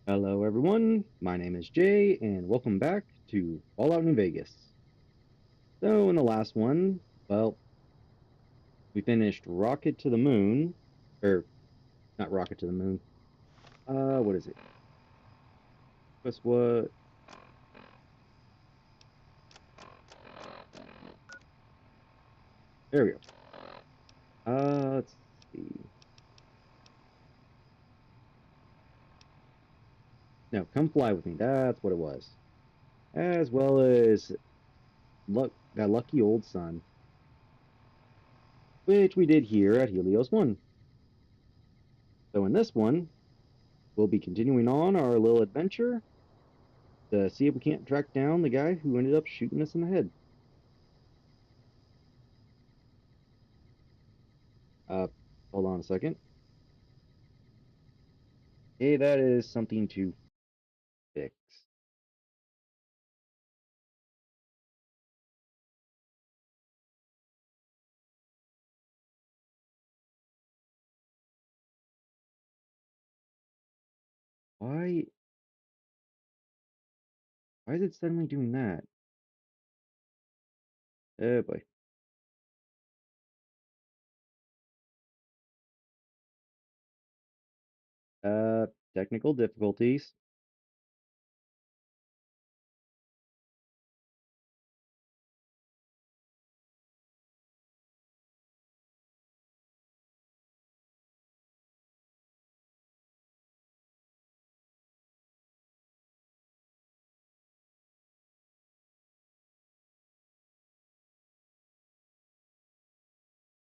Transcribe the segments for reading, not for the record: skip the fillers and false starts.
Hello, everyone. My name is Jay, and welcome back to Fallout New Vegas. So, in the last one, well, we finished Rocket to the Moon, or not Rocket to the Moon. What is it? Guess what? There we go. Let's see. No, come fly with me. That's what it was. As well as that lucky old sun, which we did here at Helios 1. So, in this one, we'll be continuing on our little adventure to see if we can't track down the guy who ended up shooting us in the head. Uh, Hold on a second. Hey, that is something to fix. Why? Why is it suddenly doing that? Oh boy. Uh, Technical difficulties.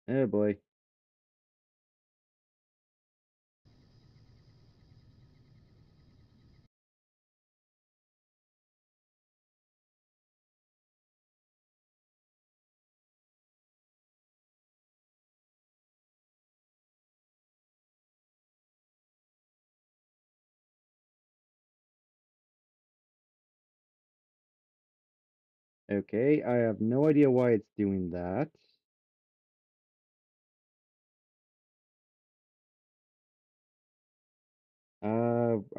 Oh boy. Okay, I have no idea why it's doing that.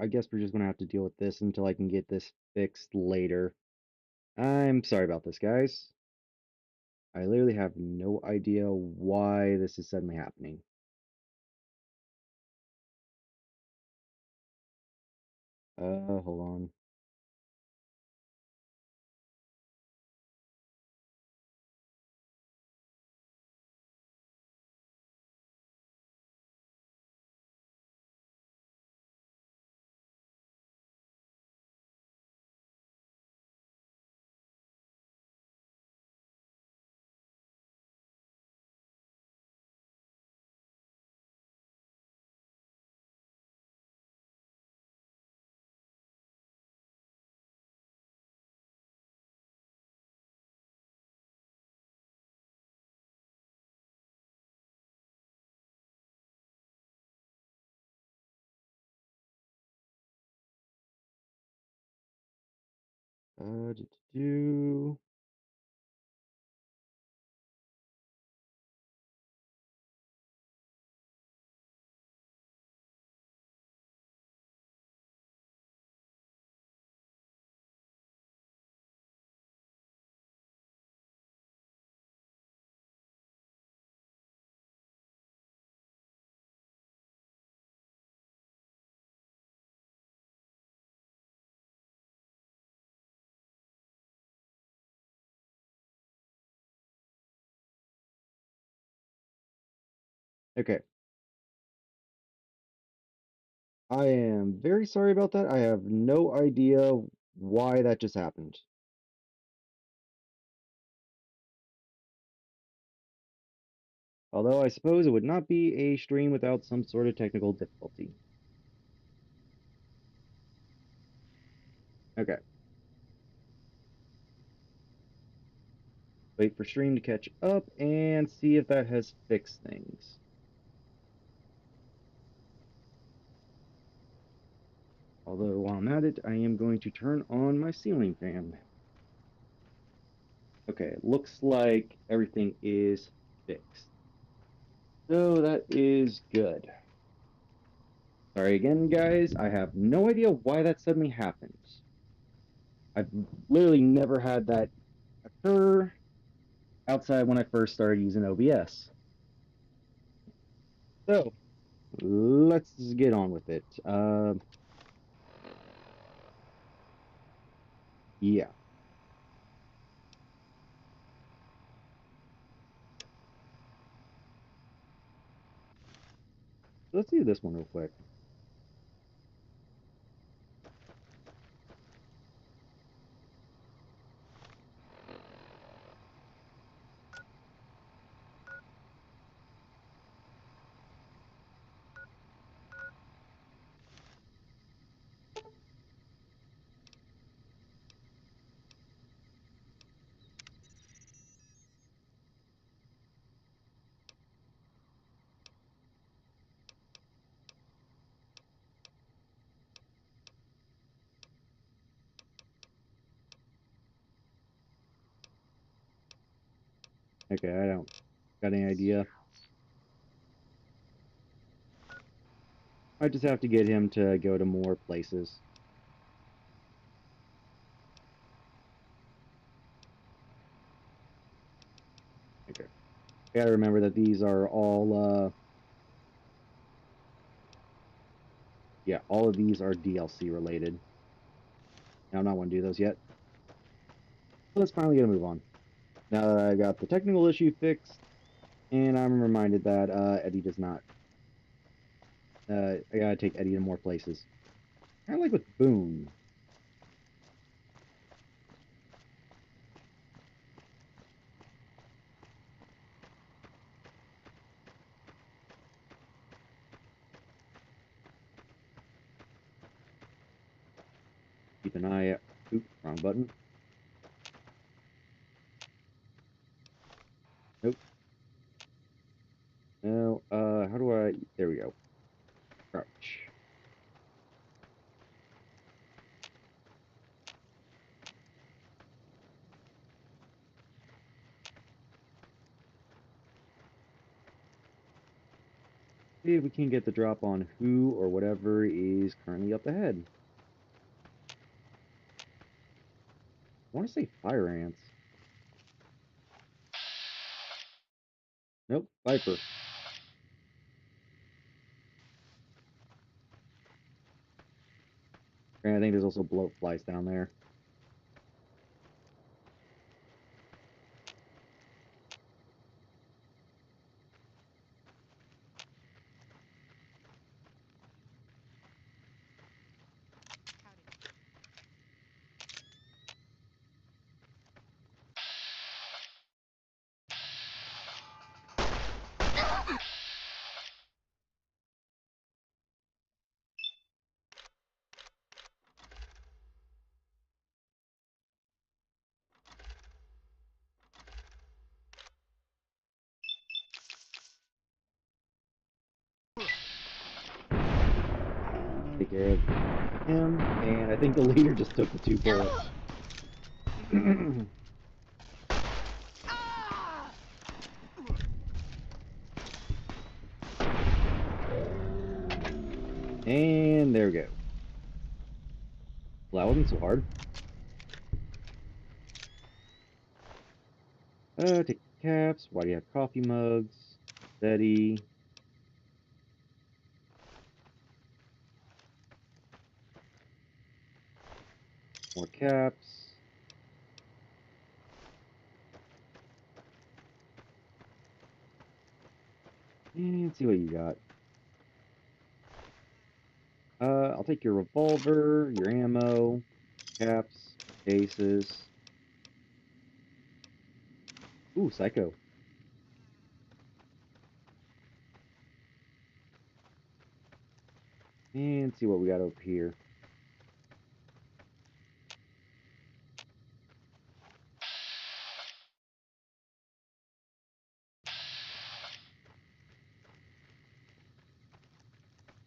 I guess we're just gonna have to deal with this until I can get this fixed later. I'm sorry about this, guys. I literally have no idea why this is suddenly happening. Hold on. Do. Okay, I am very sorry about that. I have no idea why that just happened. Although I suppose it would not be a stream without some sort of technical difficulty. Okay, wait for stream to catch up and see if that has fixed things. Although while I'm at it, I am going to turn on my ceiling fan. Okay, looks like everything is fixed. So that is good. Sorry again, guys. I have no idea why that suddenly happened. I've literally never had that occur outside when I first started using OBS. So, let's get on with it. Yeah. Let's do this one real quick. Okay, I don't got any idea. I just have to get him to go to more places. Okay. I gotta remember that these are all, yeah, all of these are DLC related. Now, I'm not want to do those yet. Let's finally get a move on. Now that I got the technical issue fixed, and I'm reminded that Eddie does not. I gotta take Eddie to more places. Kind of like with Boone. Keep an eye out. Oop, wrong button. Nope. No, how do I... There we go. Crouch. See if we can get the drop on who or whatever is currently up ahead. I want to say fire ants. Nope, viper. And I think there's also bloat flies down there. Take care of him, and I think the leader just took the 2 bullets. And there we go. Well, that wasn't so hard. Take caps. Why do you have coffee mugs? Steady. More caps. And see what you got. I'll take your revolver, your ammo, caps, cases. Ooh, psycho. And see what we got over here.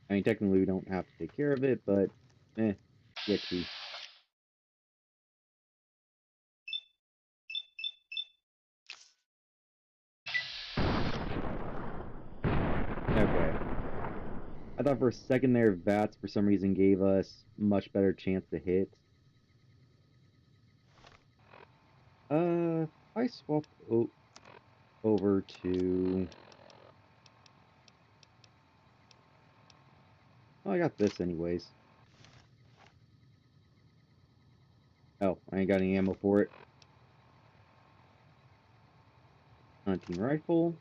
I mean, technically we don't have to take care of it, but EXP. Okay. I thought for a second there, VATS for some reason gave us much better chance to hit. If I swap over to... Oh, I got this anyways. Oh, I ain't got any ammo for it. Hunting rifle.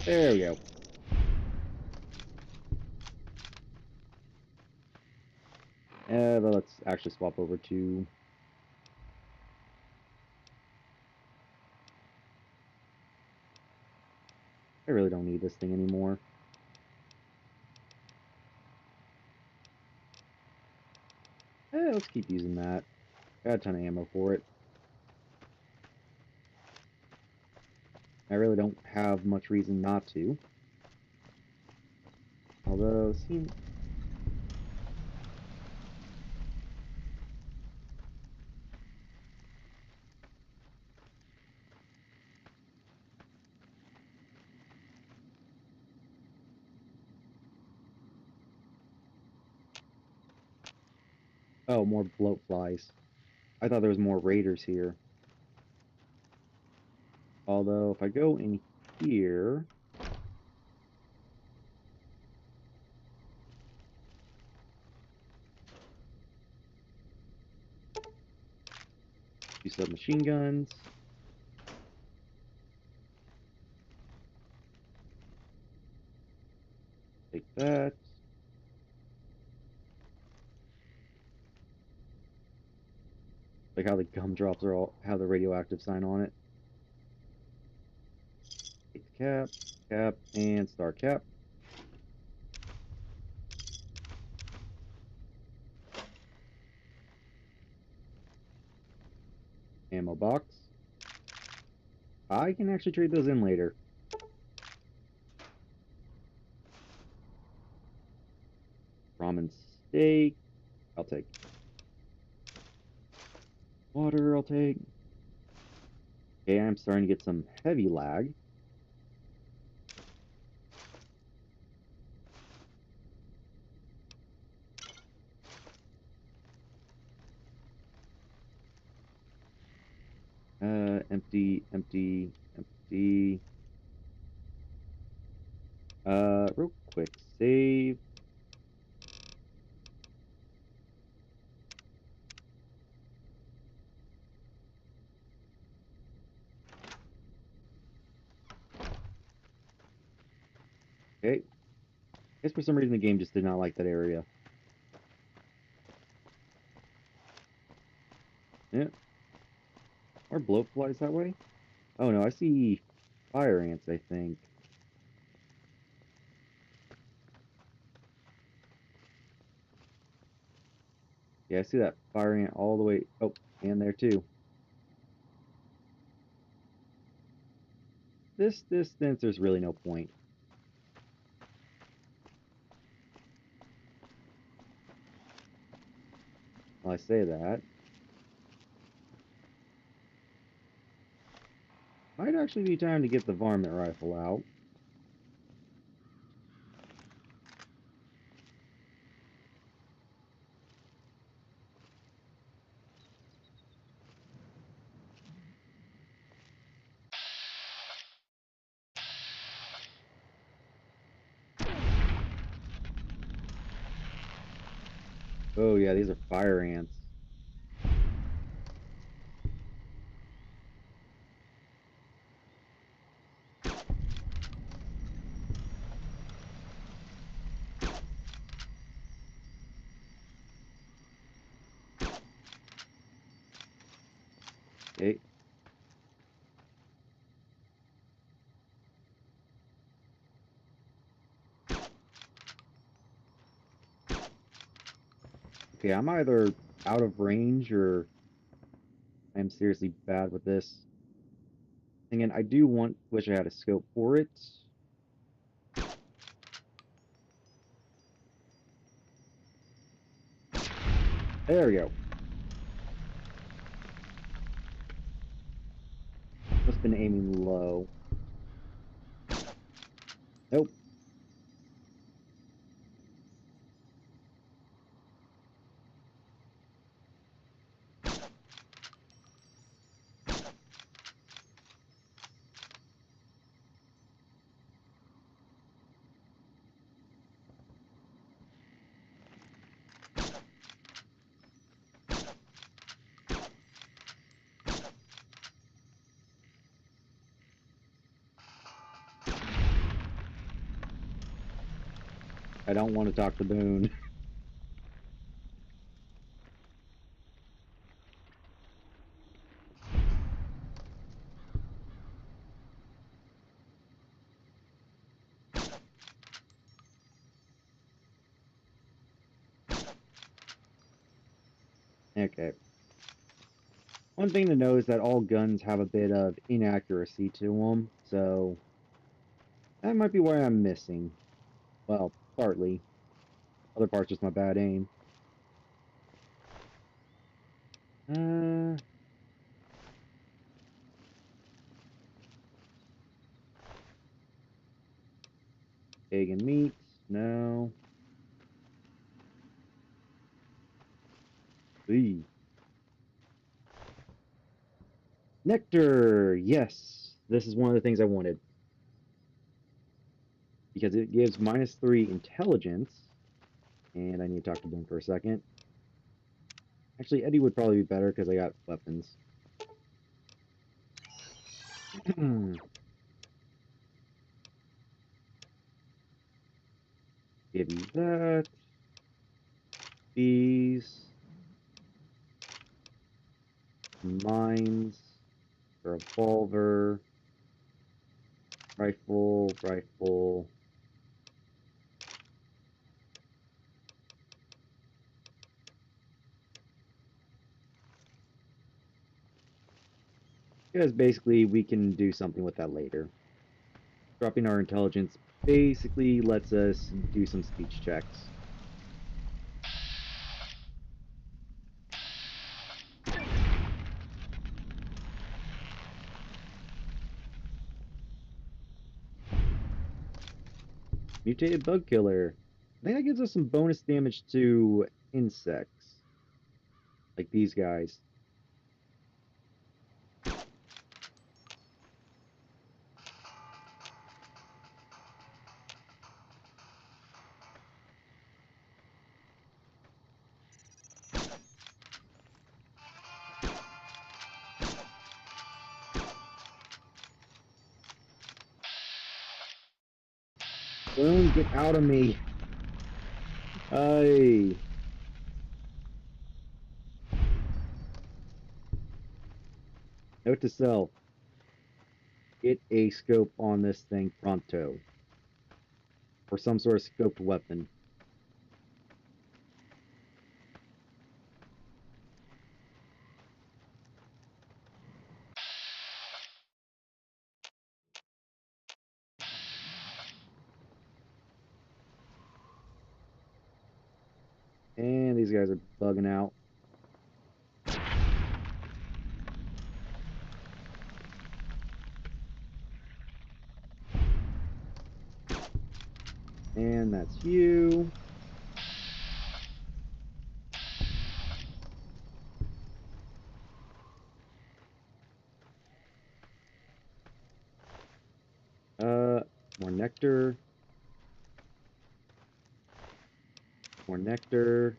There we go. But let's actually swap over to... I really don't need this thing anymore. Let's keep using that. Got a ton of ammo for it. I really don't have much reason not to. Although, seems... Oh, more bloat flies. I thought there was more raiders here. Although, if I go in here... Do submachine guns. Take that. Like how the gumdrops are all have the radioactive sign on it. Take the cap, cap, and star cap. Ammo box. I can actually trade those in later. Ramen steak. I'll take. Water, I'll take. Okay, I'm starting to get some heavy lag. Empty, empty, empty. Real quick, save. Okay. I guess for some reason the game just did not like that area. Yeah. Are bloat flies that way? Oh no, I see fire ants, I think. Yeah, I see that fire ant all the way. Oh, and there too. This distance, there's really no point. Well, I say that. Might actually be time to get the varmint rifle out. Oh yeah, these are fire ants. Okay. Okay, I'm either out of range or I'm seriously bad with this. Again, I do wish I had a scope for it. There we go. Must have been aiming low. Nope. I don't want to talk to Boone. Okay. One thing to know is that all guns have a bit of inaccuracy to them, so that might be why I'm missing. Well, partly. Other part's just my bad aim. Uh, Egg and meat? No. Eee. Nectar! Yes! This is one of the things I wanted. Because it gives -3 intelligence. And I need to talk to Boone for a second. Actually, Eddie would probably be better because I got weapons. Give you that. These. Mines. Revolver. Rifle. Rifle. Because basically we can do something with that later. Dropping our intelligence basically lets us do some speech checks. Mutated bug killer. I think that gives us some bonus damage to insects. Like these guys. Boom, get out of me. Hey. Note to self. Get a scope on this thing pronto. Or some sort of scoped weapon. And these guys are bugging out. And that's you. More nectar. More nectar.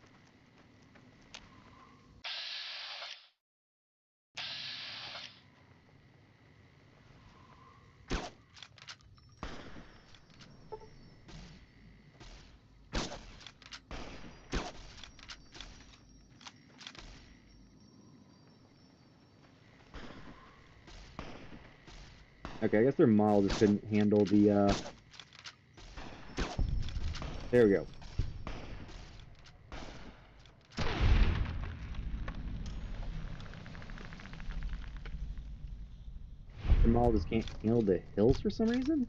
Okay, I guess their model just couldn't handle the, There we go. Jamal just can't handle the hills for some reason.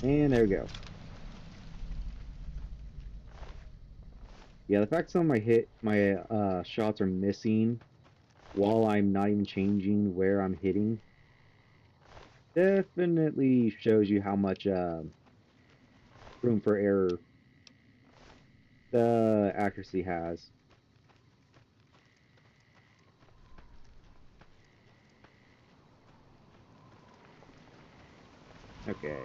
And there we go. Yeah, the fact some of my shots are missing while I'm not even changing where I'm hitting definitely shows you how much room for error the accuracy has. Okay.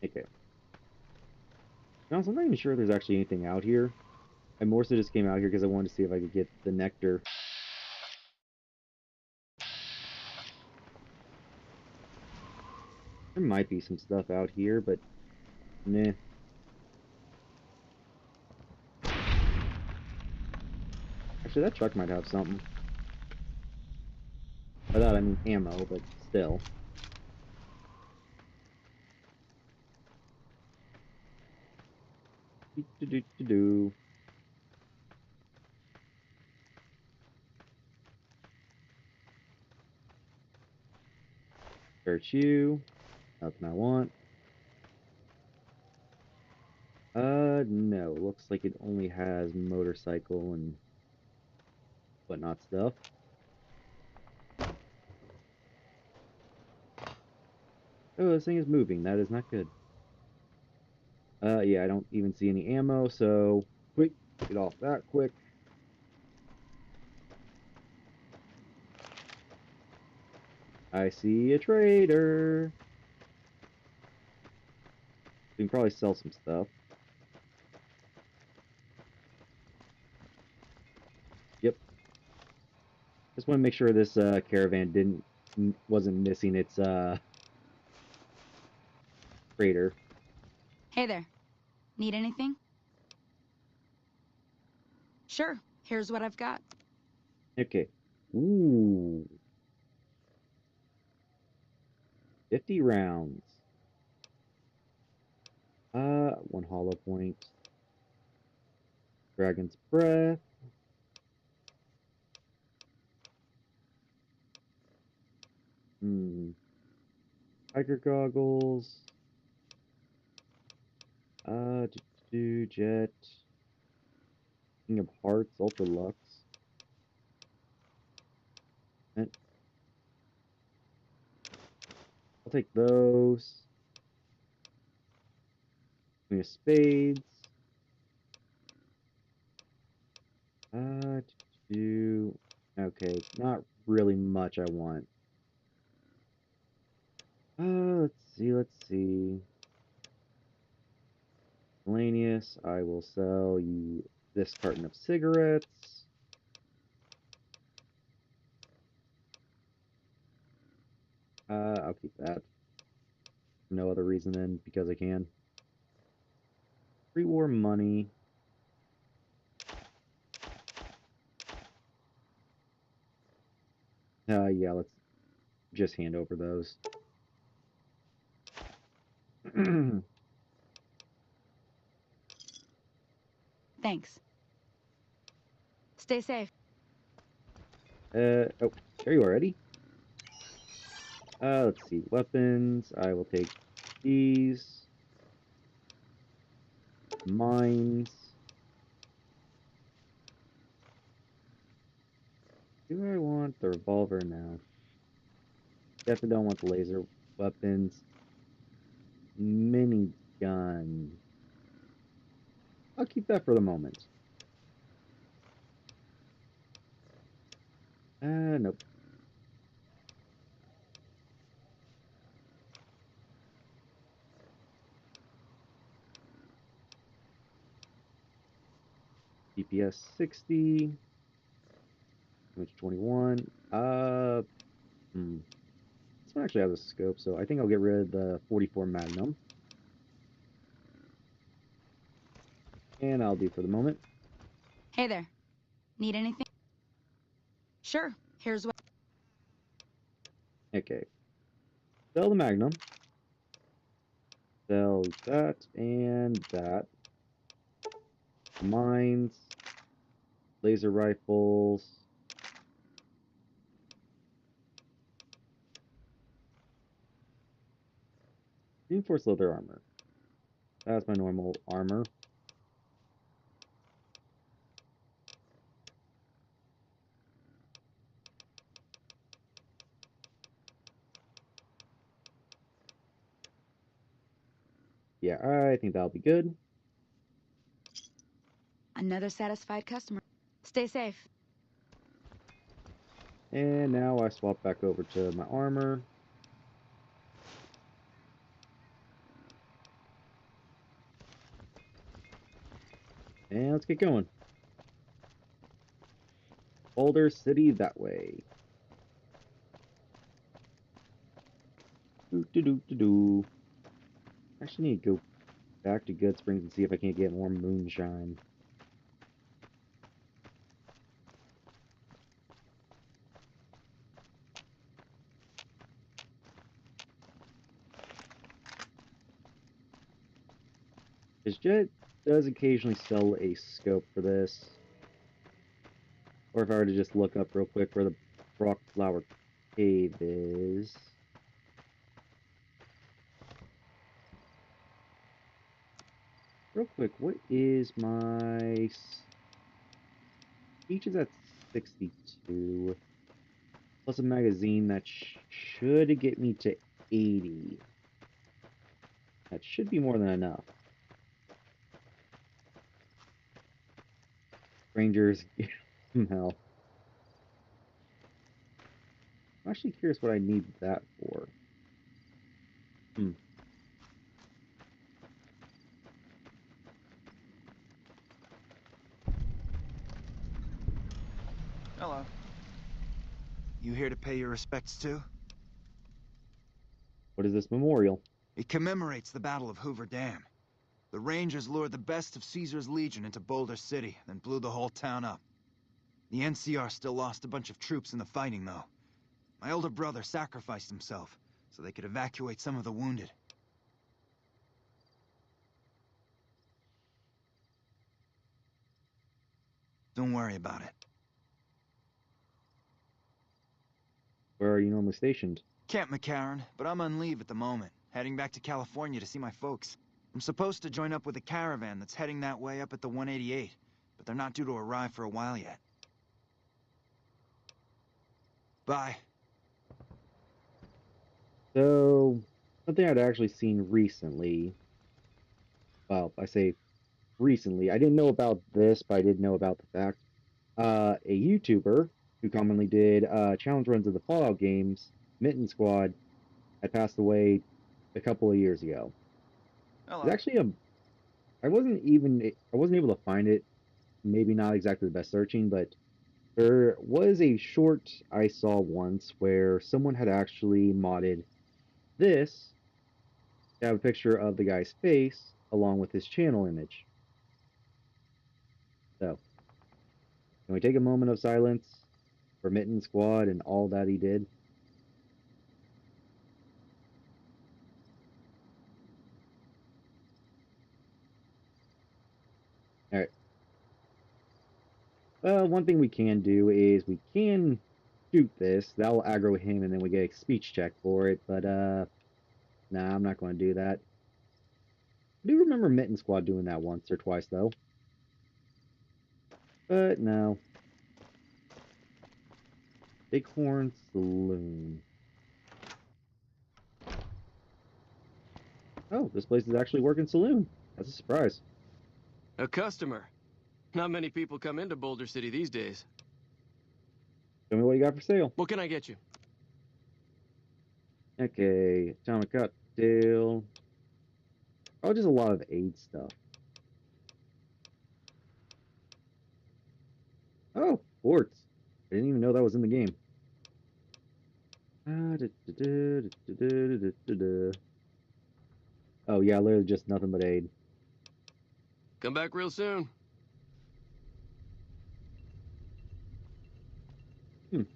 Okay. Now, I'm not even sure if there's actually anything out here. I more so just came out here because I wanted to see if I could get the nectar. There might be some stuff out here, but nah. Actually, that truck might have something. By that I mean ammo, but still. Do do do do. Virtue. Nothing I want. No. Looks like it only has motorcycle and whatnot stuff. Oh, this thing is moving. That is not good. Yeah, I don't even see any ammo, so quick, get off that quick. I see a trader. We can probably sell some stuff. Yep. Just want to make sure this caravan wasn't missing its trader. Hey there. Need anything? Sure. Here's what I've got. Okay. Ooh, 50 rounds. One hollow point. Dragon's breath. Hmm. Tiger goggles. Jet. King of Hearts, Ultra Lux. And I'll take those. Queen of Spades. Uh, do okay, not really much I want. Let's see. Miscellaneous, I will sell you this carton of cigarettes. I'll keep that. No other reason than because I can. Pre-war money. Yeah, let's just hand over those. Thanks. Stay safe. Oh, are you already? Let's see. Weapons. I will take these. Mines. Do I want the revolver now? Definitely don't want the laser weapons. Minigun. I'll keep that for the moment. Nope. DPS 60. Damage 21. This one actually has a scope, so I think I'll get rid of the 44 Magnum. And I'll do for the moment. Hey there. Need anything? Sure. Here's what. Okay. Sell the Magnum. Sell that and that. Mines. Laser rifles. Reinforced leather armor. That's my normal armor. Yeah, I think that'll be good. Another satisfied customer. Stay safe. And now I swap back over to my armor. And let's get going. Boulder City that way. Doo doo doo doo doo. Actually need to go back to Good Springs and see if I can't get more moonshine. Because Jet does occasionally sell a scope for this. Or if I were to just look up real quick where the Rock Flower Cave is. Real quick, what is my... Speech is at 62. Plus a magazine that should get me to 80. That should be more than enough. Rangers, some hell. I'm actually curious what I need that for. Hmm. Hello. You here to pay your respects too? What is this memorial? It commemorates the Battle of Hoover Dam. The Rangers lured the best of Caesar's Legion into Boulder City, then blew the whole town up. The NCR still lost a bunch of troops in the fighting, though. My older brother sacrificed himself, so they could evacuate some of the wounded. Don't worry about it. Where are you normally stationed? Camp McCarran, but I'm on leave at the moment, heading back to California to see my folks. I'm supposed to join up with a caravan that's heading that way up at the 188, but they're not due to arrive for a while yet. Bye. So, something I'd actually seen recently. Well, I say recently. I didn't know about this, but I did know about the fact. A YouTuber who commonly did challenge runs of the Fallout games, Mitten Squad, had passed away a couple of years ago. It's Hello. actually a I wasn't able to find it. Maybe not exactly the best searching, but there was a short I saw once where someone had actually modded this to have a picture of the guy's face along with his channel image. So, can we take a moment of silence for Mitten Squad and all that he did? All right. One thing we can do is we can shoot this. That'll aggro him, and then we get a speech check for it. But nah, I'm not going to do that. I do remember Mitten Squad doing that once or twice though. But no. Bighorn Saloon. Oh, this place is actually working saloon. That's a surprise. A customer. Not many people come into Boulder City these days. Tell me what you got for sale. What can I get you? Okay, atomic cocktail. Oh, just a lot of aid stuff. Oh, quartz. I didn't even know that was in the game. Oh yeah, literally just nothing but aid. Come back real soon. Hmm. To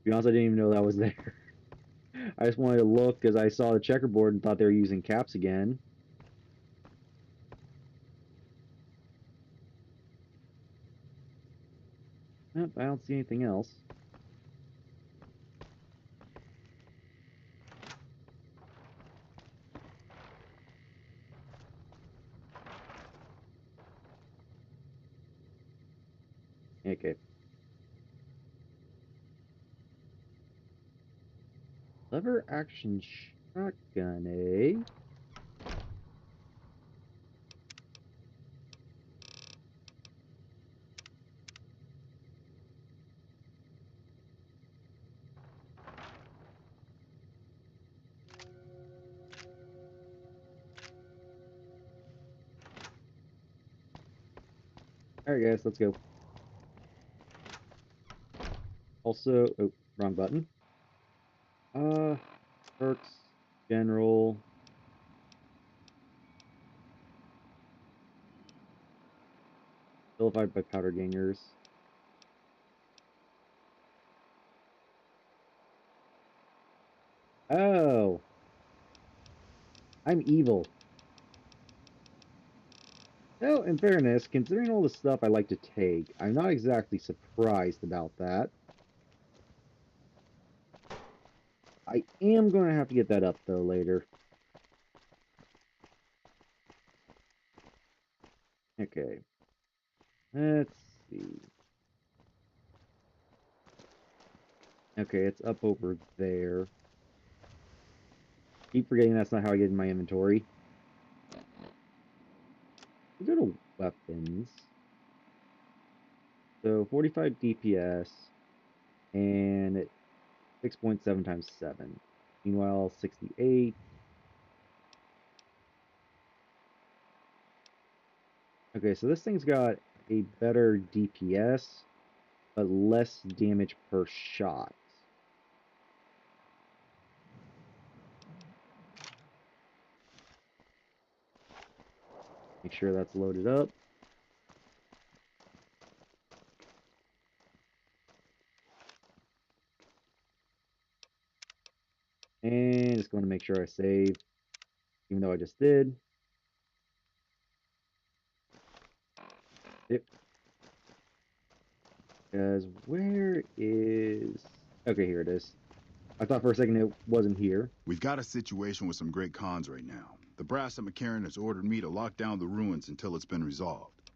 be honest, I didn't even know that was there. I just wanted to look because I saw the checkerboard and thought they were using caps again. Nope, I don't see anything else. Okay. Lever action shotgun, eh? Alright, guys, let's go. Also, oh, wrong button. Perks, general. Vilified by powder gangers. Oh, I'm evil. No, in fairness, considering all the stuff I like to take, I'm not exactly surprised about that. I am going to have to get that up, though, later. Okay. Let's see. Okay, it's up over there. Keep forgetting that's not how I get in my inventory. We go to weapons. So 45 DPS and 6.7 times 7. Meanwhile, 68. Okay, so this thing's got a better DPS, but less damage per shot. Make sure that's loaded up. And just going to make sure I save, even though I just did. Yep. Because where is... Okay, here it is. I thought for a second it wasn't here. We've got a situation with some great cons right now. The brass at McCarran has ordered me to lock down the ruins until it's been resolved.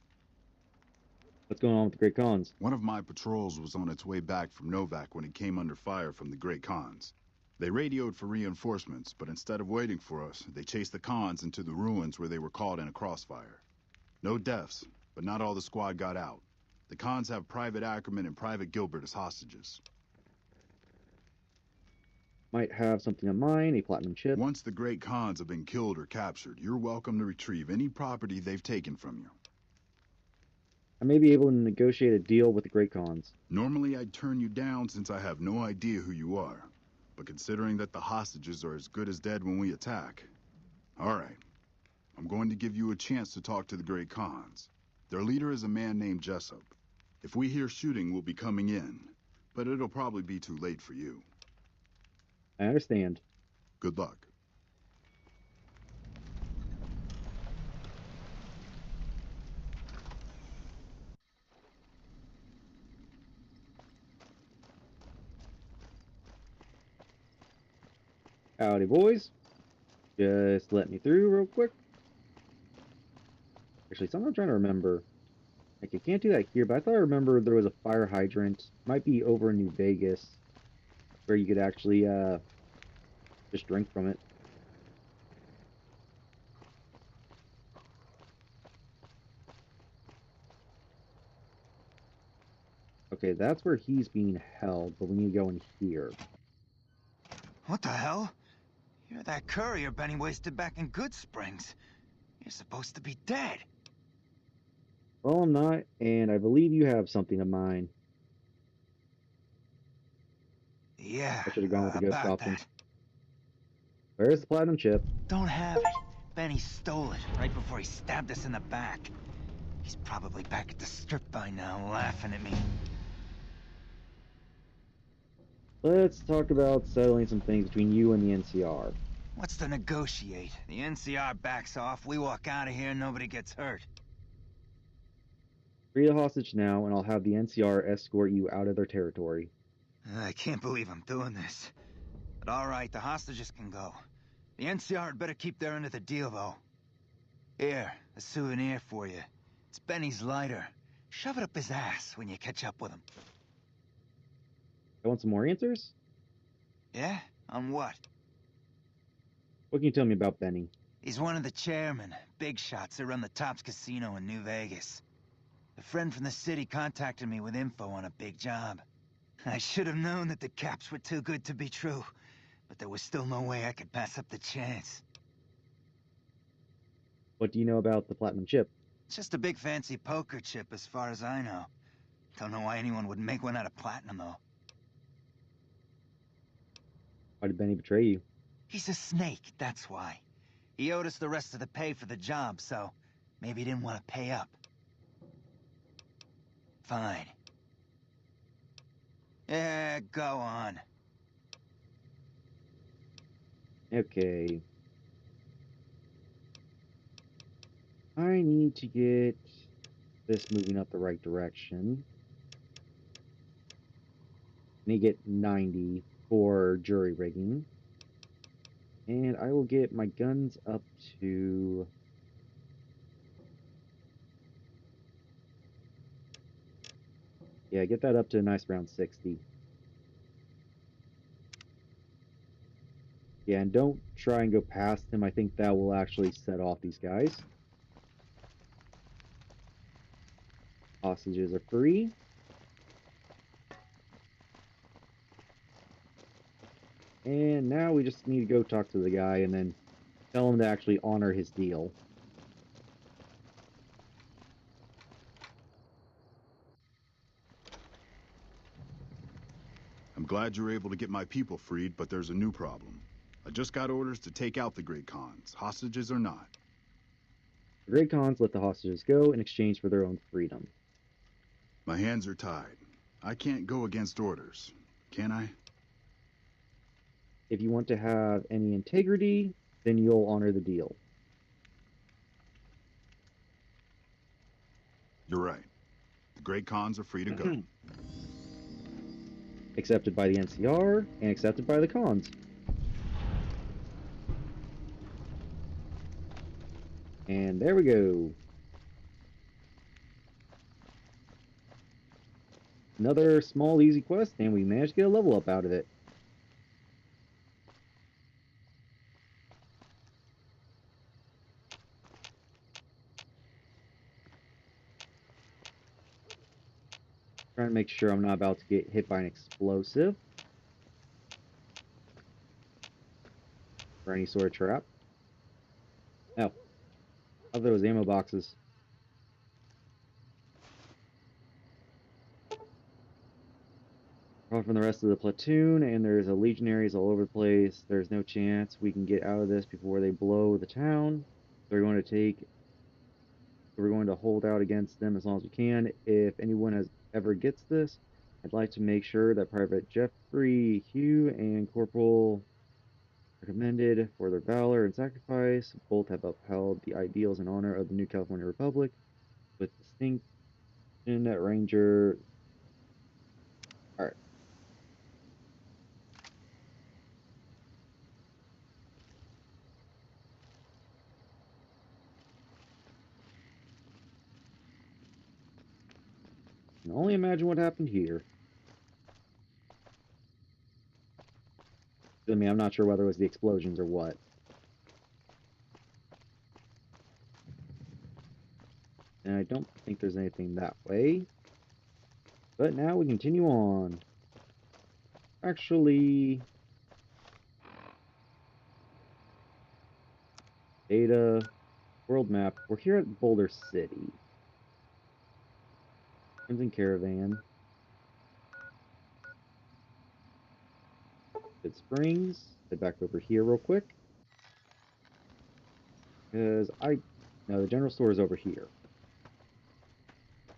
What's going on with the Great Khans? One of my patrols was on its way back from Novak when it came under fire from the Great Khans. They radioed for reinforcements, but instead of waiting for us, they chased the Khans into the ruins where they were caught in a crossfire. No deaths, but not all the squad got out. The Khans have Private Ackerman and Private Gilbert as hostages. Might have something of mine, a platinum chip. Once the Great Khans have been killed or captured, you're welcome to retrieve any property they've taken from you. I may be able to negotiate a deal with the Great Khans. Normally I'd turn you down since I have no idea who you are. But considering that the hostages are as good as dead when we attack... Alright. I'm going to give you a chance to talk to the Great Khans. Their leader is a man named Jessup. If we hear shooting, we'll be coming in. But it'll probably be too late for you. I understand. Good luck. Howdy, boys. Just let me through real quick. Actually, something I'm trying to remember. Like, I can't do that here, but I thought I remember there was a fire hydrant. Might be over in New Vegas, where you could actually, just drink from it. Okay, that's where he's being held, but we need to go in here. What the hell? You're that courier Benny wasted back in Good Springs. You're supposed to be dead. Well, I'm not, and I believe you have something of mine. Yeah, I should have gone with the ghost about option. that. Where's the platinum chip? Don't have it. Benny stole it right before he stabbed us in the back. He's probably back at the strip by now, laughing at me. Let's talk about settling some things between you and the NCR. What's to negotiate? The NCR backs off, we walk out of here, nobody gets hurt. Free the hostage now, and I'll have the NCR escort you out of their territory. I can't believe I'm doing this. But alright, the hostages can go. The NCR had better keep their end of the deal, though. Here, a souvenir for you. It's Benny's lighter. Shove it up his ass when you catch up with him. I want some more answers? Yeah? On what? What can you tell me about Benny? He's one of the chairmen, big shots that run the Tops Casino in New Vegas. A friend from the city contacted me with info on a big job. I should have known that the caps were too good to be true, but there was still no way I could pass up the chance. What do you know about the platinum chip? It's just a big fancy poker chip as far as I know. Don't know why anyone would make one out of platinum, though. Why did Benny betray you? He's a snake, that's why. He owed us the rest of the pay for the job, so maybe he didn't want to pay up. Fine. Yeah, go on. Okay. I need to get this moving up the right direction. I need to get 90 for jury rigging. And I will get my guns up to... Yeah, get that up to a nice round 60. Yeah, and don't try and go past him. I think that will actually set off these guys. Hostages are free. And now we just need to go talk to the guy and then tell him to actually honor his deal. I'm glad you were able to get my people freed, but there's a new problem. I just got orders to take out the Great Khans, hostages or not. The Great Khans let the hostages go in exchange for their own freedom. My hands are tied. I can't go against orders, can I? If you want to have any integrity, then you'll honor the deal. You're right. The Great Khans are free to go. Accepted by the NCR and accepted by the Khans. And there we go. Another small, easy quest, and we managed to get a level up out of it. Trying to make sure I'm not about to get hit by an explosive. Or any sort of trap. Oh. I thought it was ammo boxes. From the rest of the platoon, and there's legionaries all over the place. There's no chance we can get out of this before they blow the town. We're going to hold out against them as long as we can. If anyone ever gets this, I'd like to make sure that Private Jeffrey Hugh and Corporal are commended for their valor and sacrifice. Both have upheld the ideals and honor of the New California Republic with distinction. Ranger. All right. I can only imagine what happened here. I mean, I'm not sure whether it was the explosions or what. And I don't think there's anything that way. But now we continue on. Actually... Data... World map. We're here at Boulder City. Crimson Caravan. Good Springs. Head back over here real quick. Because no, the general store is over here. I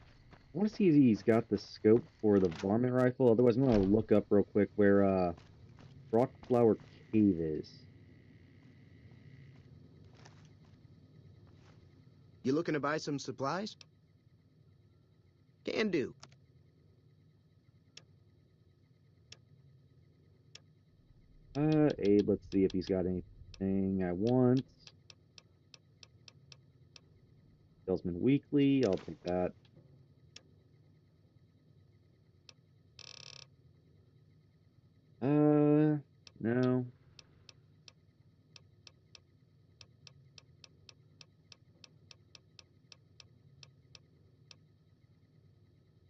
want to see if he's got the scope for the varmint rifle. Otherwise, I'm going to look up real quick where Rockflower Cave is. You looking to buy some supplies? Can do. Abe, let's see if he's got anything I want. Salesman Weekly, I'll take that. No.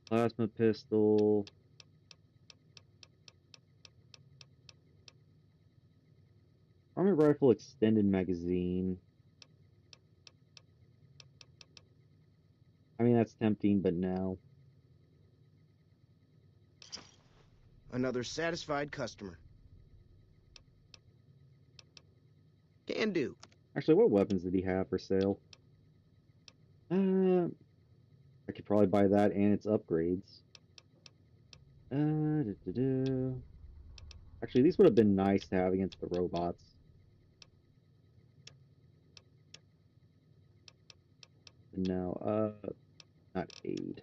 Plasma pistol. Armored rifle extended magazine. I mean, that's tempting, but no. Another satisfied customer. Can do. Actually, what weapons did he have for sale? I could probably buy that and its upgrades. Actually, these would have been nice to have against the robots. No, not aid.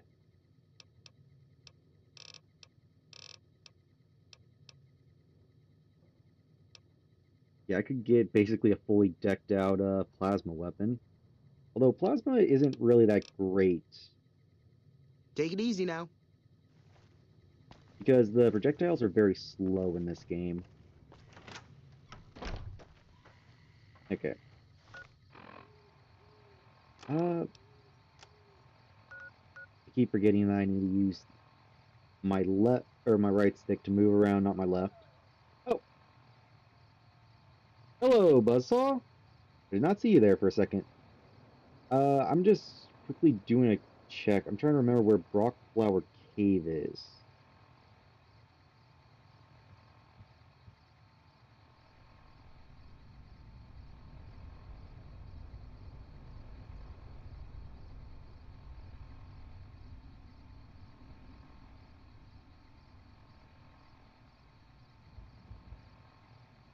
Yeah, I could get basically a fully decked out plasma weapon. Although plasma isn't really that great. Take it easy now. Because the projectiles are very slow in this game. Okay. I keep forgetting that I need to use my left or my right stick to move around, not my left. Oh. Hello, Buzzsaw. Did not see you there for a second. I'm just quickly doing a check. I'm trying to remember where Brockflower Cave is.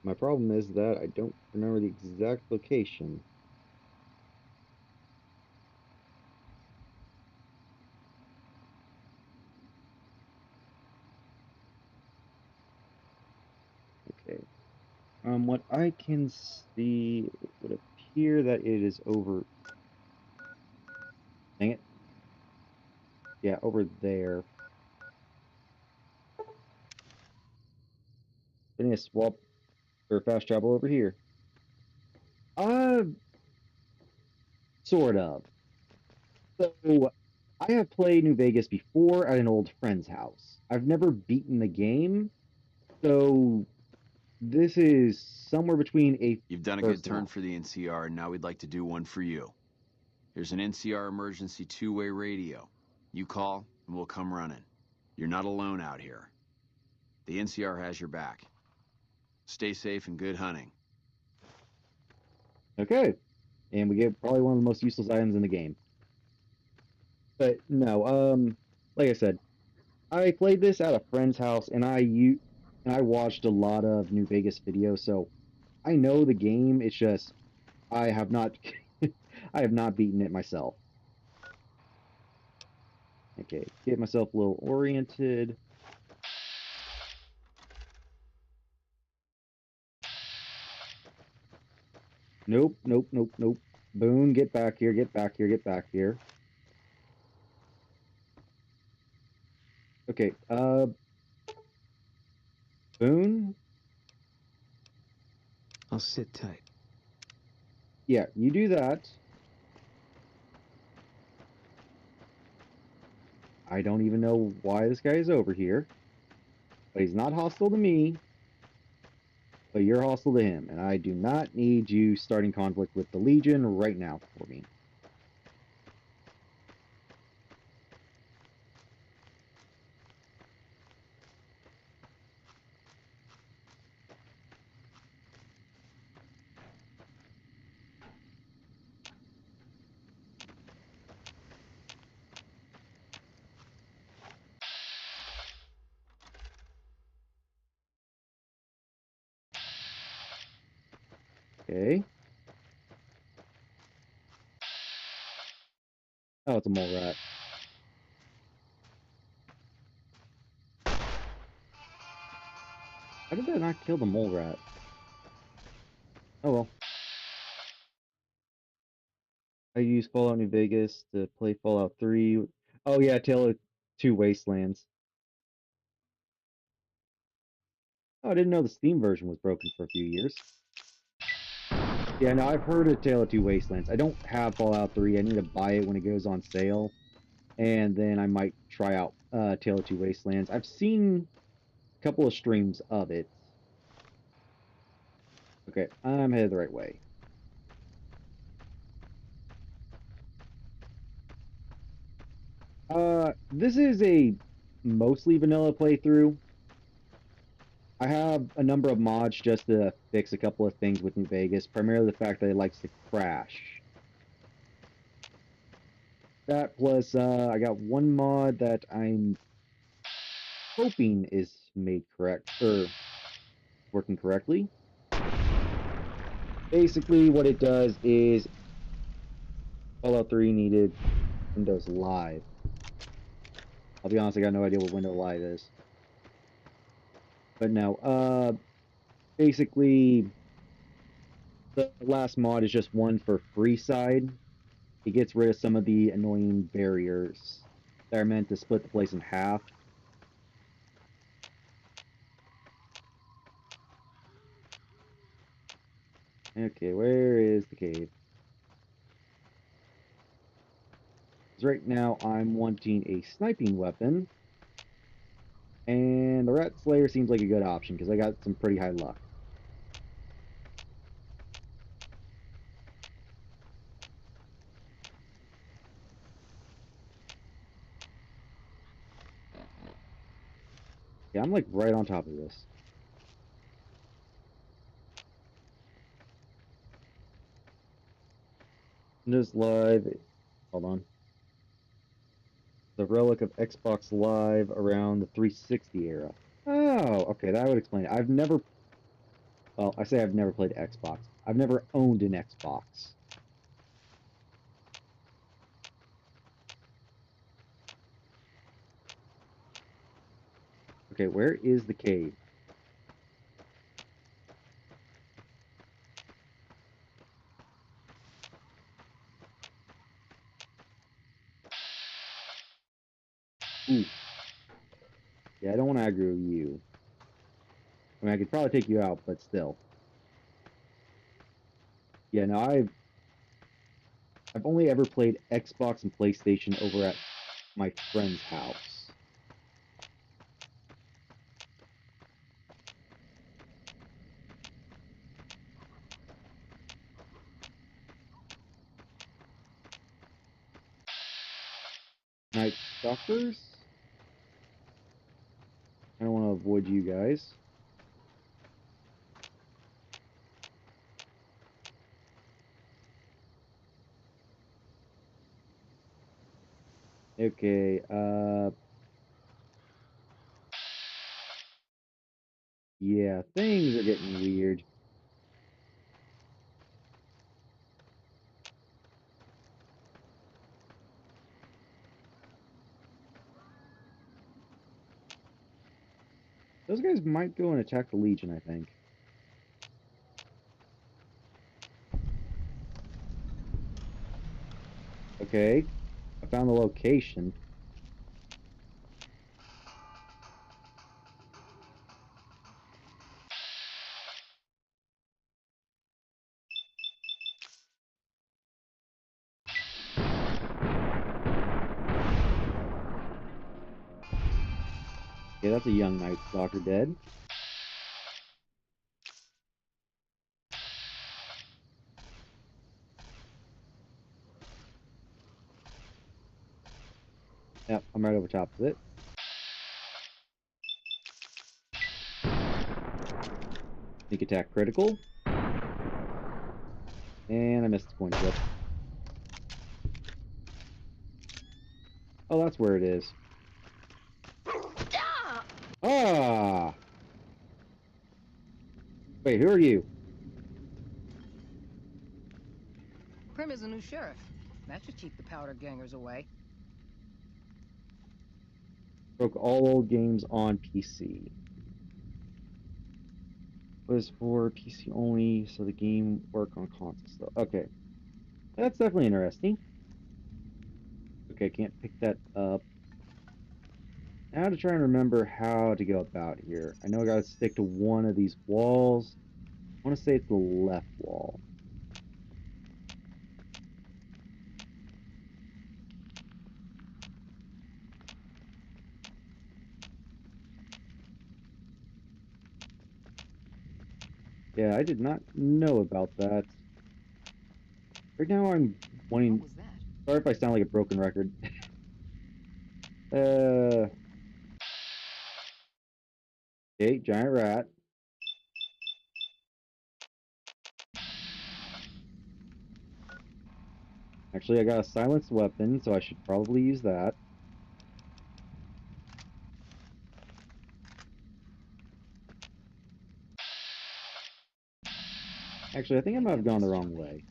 My problem is that I don't remember the exact location. Okay. From what I can see, it would appear that it is over. Dang it. Yeah, over there. Then you swap or fast travel over here. Uh, sort of. So, I have played New Vegas before at an old friend's house. I've never beaten the game, so this is somewhere between a You've done a good first turn and for the NCR, and now we'd like to do one for you. Here's an NCR emergency two-way radio. You call, and we'll come running. You're not alone out here. The NCR has your back. Stay safe and good hunting. okay. And we get probably one of the most useless items in the game. But no, like I said, I played this at a friend's house, and I watched a lot of New Vegas videos, so I know the game. It's just I have not I have not beaten it myself. Okay, get myself a little oriented. Nope, nope, nope, nope. Boone, get back here, get back here, get back here. Okay, Boone? I'll sit tight. Yeah, you do that. I don't even know why this guy is over here. But he's not hostile to me. But you're hostile to him. And I do not need you starting conflict with the Legion right now for me. Okay. Oh, it's a mole rat. How did that not kill the mole rat? Oh well. I use Fallout New Vegas to play Fallout 3. Oh yeah, Tale of Two Wastelands. Oh, I didn't know the Steam version was broken for a few years. Yeah, no, I've heard of Tale of Two Wastelands. I don't have Fallout 3. I need to buy it when it goes on sale. And then I might try out Tale of Two Wastelands. I've seen a couple of streams of it. Okay, I'm headed the right way. This is a mostly vanilla playthrough. I have a number of mods just to fix a couple of things with New Vegas, primarily the fact that it likes to crash. That plus, I got one mod that I'm hoping is made correct, or working correctly. Basically, what it does is Fallout 3 needed Windows Live. I'll be honest, I got no idea what Windows Live is. But no, basically, the last mod is just one for Freeside. It gets rid of some of the annoying barriers that are meant to split the place in half. Okay, where is the cave? Because right now I'm wanting a sniping weapon, and the Rat Slayer seems like a good option because I got some pretty high luck. Yeah, I'm like right on top of this. Windows Live, hold on. The relic of Xbox Live around the 360 era. Oh, okay, that would explain it. I've never, well, I say I've never played Xbox. I've never owned an Xbox. Okay, where is the cave? Ooh. Yeah, I don't want to aggro you. I mean, I could probably take you out, but still. Yeah, no, I've only ever played Xbox and PlayStation over at my friend's house. Night Stalkers? I don't want to avoid you guys. Okay, yeah, things are getting weird. Those guys might go and attack the Legion, I think. Okay, I found the location. Yeah, that's a young Night Stalker dead. Yep, I'm right over top of it. Sneak attack critical. And I missed the coin flip. Oh, that's where it is. Ah! Wait, who are you? Prime is a new sheriff. That should keep the powder gangers away. Broke all old games on PC. Was for PC only, so the game work on consoles though. Okay. That's definitely interesting. Okay, can't pick that up. Now to try and remember how to go about here. I know I gotta stick to one of these walls. I want to say it's the left wall. Yeah, I did not know about that. Right now I'm wanting... What was that? Sorry if I sound like a broken record. Okay, giant rat. Actually, I got a silenced weapon, so I should probably use that. Actually, I think I might have gone the wrong way.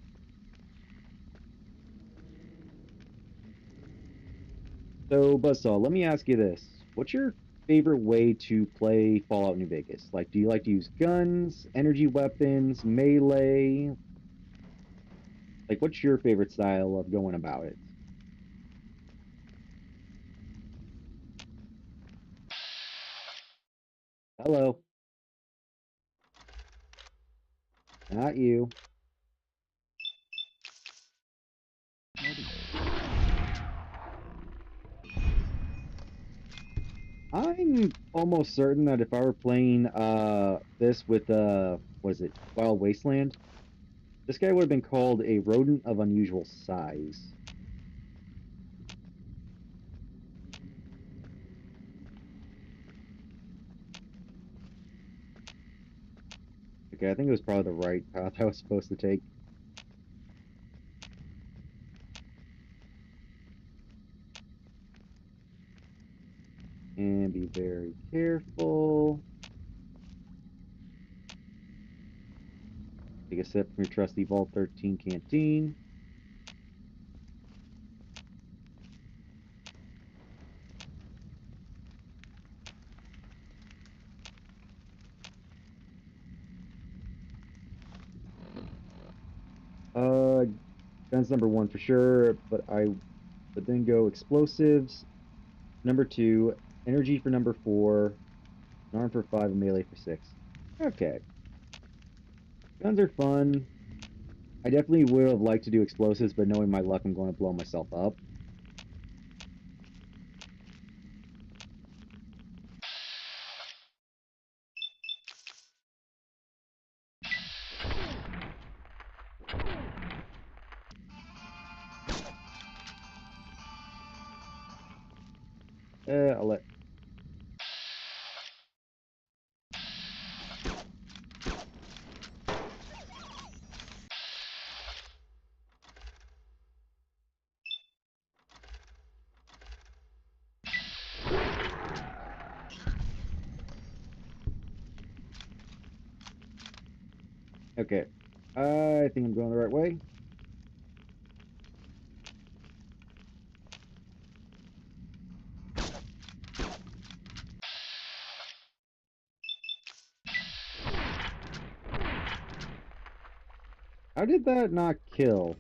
So, Buzzsaw, let me ask you this. What's your favorite way to play Fallout New Vegas? Like, do you like to use guns, energy weapons, melee? Like, what's your favorite style of going about it? Hello. Not you. I'm almost certain that if I were playing this with what is it, Wild Wasteland, this guy would have been called a rodent of unusual size. Okay, I think it was probably the right path I was supposed to take. And be very careful. Take a sip from your trusty Vault 13 canteen. Guns number 1 for sure, but I would then go explosives. Number 2, energy for number 4, an arm for 5, and melee for 6. Okay. Guns are fun. I definitely would have liked to do explosives, but knowing my luck, I'm going to blow myself up. I'll let... Okay. I think I'm going the right way. How did that not kill?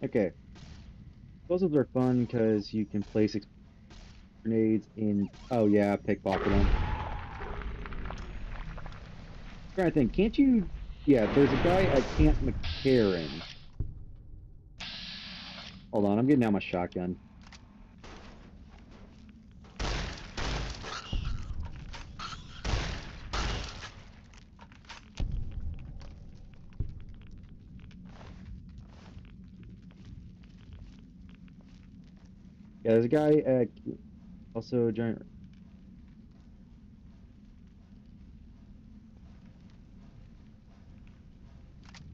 Okay. Explosives are fun because you can place grenades in... Oh yeah, pickpocket them. I'm trying to think, can't you... Yeah, there's a guy at Camp McCarran. Hold on, I'm getting out my shotgun. Yeah, there's a guy at... Also, giant...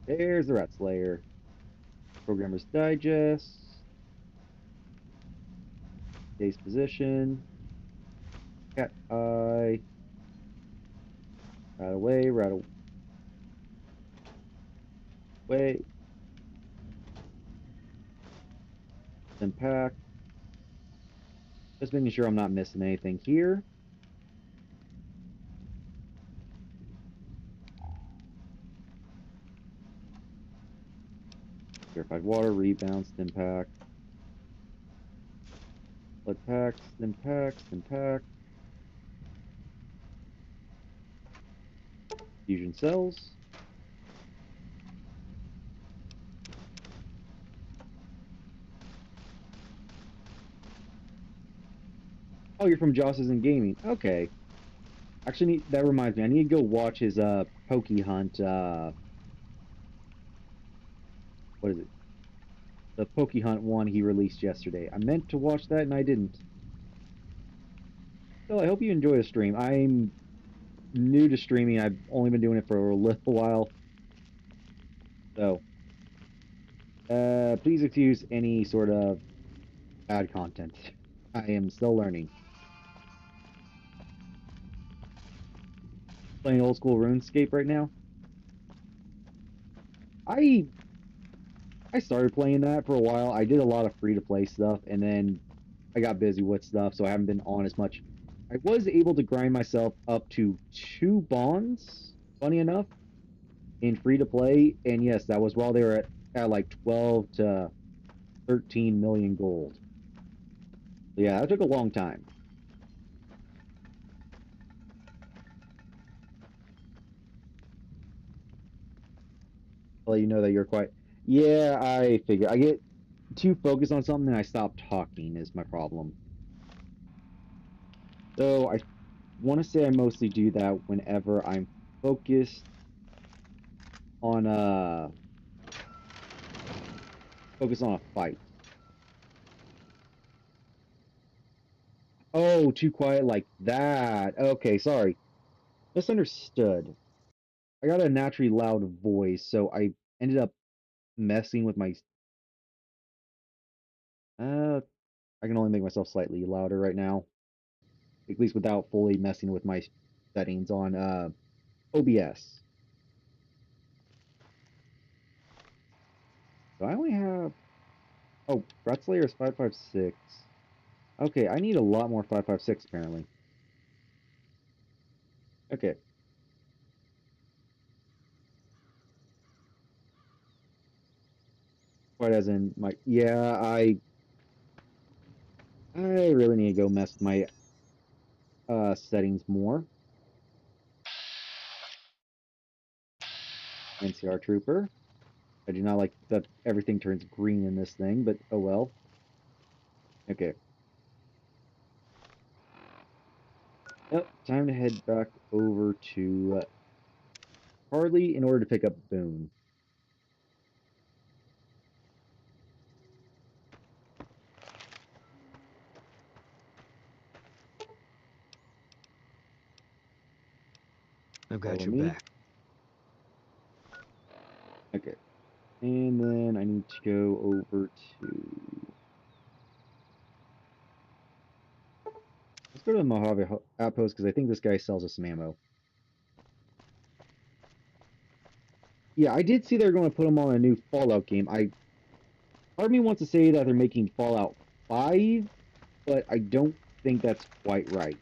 There's the Rat Slayer. Programmer's Digest. Base position. Cat eye. Right away, right away. Wait. Impact. Just making sure I'm not missing anything here. Purified water, rebound, stim pack. Blood pack, stim pack, stim pack. Fusion cells. Oh, you're from Joss's and Gaming. Okay. Actually, that reminds me. I need to go watch his Pokey Hunt. What is it? The Pokey Hunt one he released yesterday. I meant to watch that and I didn't. So I hope you enjoy the stream. I'm new to streaming. I've only been doing it for a little while. So, please excuse any sort of bad content. I am still learning. Playing old school RuneScape right now. I started playing that for a while. I did a lot of free-to-play stuff, and then I got busy with stuff, so I haven't been on as much. I was able to grind myself up to 2 bonds, funny enough, in free-to-play, and yes, that was while they were at like 12 to 13 million gold. Yeah, that took a long time. I'll let you know that you're quite... Yeah, I figure. I get too focused on something and I stop talking is my problem. So I want to say I mostly do that whenever I'm focused on a fight. Oh, too quiet like that. Okay, sorry. Misunderstood. I got a naturally loud voice, so I ended up messing with my... I can only make myself slightly louder right now. At least without fully messing with my settings on OBS. So I only have... Oh, Rat Slayer is 556. Okay, I need a lot more 556 apparently. Okay. Quite as in my... Yeah, I really need to go mess with my settings more. NCR Trooper. I do not like that everything turns green in this thing, but oh well. Okay. Yep, time to head back over to Harley in order to pick up Boone. I've got Follow your me. back. Okay. And then I need to go over to... Let's go to the Mojave Outpost because I think this guy sells us some ammo. Yeah, I did see they're going to put him on a new Fallout game. Part of me wants to say that they're making Fallout 5, but I don't think that's quite right.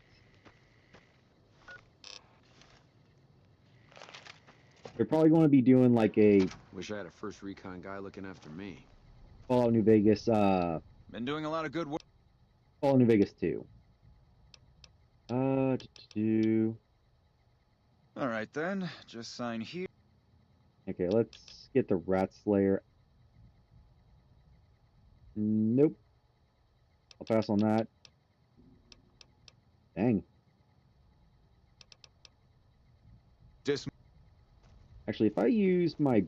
They're probably going to be doing like a Wish I had a first recon guy looking after me. Fallout New Vegas, Been doing a lot of good work. Fallout New Vegas 2. Do. All right then, just sign here. Okay, let's get the Rat Slayer. Nope. I'll pass on that. Dang. Dis. Actually, if I use my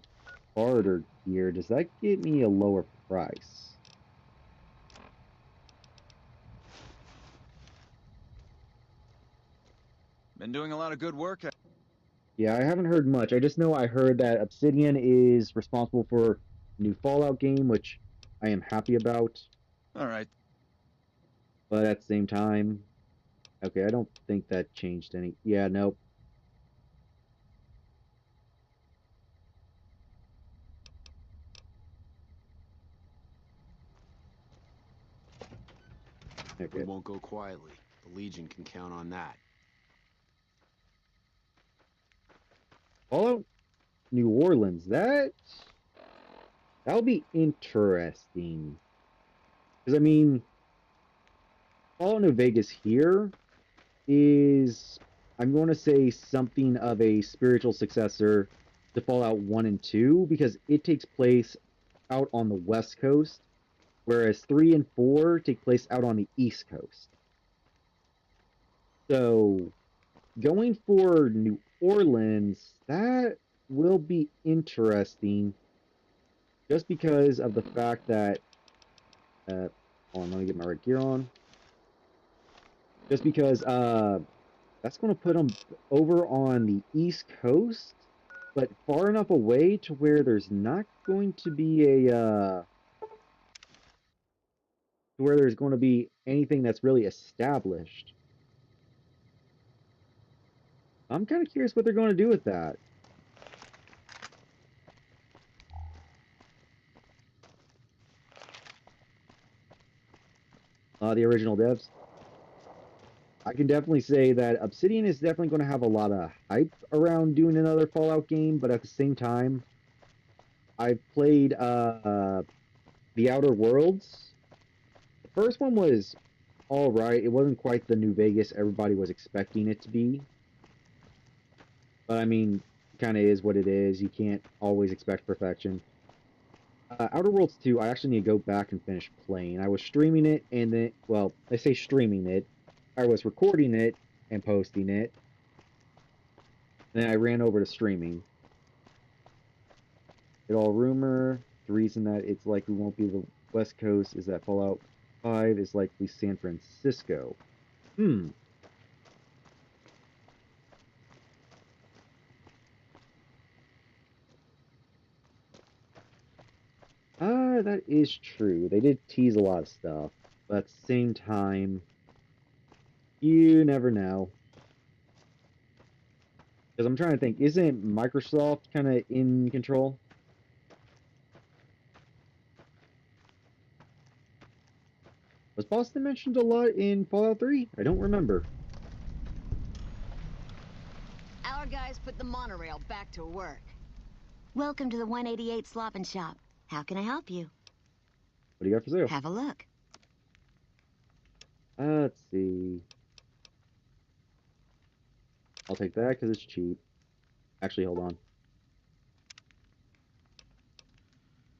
barter gear, does that get me a lower price? Been doing a lot of good work. Yeah, I haven't heard much. I just know I heard that Obsidian is responsible for a new Fallout game, which I am happy about. All right. But at the same time, okay, I don't think that changed any. Yeah, nope. We Okay. won't go quietly. The Legion can count on that. Fallout New Orleans. That'll be interesting. Because I mean, Fallout New Vegas here is, I'm going to say, something of a spiritual successor to Fallout 1 and 2 because it takes place out on the West Coast, whereas 3 and 4 take place out on the East Coast. So, going for New Orleans, that will be interesting just because of the fact that, hold on, let me get my right gear on. Just because that's going to put them over on the East Coast, but far enough away to where there's not going to be where there's going to be anything that's really established. I'm kind of curious what they're going to do with that. The original devs. I can definitely say that Obsidian is definitely going to have a lot of hype around doing another Fallout game, but at the same time, I've played The Outer Worlds. The first one was all right. It wasn't quite the New Vegas everybody was expecting it to be. But I mean, kind of is what it is. You can't always expect perfection. Outer Worlds 2, I actually need to go back and finish playing. I was streaming it, and then, well, I say streaming it. I was recording it and posting it. Then I ran over to streaming. It all rumor. The reason that it's likely won't be the West Coast is that Fallout 5 is likely San Francisco. That is true. They did tease a lot of stuff, but at the same time, you never know. Because I'm trying to think, isn't Microsoft kind of in control? Was Boston mentioned a lot in Fallout 3? I don't remember. Our guys put the monorail back to work. Welcome to the 188 Slop and Shop. How can I help you? What do you got for sale? Have a look. Let's see. I'll take that because it's cheap. Actually, hold on.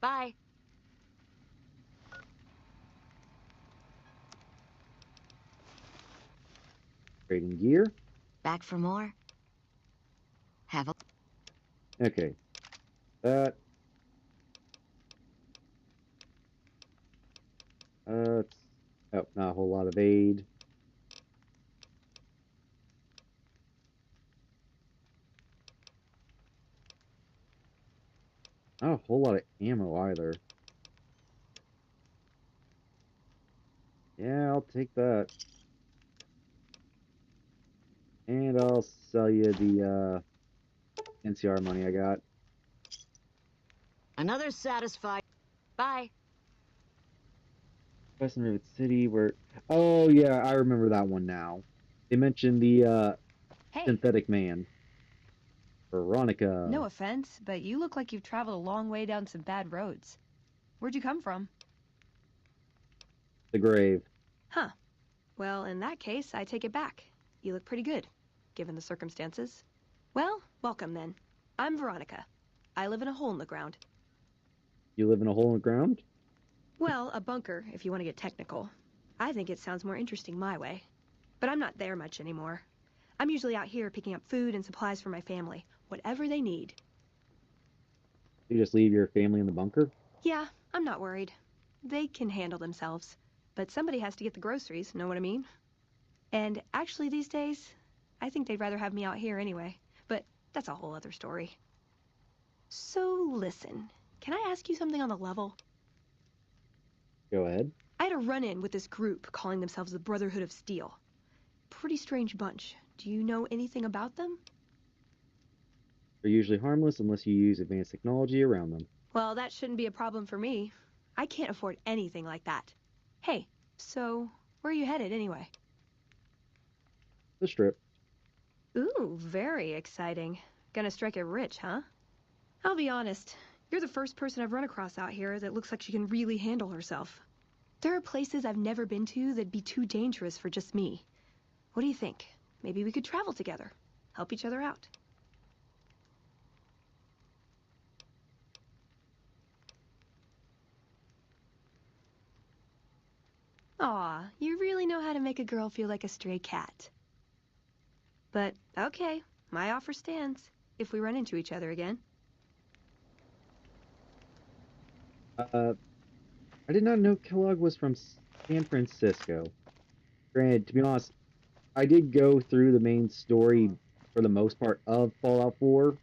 Bye. Trading gear. Back for more? Have a... Okay. That. Oh, not a whole lot of aid. Not a whole lot of ammo either. Yeah, I'll take that. And I'll sell you the NCR money I got. Another satisfied... Bye. Western Rivet City, where... Oh, yeah, I remember that one now. They mentioned the Hey, synthetic man. Veronica. No offense, but you look like you've traveled a long way down some bad roads. Where'd you come from? The grave. Huh. Well, in that case, I take it back. You look pretty good, given the circumstances. Well, welcome then. I'm Veronica. I live in a hole in the ground. You live in a hole in the ground? Well, a bunker, if you want to get technical. I think it sounds more interesting my way. But I'm not there much anymore. I'm usually out here picking up food and supplies for my family, whatever they need. You just leave your family in the bunker? Yeah, I'm not worried. They can handle themselves. But somebody has to get the groceries, know what I mean? And actually these days, I think they'd rather have me out here anyway. But that's a whole other story. So listen, can I ask you something on the level? Go ahead. I had a run-in with this group calling themselves the Brotherhood of Steel. Pretty strange bunch. Do you know anything about them? They're usually harmless unless you use advanced technology around them. Well, that shouldn't be a problem for me. I can't afford anything like that. Hey, so Where are you headed, anyway? The Strip. Ooh, very exciting. Gonna strike it rich, huh? I'll be honest. You're the first person I've run across out here that looks like she can really handle herself. There are places I've never been to that'd be too dangerous for just me. What do you think? Maybe we could travel together. Help each other out. Aw, you really know how to make a girl feel like a stray cat. But, okay, my offer stands, if we run into each other again. I did not know Kellogg was from San Francisco. Granted, to be honest, I did go through the main story for the most part of Fallout 4,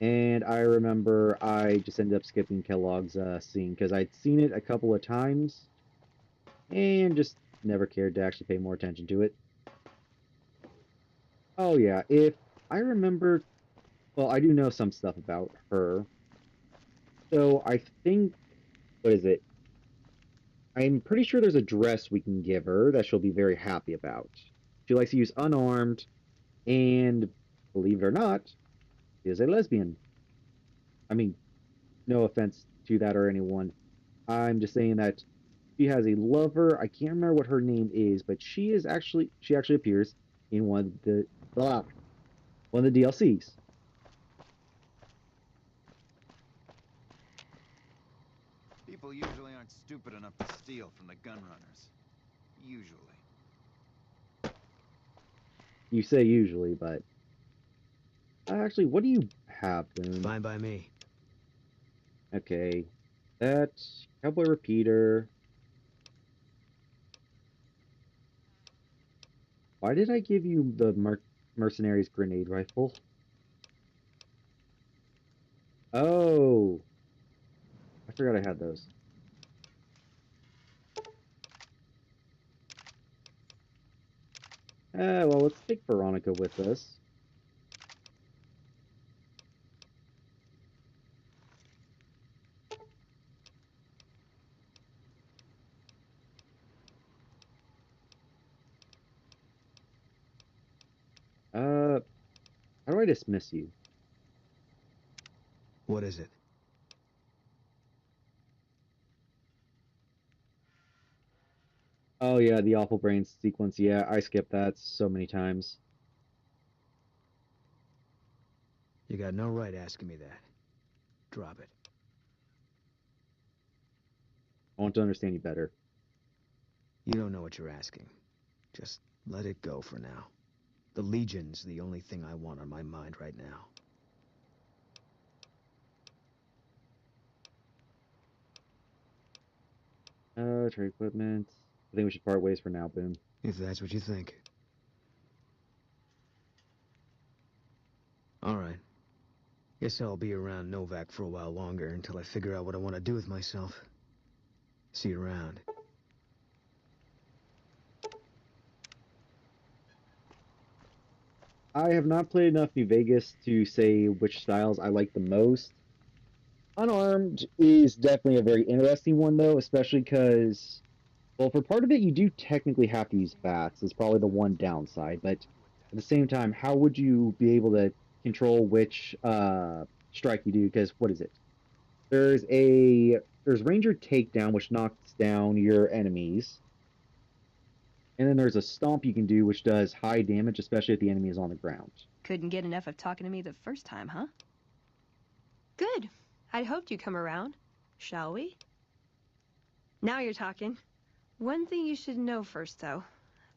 and I remember I just ended up skipping Kellogg's scene because I'd seen it a couple of times and just never cared to actually pay more attention to it. Oh yeah, if I remember, well, I do know some stuff about her. So I think, what is it? I'm pretty sure there's a dress we can give her that she'll be very happy about. She likes to use unarmed, and believe it or not, she is a lesbian. I mean, no offense to that or anyone. I'm just saying that she has a lover. I can't remember what her name is, but she actually appears in one of the DLCs. People usually aren't stupid enough to steal from the gun runners. Usually. You say usually, but actually, what do you have, Boone? Fine by me. Okay, that cowboy repeater. Why did I give you the mercenaries grenade rifle? Oh, I forgot I had those. Well, let's take Veronica with us. How do I dismiss you? What is it? Oh yeah, the awful brain sequence. Yeah, I skipped that so many times. You got no right asking me that. Drop it. I want to understand you better. You don't know what you're asking. Just let it go for now. The Legion's the only thing I want on my mind right now. Trade equipment. I think we should part ways for now, Boone. If that's what you think. Alright. Guess I'll be around Novak for a while longer until I figure out what I want to do with myself. See you around. I have not played enough New Vegas to say which styles I like the most. Unarmed is definitely a very interesting one, though, especially because, well, for part of it, you do technically have to use bats. It's probably the one downside, but at the same time, how would you be able to control which strike you do? Because what is it? There's Ranger Takedown, which knocks down your enemies. And then there's a stomp you can do, which does high damage, especially if the enemy is on the ground. Couldn't get enough of talking to me the first time, huh? Good. I'd hoped you'd come around. Shall we? Now you're talking. One thing you should know first, though.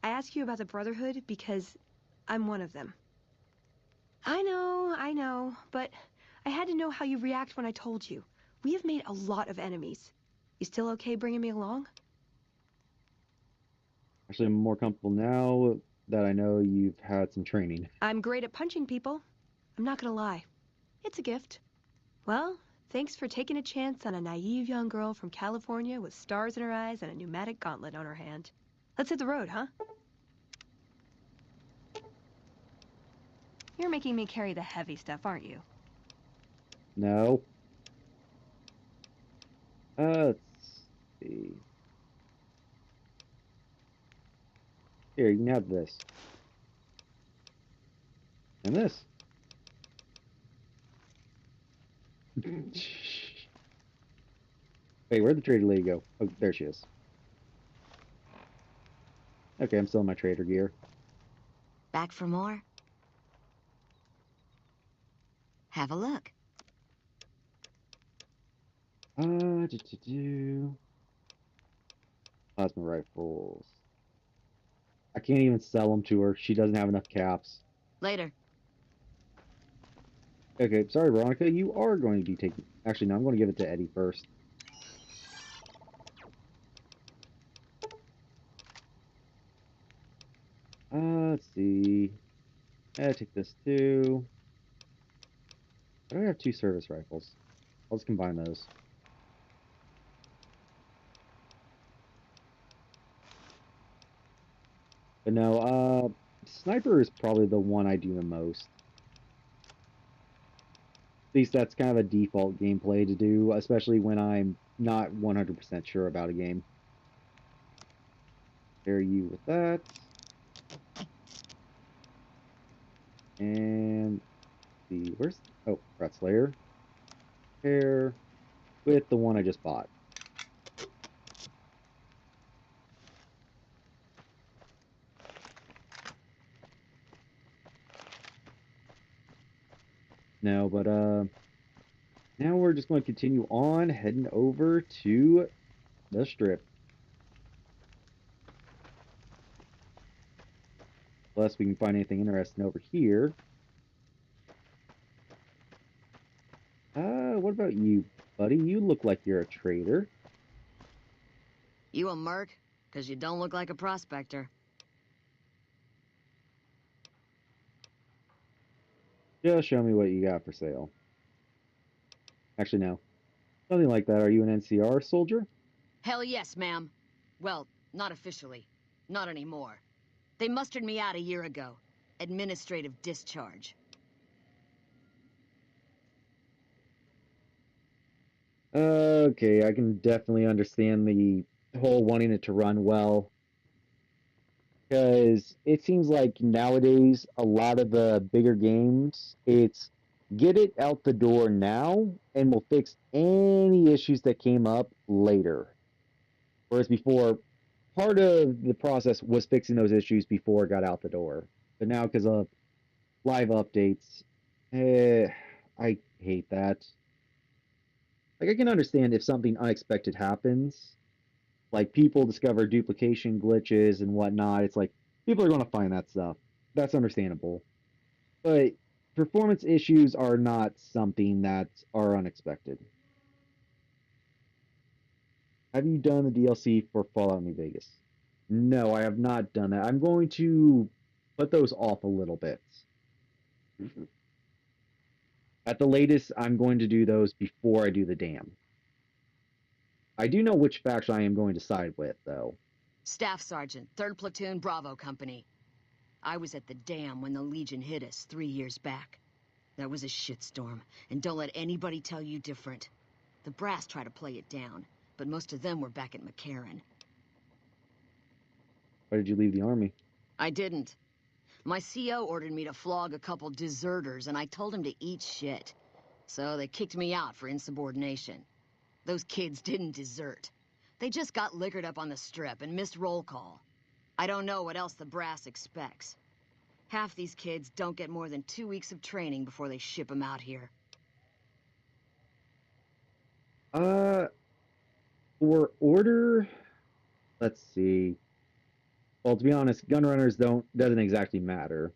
I ask you about the Brotherhood because I'm one of them. I know, but I had to know how you react when I told you. We have made a lot of enemies. You still okay bringing me along? Actually, I'm more comfortable now that I know you've had some training. I'm great at punching people. I'm not gonna lie. It's a gift. Well, thanks for taking a chance on a naive young girl from California with stars in her eyes and a pneumatic gauntlet on her hand. Let's hit the road, huh? You're making me carry the heavy stuff, aren't you? No. Let's see. Here, you can have this. And this. Wait, where'd the trader lady go? Oh, there she is. Okay, I'm still in my trader gear. Back for more? Have a look. Plasma rifles. I can't even sell them to her. She doesn't have enough caps. Later. Okay, sorry, Veronica. You are going to be taking... Actually, no, I'm going to give it to Eddie first. Let's see. I take this too. I don't have two service rifles. I'll just combine those. But no, sniper is probably the one I do the most. At least that's kind of a default gameplay to do, especially when I'm not 100% sure about a game. There you with that. And the where's Rat Slayer. Pair with the one I just bought. No, but now we're just going to continue on, heading over to the strip. Unless we can find anything interesting over here. What about you, buddy? You look like you're a trader. You a merc? Because you don't look like a prospector. Just show me what you got for sale. Actually, no. Something like that. Are you an NCR soldier? Hell yes, ma'am. Well, not officially. Not anymore. They mustered me out a year ago. Administrative discharge. Okay, I can definitely understand the whole wanting it to run well. Because it seems like nowadays, a lot of the bigger games, it's get it out the door now, and we'll fix any issues that came up later. Whereas before, part of the process was fixing those issues before it got out the door. But now, because of live updates, I hate that. Like, I can understand if something unexpected happens, like people discover duplication glitches and whatnot. It's like, people are going to find that stuff. That's understandable. But performance issues are not something that are unexpected. Have you done the DLC for Fallout New Vegas? No, I have not done that. I'm going to put those off a little bit. At the latest, I'm going to do those before I do the dam. I do know which faction I am going to side with, though. Staff Sergeant, 3rd Platoon Bravo Company. I was at the dam when the Legion hit us 3 years back. That was a shitstorm, and don't let anybody tell you different. The brass tried to play it down, but most of them were back at McCarran. Why did you leave the army? I didn't. My CO ordered me to flog a couple deserters, and I told him to eat shit. So they kicked me out for insubordination. Those kids didn't desert. They just got liquored up on the strip and missed roll call. I don't know what else the brass expects. Half these kids don't get more than 2 weeks of training before they ship them out here. For order, let's see. Well, to be honest, gunrunners doesn't exactly matter.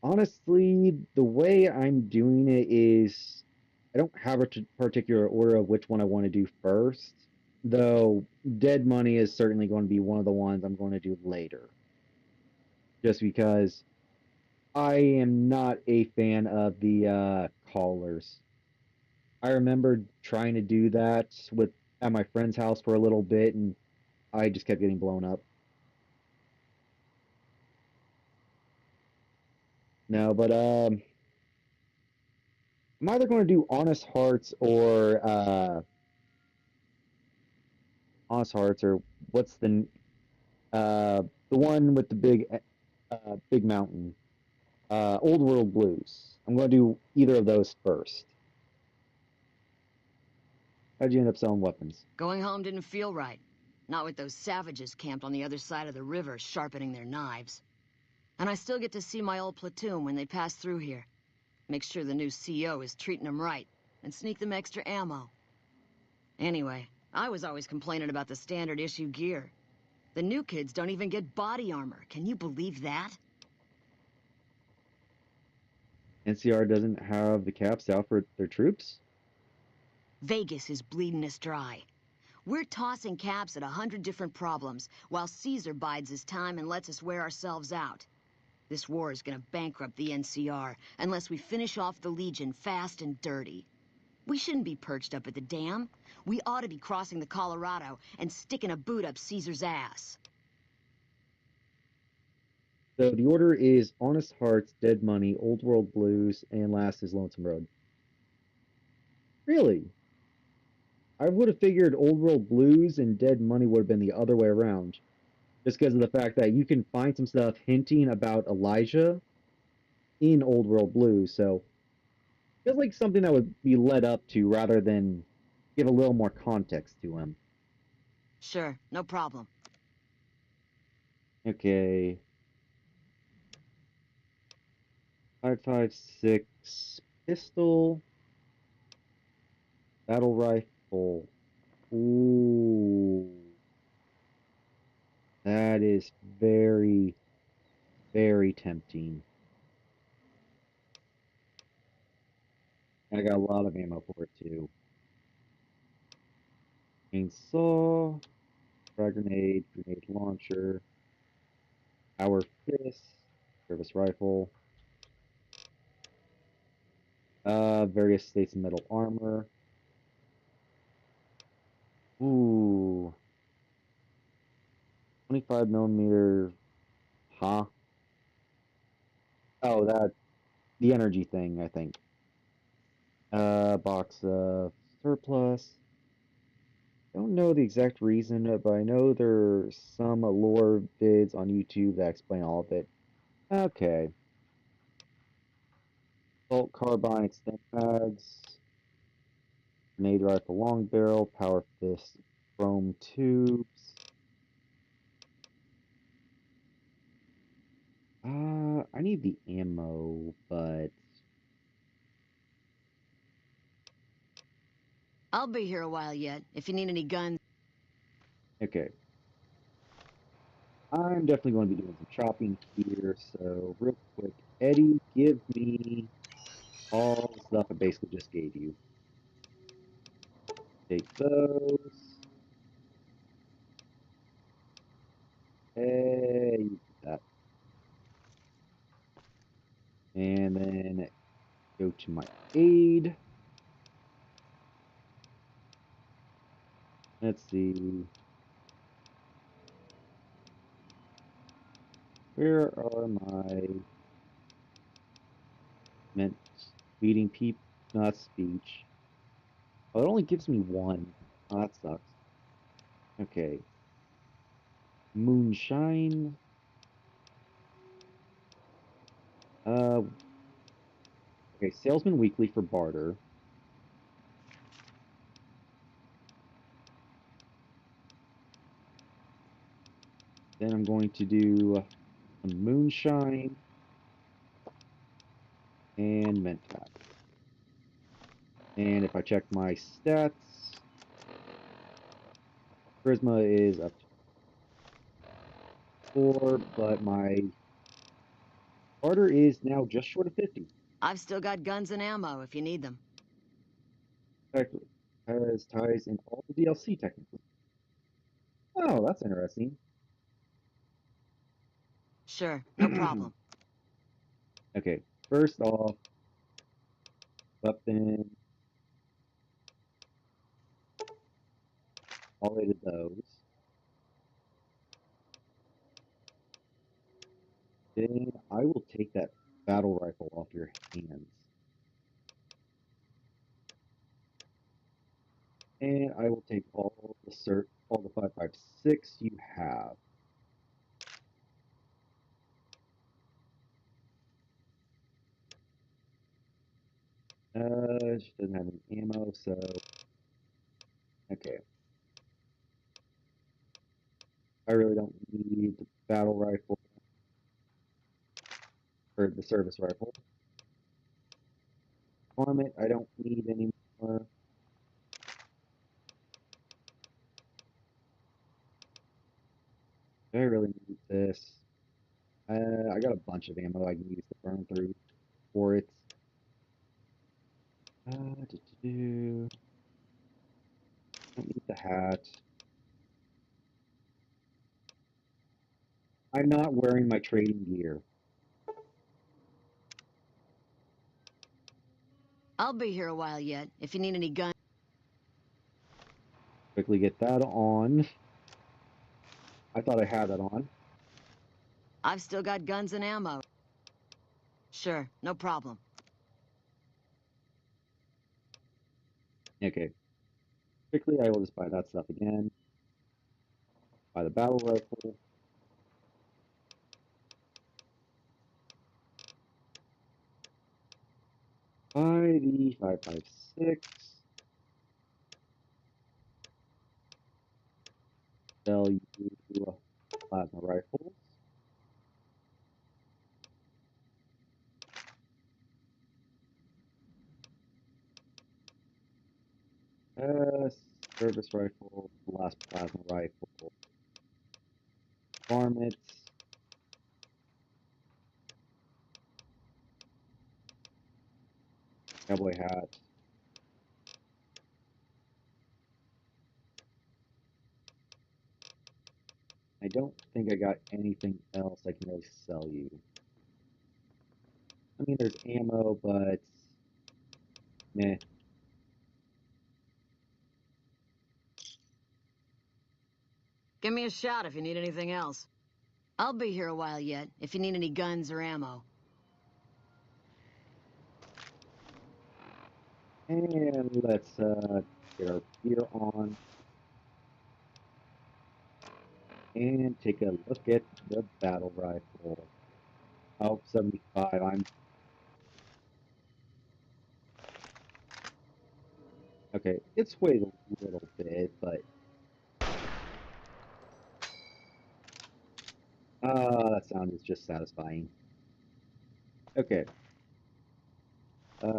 Honestly, the way I'm doing it is I don't have a particular order of which one I want to do first, though Dead Money is certainly going to be one of the ones I'm going to do later. Just because I am not a fan of the callers. I remember trying to do that at my friend's house for a little bit, and I just kept getting blown up. No, but I'm either going to do Honest Hearts or what's the The one with the big mountain. Old World Blues. I'm going to do either of those first. How'd you end up selling weapons? Going home didn't feel right. Not with those savages camped on the other side of the river sharpening their knives. And I still get to see my old platoon when they pass through here. Make sure the new CO is treating them right, and sneak them extra ammo. Anyway, I was always complaining about the standard issue gear. The new kids don't even get body armor. Can you believe that? NCR doesn't have the caps out for their troops? Vegas is bleeding us dry. We're tossing caps at 100 different problems, while Caesar bides his time and lets us wear ourselves out. This war is gonna bankrupt the NCR unless we finish off the Legion fast and dirty. We shouldn't be perched up at the dam. We ought to be crossing the Colorado and sticking a boot up Caesar's ass. So the order is Honest Hearts, Dead Money, Old World Blues, and last is Lonesome Road. Really? I would have figured Old World Blues and Dead Money would have been the other way around. Just because of the fact that you can find some stuff hinting about Elijah in Old World Blues, so it feels like something that would be led up to rather than give a little more context to him. Sure, no problem. Okay. 5.56 pistol, battle rifle. Ooh, that is very, very tempting. I got a lot of ammo for it too. Chainsaw, frag grenade, grenade launcher, power fist, service rifle. Various states of metal armor. Ooh. 25 millimeter. Huh? Oh, the energy thing, I think. Box of surplus. Don't know the exact reason, but I know there's some lore vids on YouTube that explain all of it. Okay. Bolt carbine extend mags. Grenade rifle long barrel. Power fist chrome tubes. I need the ammo, but I'll be here a while yet, if you need any guns. okay. I'm definitely going to be doing some shopping here, so real quick, Eddie, give me all the stuff I basically just gave you. Take those. Hey, you do that. And then go to my aid. Let's see. Where are my meant meeting people? Not speech. Oh, it only gives me one. Oh, that sucks. Okay. Moonshine. Okay, Salesman Weekly for barter. Then I'm going to do some Moonshine and Mentat. And if I check my stats, Charisma is up to 4, but my barter is now just short of 50. I've still got guns and ammo if you need them. In fact, has ties in all the DLC technically. Oh, that's interesting. Sure, no problem. Okay, first off, weapon. All 8 of those. Then I will take that battle rifle off your hands. And I will take all the 5.56 you have. She doesn't have any ammo, so... Okay. I really don't need the battle rifle, or the service rifle. Farm it, I don't need anymore. I really need this. I got a bunch of ammo I can use to burn through for it. Do. Don't need the hat. I'm not wearing my trading gear. I'll be here a while yet, if you need any guns. Quickly get that on. I thought I had that on. I've still got guns and ammo. Sure, no problem. Okay. Quickly, I will just buy that stuff again. Buy the battle rifle. Buy the 5.56. Sell you plasma rifles. Service rifle, last plasma rifle. Farm it. Cowboy hat. I don't think I got anything else I can really sell you. I mean, there's ammo, but meh. Give me a shout if you need anything else. I'll be here a while yet, if you need any guns or ammo. And let's get our gear on and take a look at the battle rifle. Oh, 75. Okay, it's weighed a little bit, but that sound is just satisfying. Okay.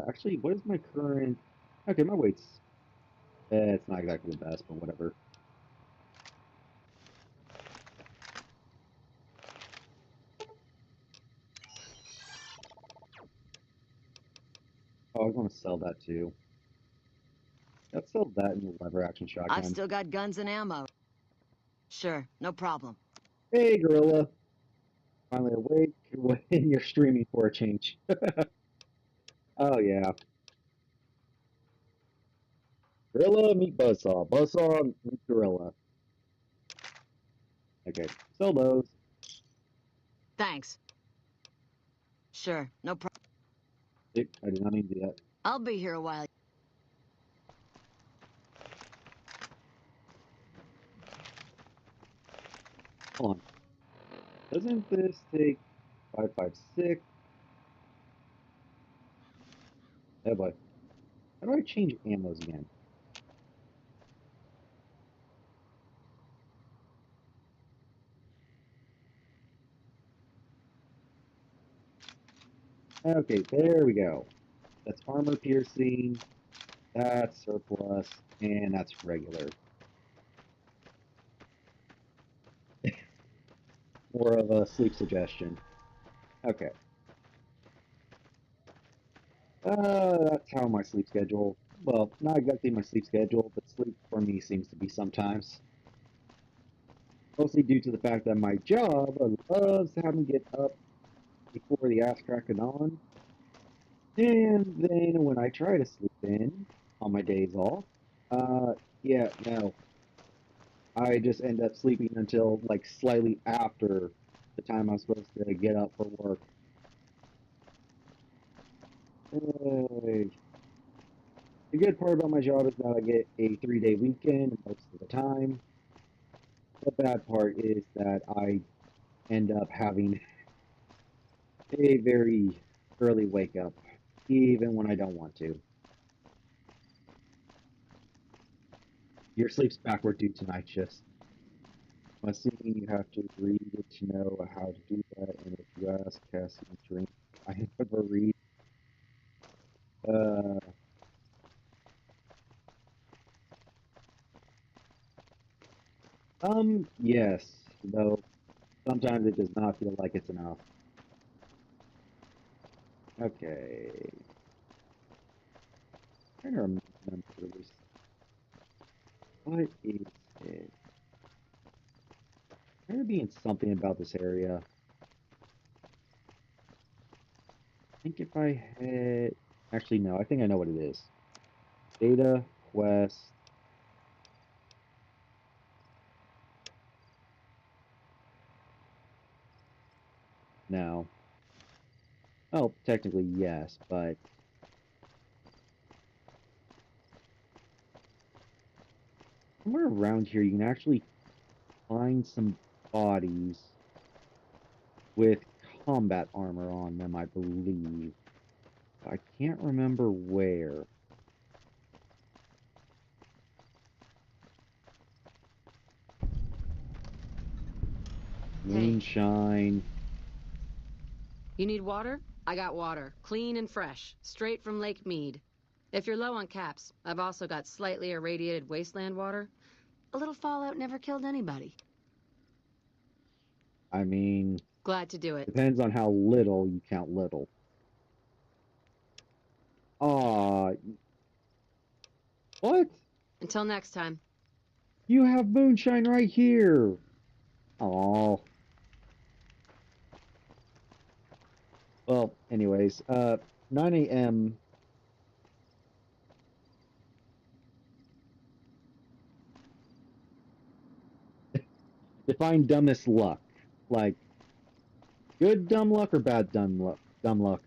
Actually, what is my current? Okay, my weight's it's not exactly the best, but whatever. Oh, I was going to sell that too. Let's sell that in the lever action shotgun. I've still got guns and ammo. Sure, no problem. Hey, Gorilla. Finally awake when you're streaming for a change. Oh, yeah. Gorilla meet Buzzsaw. Buzzsaw meet Gorilla. Okay, sell those. Thanks. Sure, no problem. I did not mean to do that. I'll be here a while. Hold on. Doesn't this take 5.56? Oh boy. How do I change ammos again? Okay, there we go. That's armor piercing, that's surplus, and that's regular. More of a sleep suggestion. Okay. That's how my sleep schedule, well, not exactly my sleep schedule, but sleep for me seems to be sometimes. Mostly due to the fact that my job loves having me get up before the ass crack of dawn. And then when I try to sleep in on my days off, yeah, no. I just end up sleeping until like slightly after the time I'm supposed to get up for work. The good part about my job is that I get a 3-day weekend most of the time. The bad part is that I end up having a very early wake up. even when I don't want to. Your sleep's backward due to night shifts. I'm assuming you have to read it to know how to do that, and if you ask Cassie to drink, I never read. Uh, yes, though sometimes it does not feel like it's enough. Okay. I'm trying to remember this. What is it? There being something about this area. I think if I had... Actually, no, I think I know what it is. Data, quest... No. Oh, technically, yes, but... Somewhere around here, you can actually find some bodies with combat armor on them, I believe. I can't remember where. Hey. Moonshine. You need water? I got water. Clean and fresh. Straight from Lake Mead. If you're low on caps, I've also got slightly irradiated wasteland water. A little fallout never killed anybody. I mean, Glad to do it. depends on how little you count little. Aw, what? Until next time. You have moonshine right here. Aw. Well, anyways, 9 a.m. Define dumbest luck. Like, good dumb luck or bad dumb luck? Dumb luck.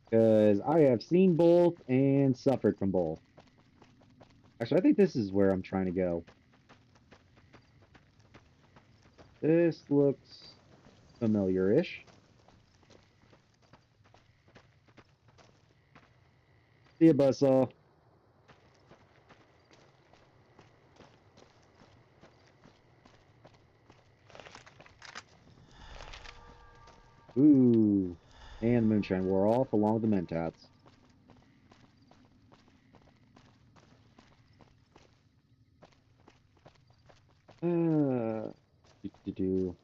Because I have seen both and suffered from both. Actually, I think this is where I'm trying to go. This looks familiar-ish. See ya, buzzsaw. Ooh. And moonshine wore off along with the mentats. Do.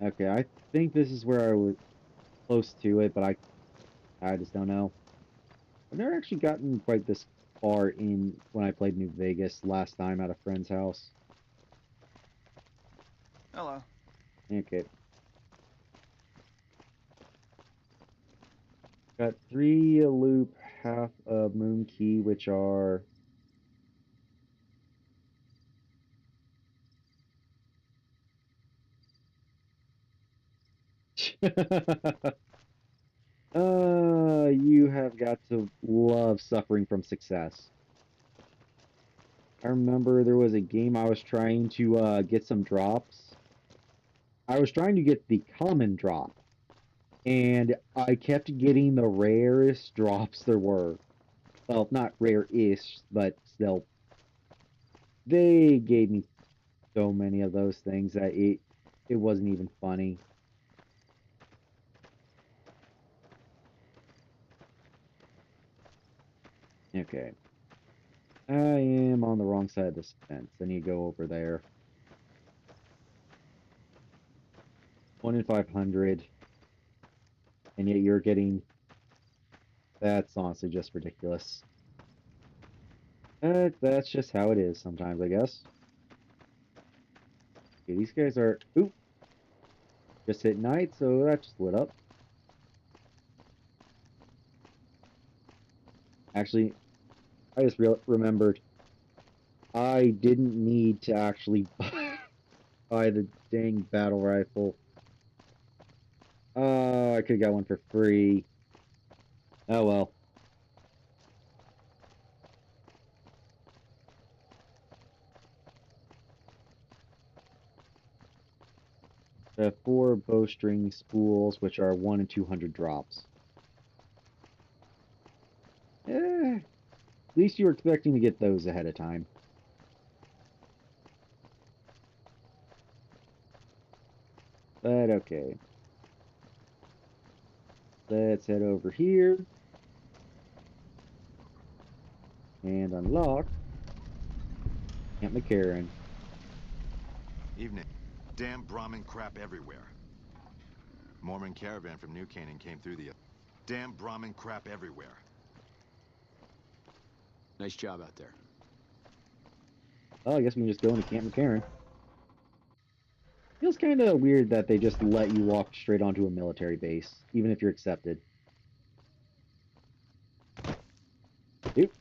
Okay, I think this is where I was close to it, but I just don't know. I've never actually gotten quite this far in when I played New Vegas last time at a friend's house. Hello. Okay. Got 3 a loop, half of Moon Key, which are... you have got to love suffering from success. I remember there was a game I was trying to get some drops. I was trying to get the common drop, and I kept getting the rarest drops there were. Well, not rare-ish, but still. They gave me so many of those things that it wasn't even funny. Okay. I am on the wrong side of this fence. I need to go over there. 1 in 500. And yet you're getting... That's honestly just ridiculous. That's just how it is sometimes, I guess. Okay, these guys are... Oop! Just hit night, so that just lit up. Actually, I just remembered. I didn't need to actually buy the dang battle rifle. I could've got one for free. Oh well. I have 4 bowstring spools, which are 1 in 200 drops. At least you were expecting to get those ahead of time. But okay. Let's head over here. And unlock Camp McCarran. Evening. Damn Brahmin crap everywhere. Mormon caravan from New Canaan came through the... Damn Brahmin crap everywhere. Nice job out there. Oh, I guess we can just go into Camp McCarran. Feels kind of weird that they just let you walk straight onto a military base, even if you're accepted. Oop.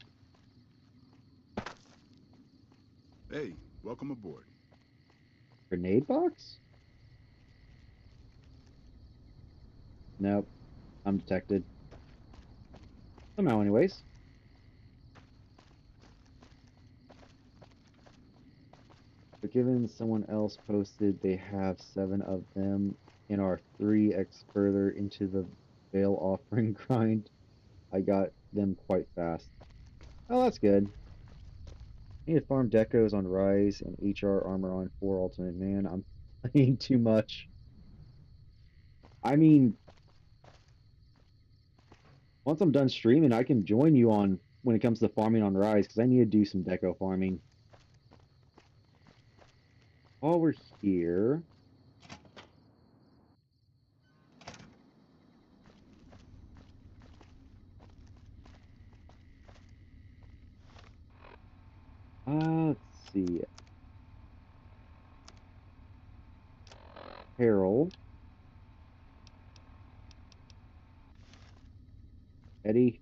Hey, welcome aboard. Grenade box? Nope. I'm detected. Somehow, anyways. But given someone else posted they have 7 of them and are 3x further into the veil offering grind, I got them quite fast. Oh, that's good. I need to farm decos on Rise and HR armor on 4 Ultimate Man. I'm playing too much. I mean, once I'm done streaming, I can join you on when it comes to farming on Rise, because I need to do some deco farming. While we're here... let's see. Harold. Eddie.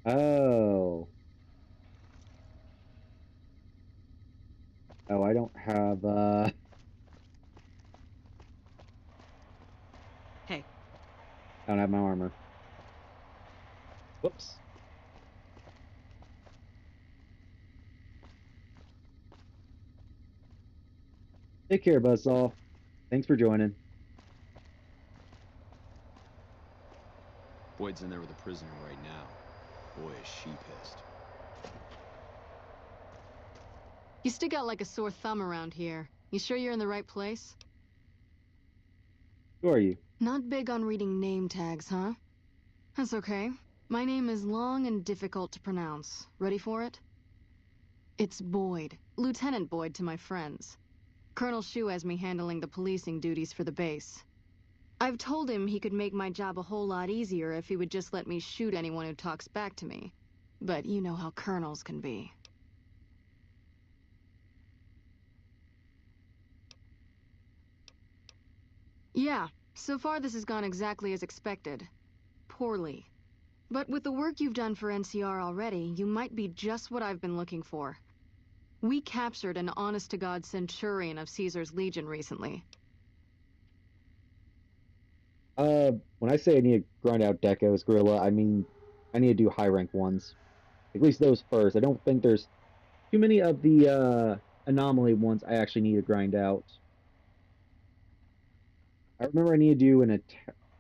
Oh. Oh, I don't have, Hey. I don't have my armor. Whoops. Take care, Buzzsaw. Thanks for joining. Boyd's in there with a prisoner right now. Boy, is she pissed. You stick out like a sore thumb around here. You sure you're in the right place? Who are you? Not big on reading name tags, huh? That's okay. My name is long and difficult to pronounce. Ready for it? It's Boyd. Lieutenant Boyd to my friends. Colonel Shu has me handling the policing duties for the base. I've told him he could make my job a whole lot easier if he would just let me shoot anyone who talks back to me. But you know how colonels can be. Yeah, so far this has gone exactly as expected. Poorly. But with the work you've done for NCR already, you might be just what I've been looking for. We captured an honest-to-God centurion of Caesar's Legion recently. When I say I need to grind out decos, Gorilla, I mean I need to do high rank ones. At least those first. I don't think there's too many of the anomaly ones I actually need to grind out. I remember I need to do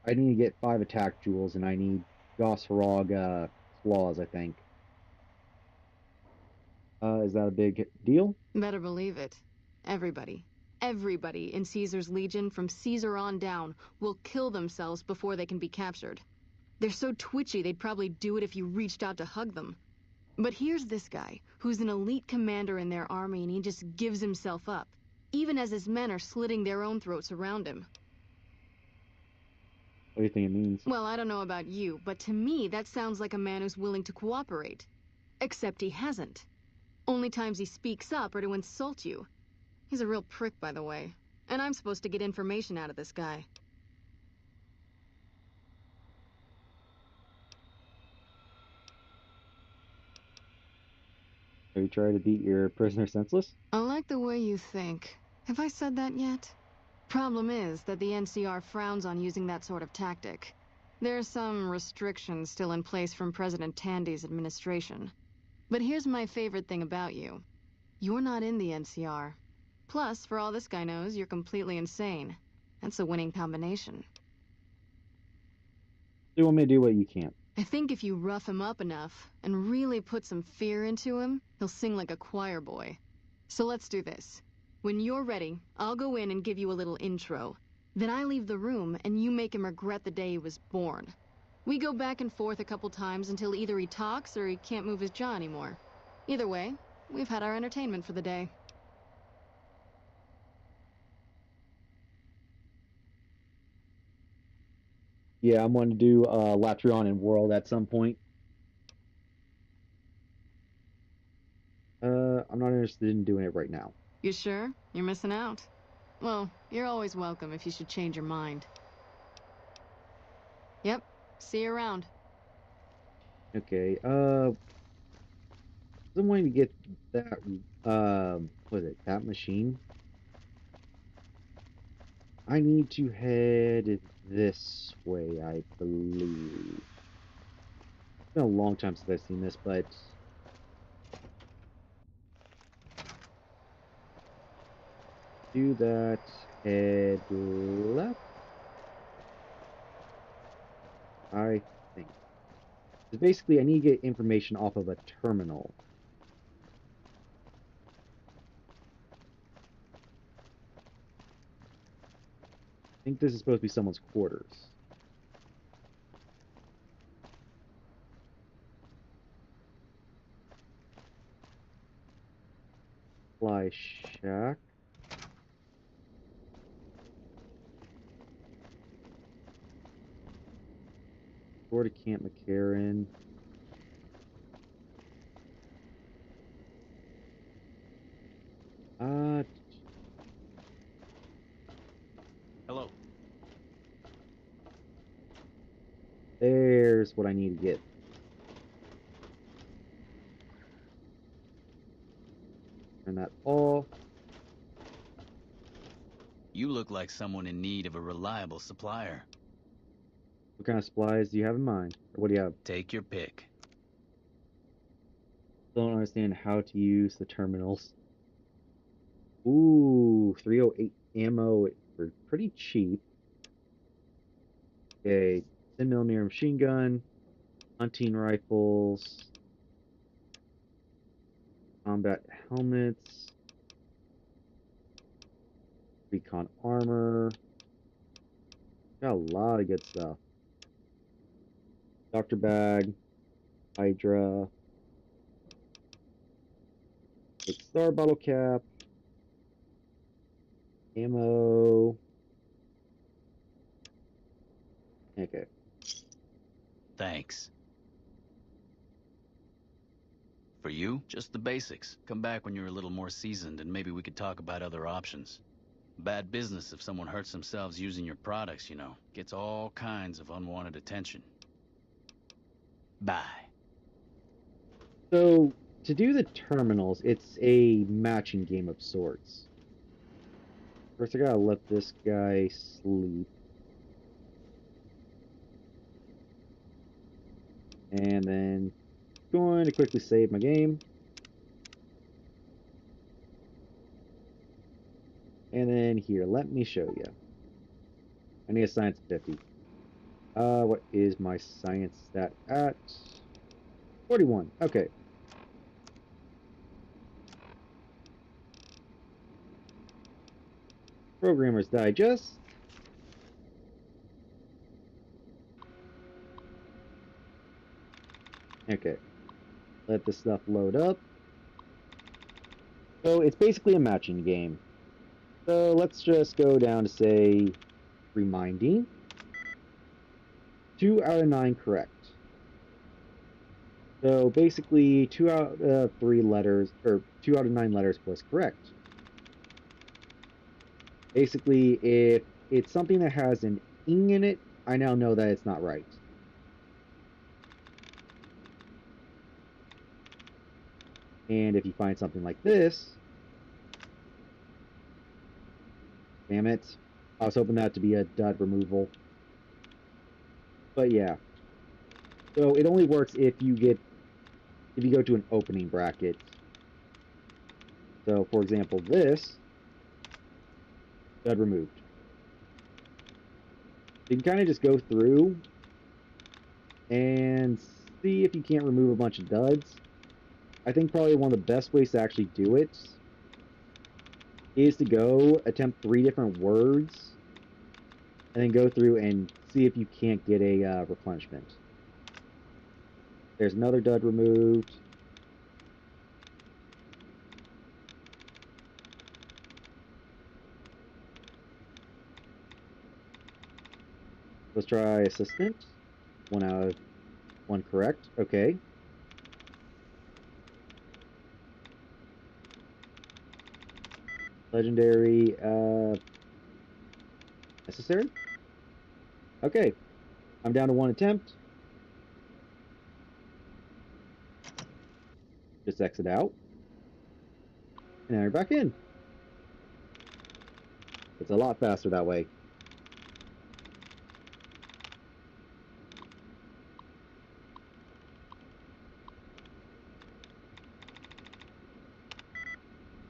I need to get 5 attack jewels, and I need Gosrog claws, I think. Is that a big deal? Better believe it. Everybody in Caesar's Legion from Caesar on down will kill themselves before they can be captured. They're so twitchy they'd probably do it if you reached out to hug them. But here's this guy, who's an elite commander in their army, and he just gives himself up, even as his men are slitting their own throats around him. What do you think it means? Well, I don't know about you, but to me that sounds like a man who's willing to cooperate. Except he hasn't. Only times he speaks up are to insult you. He's a real prick, by the way. And I'm supposed to get information out of this guy. Have you tried to beat your prisoner senseless? I like the way you think. Have I said that yet? Problem is that the NCR frowns on using that sort of tactic. There's some restrictions still in place from President Tandy's administration. But here's my favorite thing about you. You're not in the NCR. Plus, for all this guy knows, you're completely insane. That's a winning combination. You want me to do what you can't? I think if you rough him up enough and really put some fear into him, he'll sing like a choir boy. So let's do this. When you're ready, I'll go in and give you a little intro. Then I leave the room and you make him regret the day he was born. We go back and forth a couple times until either he talks or he can't move his jaw anymore. Either way, we've had our entertainment for the day. Yeah, I'm going to do Latreon and World at some point. I'm not interested in doing it right now. You sure? You're missing out. Well, you're always welcome if you should change your mind. Yep, see you around. Okay, I'm wanting to get that, what is it, that machine? I need to head this way, I believe. It's been a long time since I've seen this, but... do that, head left, I think. Because basically, I need to get information off of a terminal. I think this is supposed to be someone's quarters. Fly shack. Door to Camp McCarran. Hello. There's what I need to get. Turn that off. You look like someone in need of a reliable supplier. What kind of supplies do you have in mind? Or what do you have? Take your pick. Don't understand how to use the terminals. Ooh, 308 ammo for pretty cheap. Okay, 10mm machine gun, hunting rifles, combat helmets, recon armor. Got a lot of good stuff. Doctor bag, Hydra, star bottle cap, ammo. Okay. Thanks. For you, just the basics. Come back when you're a little more seasoned and maybe we could talk about other options. Bad business if someone hurts themselves using your products, you know. Gets all kinds of unwanted attention. Bye. So, to do the terminals, it's a matching game of sorts. First, I gotta let this guy sleep. And then, going to quickly save my game. And then here, let me show you. I need a science 50. What is my science stat at? 41. Okay. Programmer's Digest. Okay. Let this stuff load up. So it's basically a matching game. So let's just go down to say reminding. 2 out of 9 correct. So basically 2 out of 3 letters, or 2 out of 9 letters was correct. Basically, if it's something that has an ing in it, I now know that it's not right. And if you find something like this, damn it, I was hoping that to be a dud removal. But yeah. So it only works if you go to an opening bracket. So for example, this stud removed. You can kind of just go through and see if you can't remove a bunch of duds. I think probably one of the best ways to actually do it is to go attempt 3 different words and then go through and see if you can't get a replenishment. There's another dud removed. Let's try assistant. 1 out of 1 correct. Okay. Legendary, necessary? Okay. I'm down to 1 attempt. Just exit out. And now you're back in. It's a lot faster that way.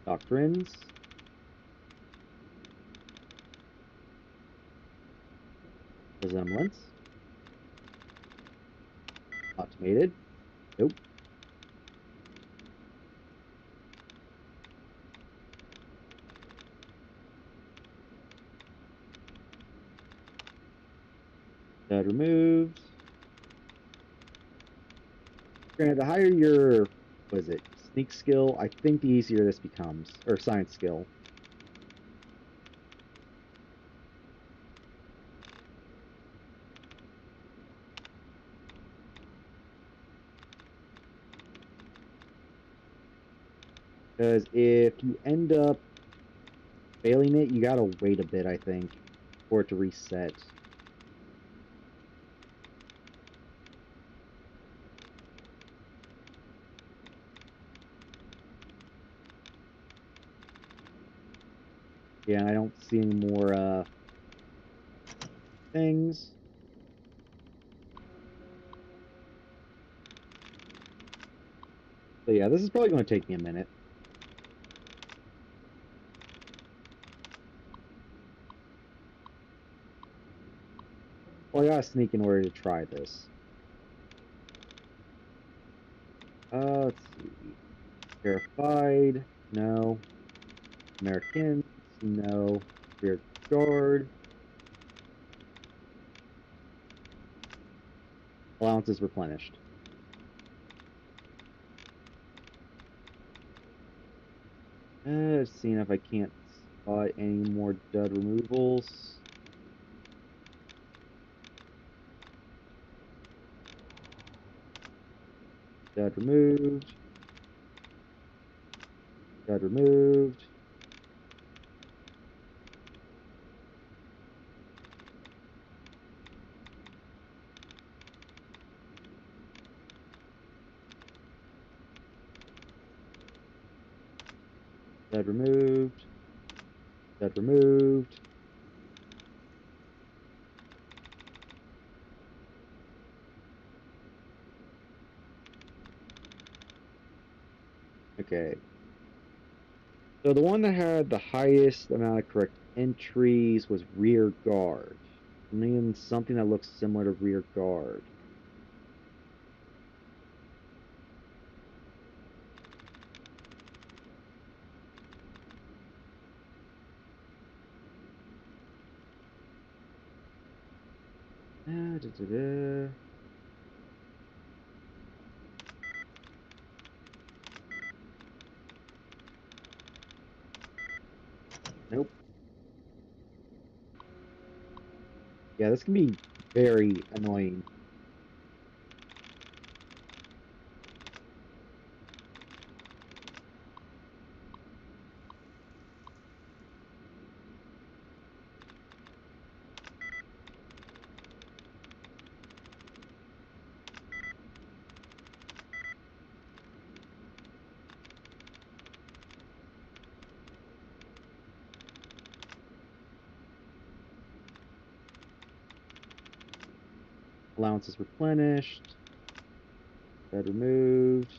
Doctrines. Resemblance. Automated. Nope. Dud removed. Granted, the higher your, what is it, sneak skill, I think the easier this becomes. Or science skill. Because if you end up failing it, you gotta wait a bit, I think, for it to reset. Yeah, I don't see any more, things. So yeah, this is probably going to take me a minute. Well, I gotta sneak in order to try this. Let's see. Verified, no. Americans, no. Rear guard. Allowance is replenished. Seeing if I can't spot any more dud removals. Dud removed. Dud removed. Dud removed. Dud removed. Okay. So the one that had the highest amount of correct entries was rear guard. I mean, something that looks similar to rear guard. Da, da, da. Nope. Yeah, this can be very annoying. Allowance is replenished. Bed removed.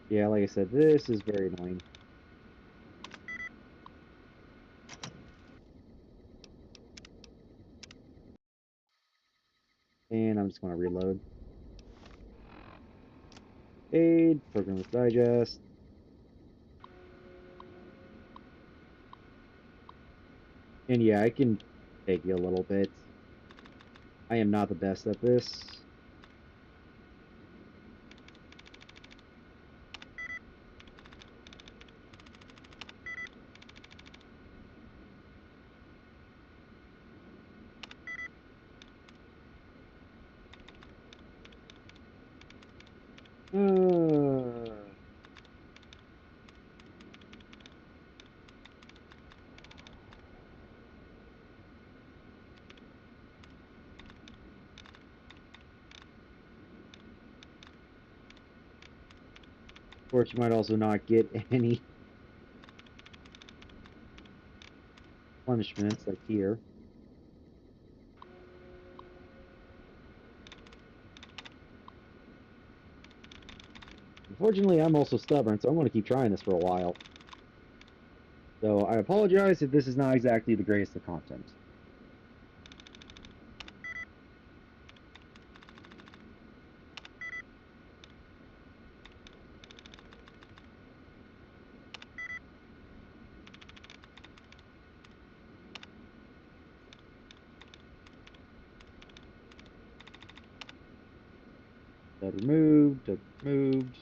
Yeah, like I said, this is very annoying. And I'm just going to reload. Aid, Programmer's Digest. And yeah, I can take you a little bit. I am not the best at this. Of course, you might also not get any punishments like here. Unfortunately, I'm also stubborn, so I'm going to keep trying this for a while. So I apologize if this is not exactly the greatest of content. That removed, that removed.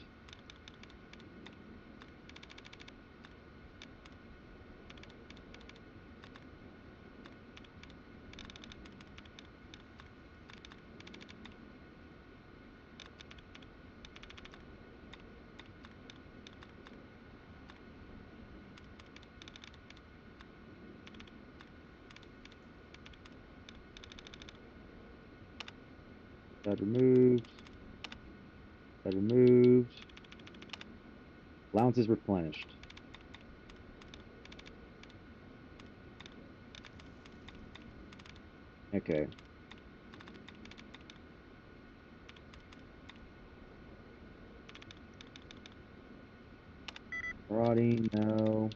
That removed. That removed. Allowance is replenished. Okay. Rotting, no.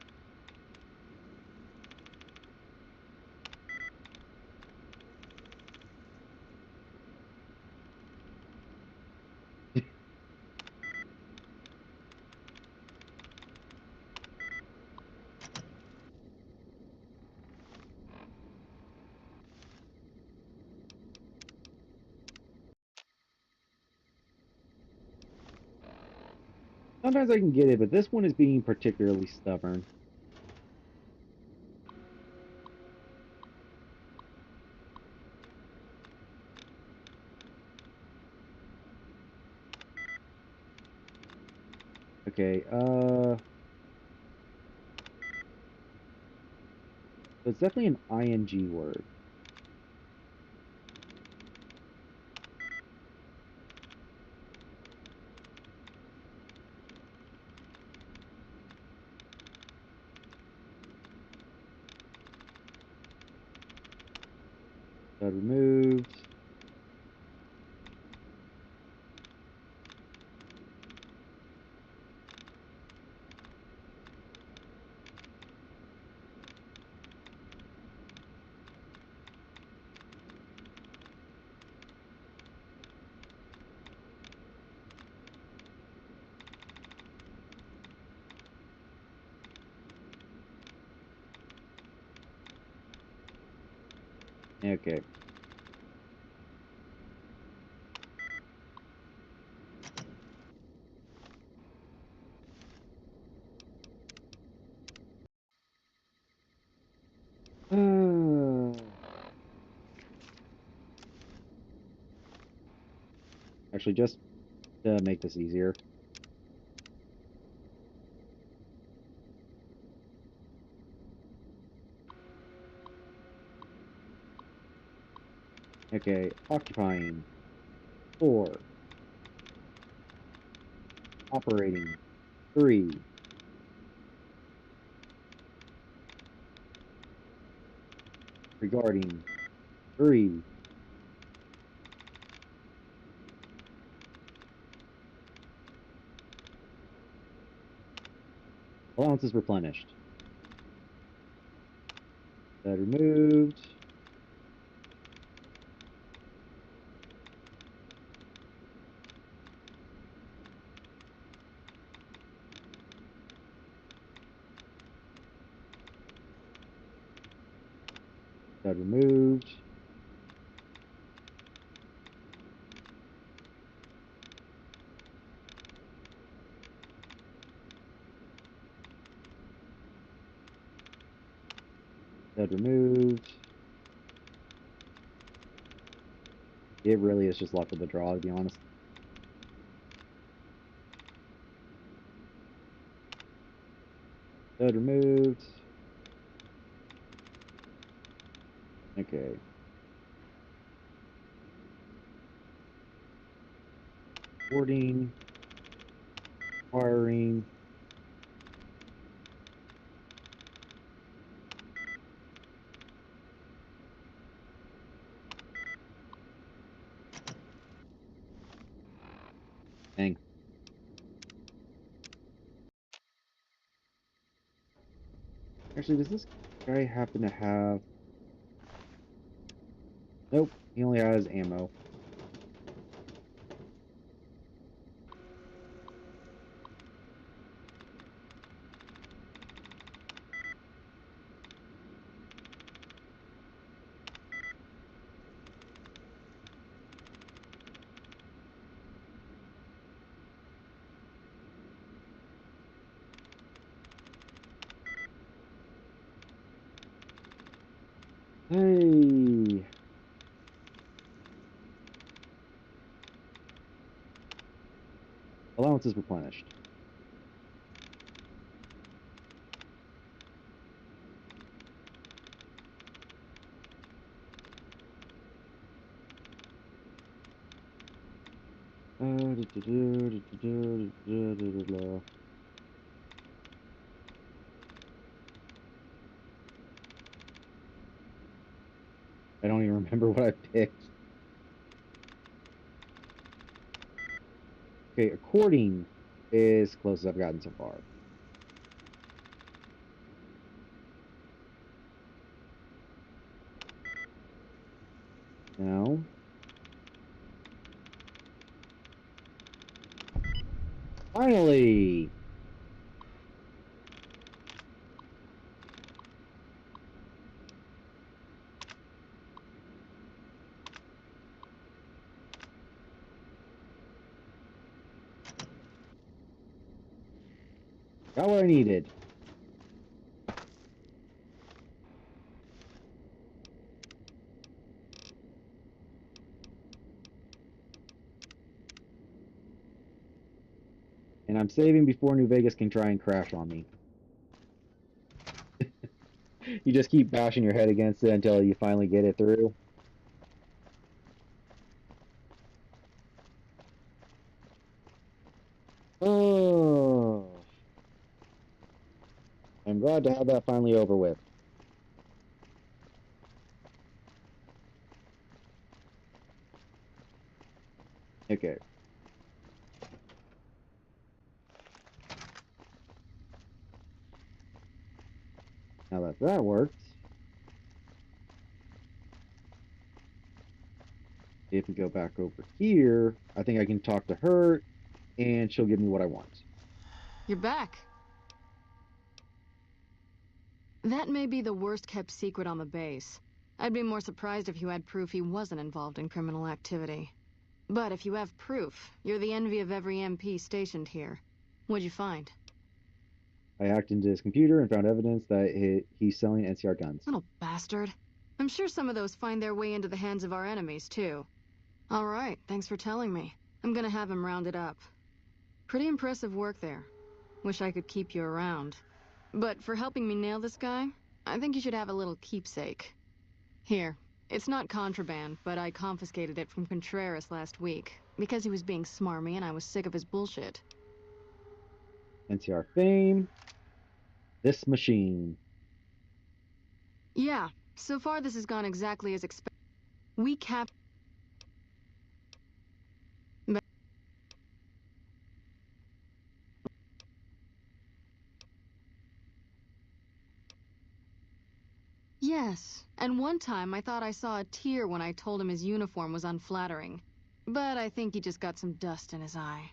Sometimes I can get it, but this one is being particularly stubborn. Okay, so it's definitely an ing word. That removed. Okay. Actually, just to make this easier. Okay, occupying 4, operating 3, regarding 3, allowance is replenished. That removed. That removed. That removed. It really is just luck of the draw, to be honest. That removed. Okay. Boarding. Firing. Dang. Actually, does this guy happen to have... Nope, he only has ammo. Hey! Allowance is replenished. I don't even remember what I picked. Okay, according is close as I've gotten so far. Now, finally! Got what I needed. And I'm saving before New Vegas can try and crash on me. You just keep bashing your head against it until you finally get it through. Oh. I'm glad to have that finally over with. Okay. Now that that works, if we go back over here, I think I can talk to her, and she'll give me what I want. You're back. That may be the worst-kept secret on the base. I'd be more surprised if you had proof he wasn't involved in criminal activity. But if you have proof, you're the envy of every MP stationed here. What'd you find? I hacked into his computer and found evidence that he's selling NCR guns. Little bastard. I'm sure some of those find their way into the hands of our enemies, too. All right, thanks for telling me. I'm gonna have him rounded up. Pretty impressive work there. Wish I could keep you around. But for helping me nail this guy, I think you should have a little keepsake. Here. It's not contraband, but I confiscated it from Contreras last week, because he was being smarmy and I was sick of his bullshit. NCR fame. This machine. Yeah, so far this has gone exactly as expected. We Yes, and one time I thought I saw a tear when I told him his uniform was unflattering. But I think he just got some dust in his eye.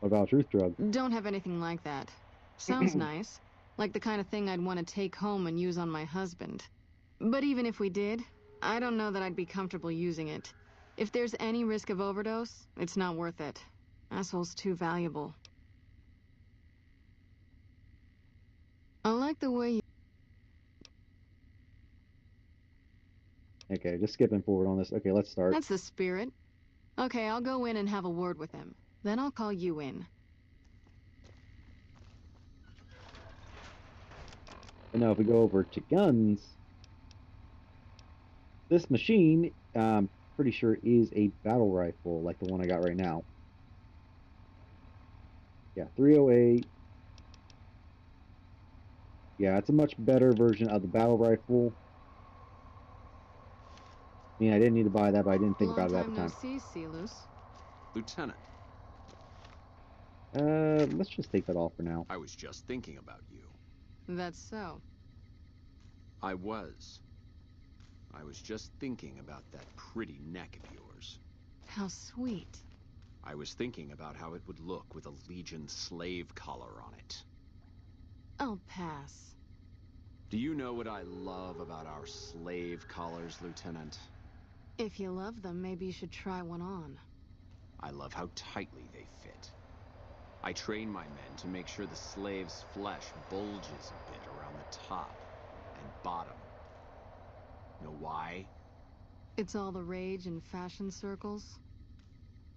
What about truth drug? Don't have anything like that. Sounds nice. Like the kind of thing I'd want to take home and use on my husband. But even if we did, I don't know that I'd be comfortable using it. If there's any risk of overdose, it's not worth it. Asshole's too valuable. I like the way you... Okay, just skipping forward on this. Okay, let's start. That's the spirit. Okay, I'll go in and have a word with him. Then I'll call you in. And now if we go over to guns, this machine, pretty sure is a battle rifle, like the one I got right now. Yeah, 308. Yeah, it's a much better version of the battle rifle. I mean, I didn't need to buy that, but I didn't think about it at the time. See, Silus. Lieutenant. Let's just take that off for now. I was just thinking about you. That's so. I was just thinking about that pretty neck of yours. How sweet. I was thinking about how it would look with a Legion slave collar on it. I'll pass. Do you know what I love about our slave collars, Lieutenant? If you love them, maybe you should try one on. I love how tightly they fit. I train my men to make sure the slave's flesh bulges a bit around the top and bottom. Know why? It's all the rage in fashion circles?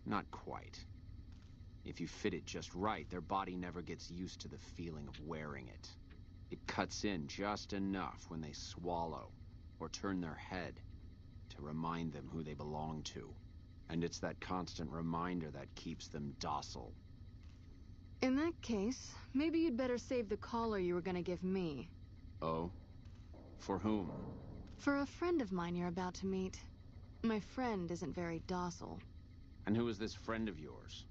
Not quite. If you fit it just right, their body never gets used to the feeling of wearing it. It cuts in just enough when they swallow or turn their head to remind them who they belong to. And it's that constant reminder that keeps them docile. In that case, maybe you'd better save the collar you were gonna give me. Oh? For whom? For a friend of mine you're about to meet. My friend isn't very docile. And who is this friend of yours?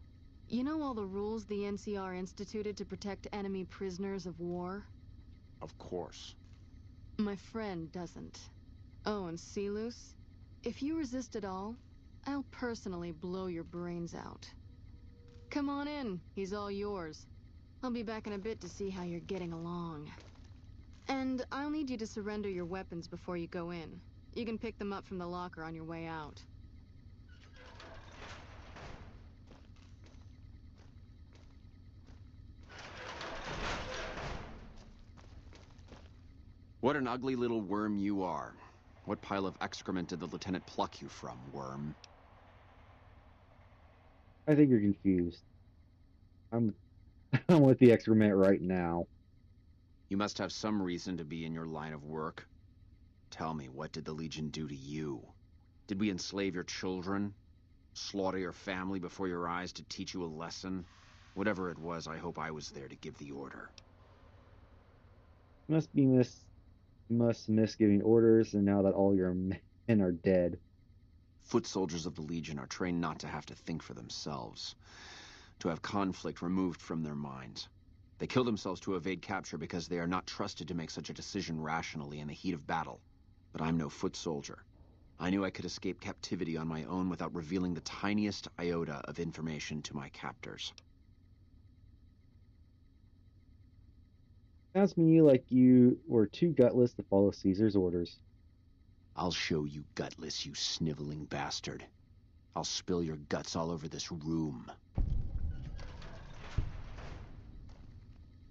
You know all the rules the NCR instituted to protect enemy prisoners of war? Of course. My friend doesn't. Oh, and Silus, if you resist at all, I'll personally blow your brains out. Come on in, he's all yours. I'll be back in a bit to see how you're getting along. And I'll need you to surrender your weapons before you go in. You can pick them up from the locker on your way out. What an ugly little worm you are. What pile of excrement did the lieutenant pluck you from, worm? I think you're confused. I'm with the excrement right now. You must have some reason to be in your line of work. Tell me, what did the Legion do to you? Did we enslave your children? Slaughter your family before your eyes to teach you a lesson? Whatever it was, I hope I was there to give the order. You must miss giving orders, and now that all your men are dead. Foot soldiers of the Legion are trained not to have to think for themselves, to have conflict removed from their minds. They kill themselves to evade capture because they are not trusted to make such a decision rationally in the heat of battle. But I'm no foot soldier. I knew I could escape captivity on my own without revealing the tiniest iota of information to my captors. Sounds to me like you were too gutless to follow Caesar's orders. I'll show you gutless, you sniveling bastard. I'll spill your guts all over this room.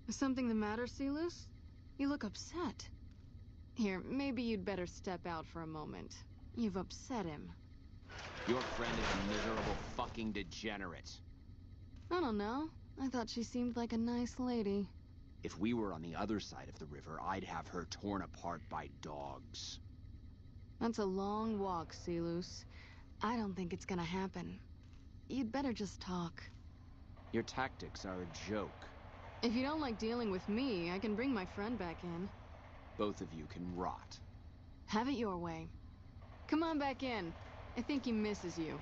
Is something the matter, Silus? You look upset. Here, maybe you'd better step out for a moment. You've upset him. Your friend is a miserable fucking degenerate. I don't know. I thought she seemed like a nice lady. If we were on the other side of the river, I'd have her torn apart by dogs. That's a long walk, Selus. I don't think it's gonna happen. You'd better just talk. Your tactics are a joke. If you don't like dealing with me, I can bring my friend back in. Both of you can rot. Have it your way. Come on back in. I think he misses you.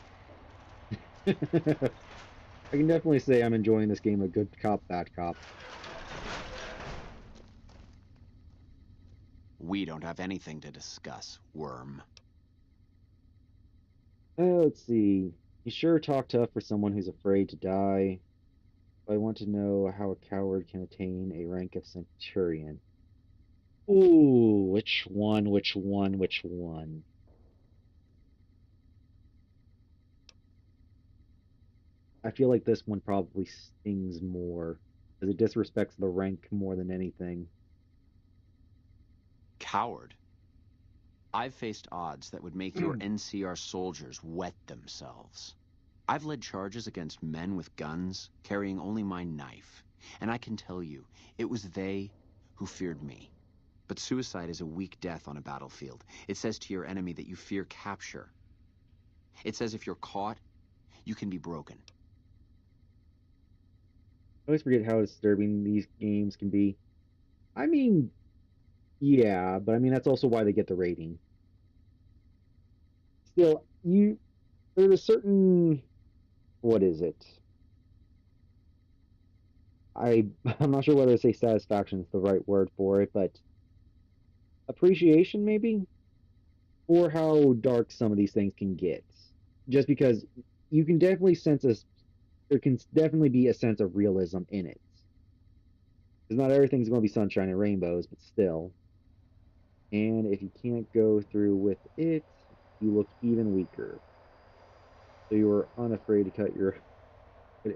I can definitely say I'm enjoying this game of good cop, bad cop. We don't have anything to discuss, worm. Let's see. You sure talk tough for someone who's afraid to die. I want to know how a coward can attain a rank of centurion. Ooh, which one, which one, which one? I feel like this one probably stings more, because it disrespects the rank more than anything. Coward? I've faced odds that would make your NCR soldiers wet themselves. I've led charges against men with guns, carrying only my knife. And I can tell you, it was they who feared me. But suicide is a weak death on a battlefield. It says to your enemy that you fear capture. It says if you're caught, you can be broken. I always forget how disturbing these games can be. I mean, yeah, but I mean, that's also why they get the rating. Still, there's a certain, what is it? I'm not sure whether to say satisfaction is the right word for it, but appreciation maybe for how dark some of these things can get. Just because you can definitely there can definitely be a sense of realism in it. Because not everything's going to be sunshine and rainbows, but still. And if you can't go through with it, you look even weaker. So you are unafraid to cut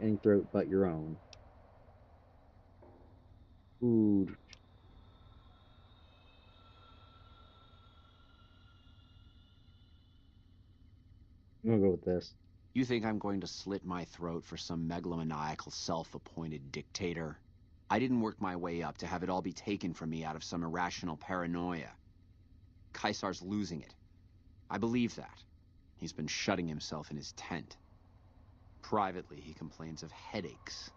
any throat but your own. Ooh. I'm gonna go with this. You think I'm going to slit my throat for some megalomaniacal self-appointed dictator? I didn't work my way up to have it all be taken from me out of some irrational paranoia. Caesar's losing it. I believe that. He's been shutting himself in his tent. Privately, he complains of headaches.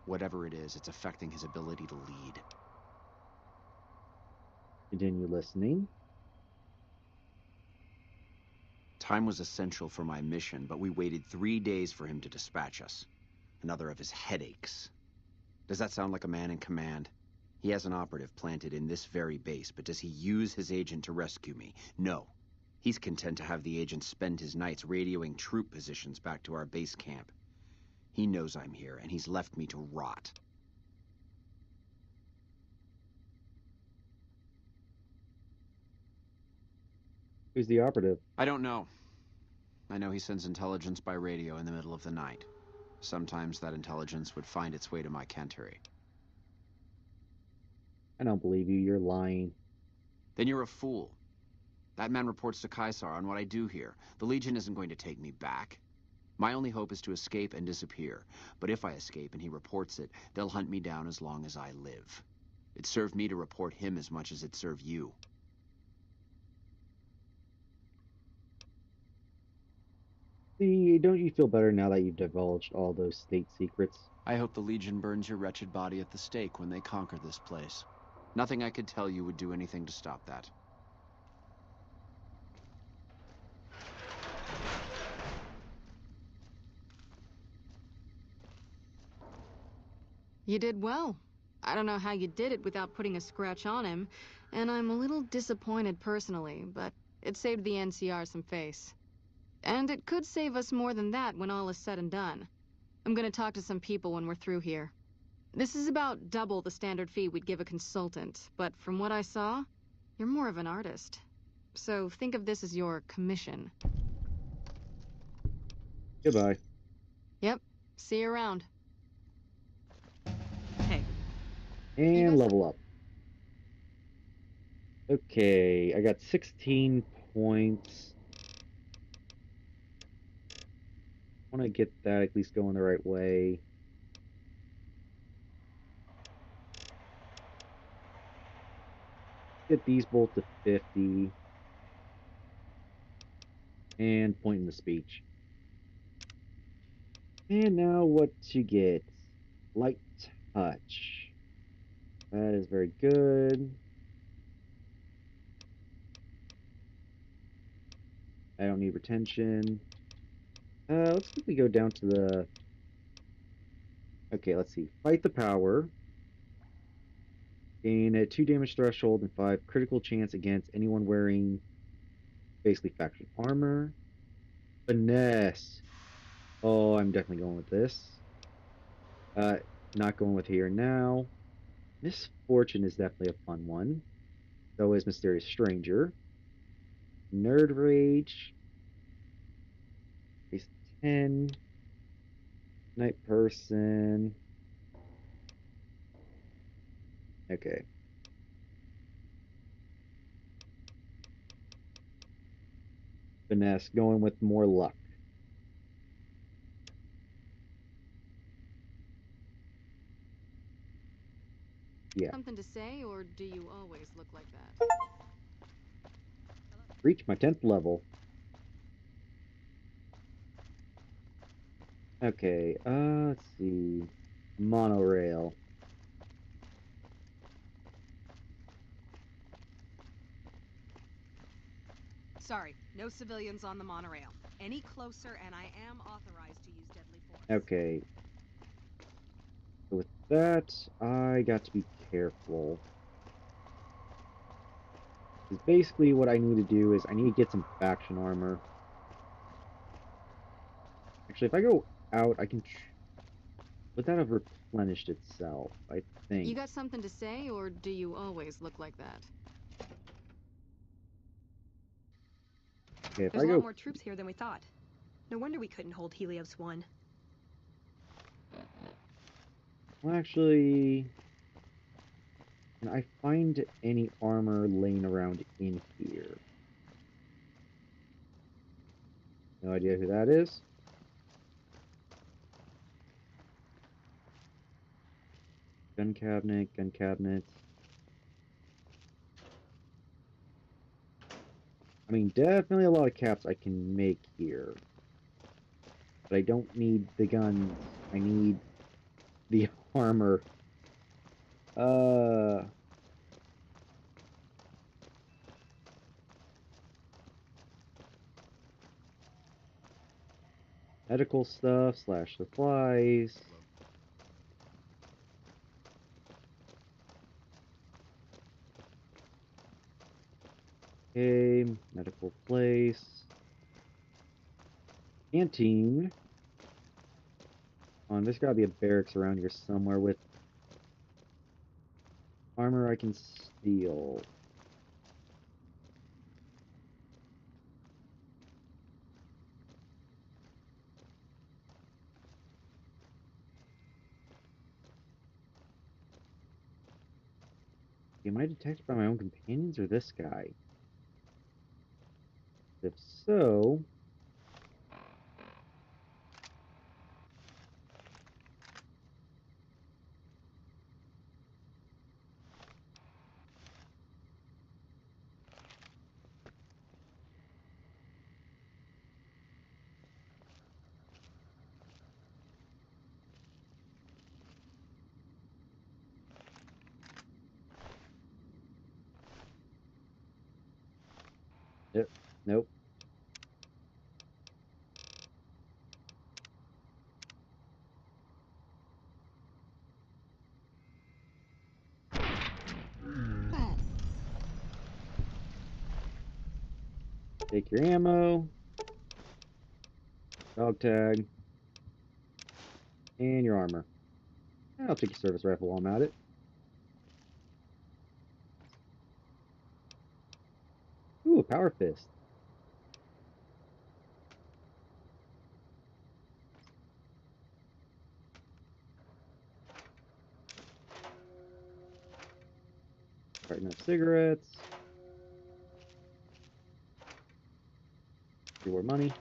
Whatever it is, it's affecting his ability to lead. Continue listening. Time was essential for my mission, but we waited 3 days for him to dispatch us. Another of his headaches. Does that sound like a man in command? He has an operative planted in this very base, but does he use his agent to rescue me? No. He's content to have the agent spend his nights radioing troop positions back to our base camp. He knows I'm here, and he's left me to rot. Who's the operative? I don't know. I know he sends intelligence by radio in the middle of the night. Sometimes that intelligence would find its way to my cantery. I don't believe you. You're lying. Then you're a fool. That man reports to Caesar on what I do here. The Legion isn't going to take me back. My only hope is to escape and disappear. But if I escape and he reports it, they'll hunt me down as long as I live. It served me to report him as much as it served you. See, don't you feel better now that you've divulged all those state secrets? I hope the Legion burns your wretched body at the stake when they conquer this place. Nothing I could tell you would do anything to stop that. You did well. I don't know how you did it without putting a scratch on him, and I'm a little disappointed personally, but it saved the NCR some face. And it could save us more than that when all is said and done. I'm gonna talk to some people when we're through here. This is about double the standard fee we'd give a consultant, but from what I saw, you're more of an artist. So think of this as your commission. Goodbye. Yep. See you around. Hey. And level up. Okay, I got 16 points. want to get that at least going the right way. Get these both to 50. And point in the speech. And now what to get? Light touch. That is very good. I don't need retention. Let's quickly go down to the... Okay, let's see. Fight the power. Gain a 2 damage threshold and 5 critical chance against anyone wearing basically faction armor. Finesse. Oh, I'm definitely going with this. Not going with here now. Misfortune is definitely a fun one. So is Mysterious Stranger. Nerd Rage. Base 10. Night Person. Okay. Finesse, going with more luck. Yeah. Something to say, or do you always look like that? Reach my 10th level. Okay, let's see. Monorail. Sorry, no civilians on the monorail. Any closer and I am authorized to use deadly force. Okay. So with that, I got to be careful. Because basically what I need to do is I need to get some faction armor. Actually, if I go out, I can... Would that have replenished itself? I think. You got something to say, or do you always look like that? Okay, if There's I a go... lot more troops here than we thought. No wonder we couldn't hold Helios 1. Well, actually... Can I find any armor laying around in here? No idea who that is. Gun cabinet, gun cabinet. I mean, definitely a lot of caps I can make here. But I don't need the guns. I need the armor. Medical stuff / supplies. Okay, medical place. Canteen. There's gotta be a barracks around here somewhere with armor I can steal. Am I detected by my own companions or this guy? If so... Yep, nope. Take your ammo. Dog tag. And your armor. I'll take your service rifle while I'm at it. Ooh, a power fist. Carton of cigarettes. Reward money.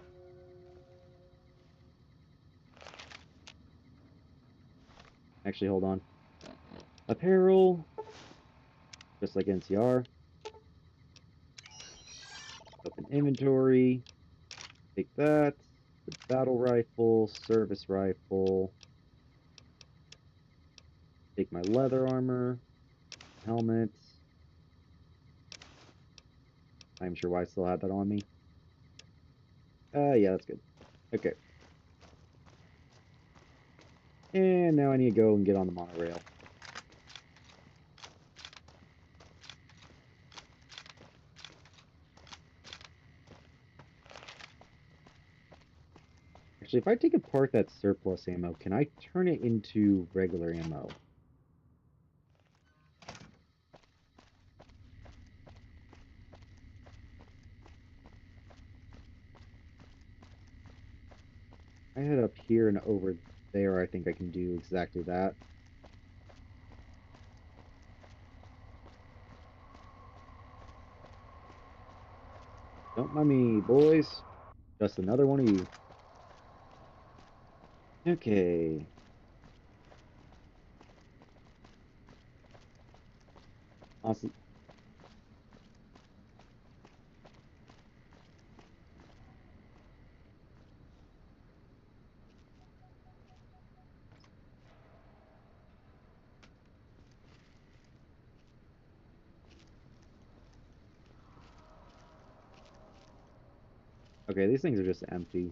Actually, hold on. Apparel, just like NCR. Open inventory. Take that. The battle rifle, service rifle. Take my leather armor, helmet. I'm sure why I still have that on me. Yeah, that's good. Okay. And now I need to go and get on the monorail. Actually, if I take apart that surplus ammo, can I turn it into regular ammo? I head up here and over there, I think I can do exactly that. Don't mind me, boys. Just another one of you. Okay. Awesome. Okay, these things are just empty.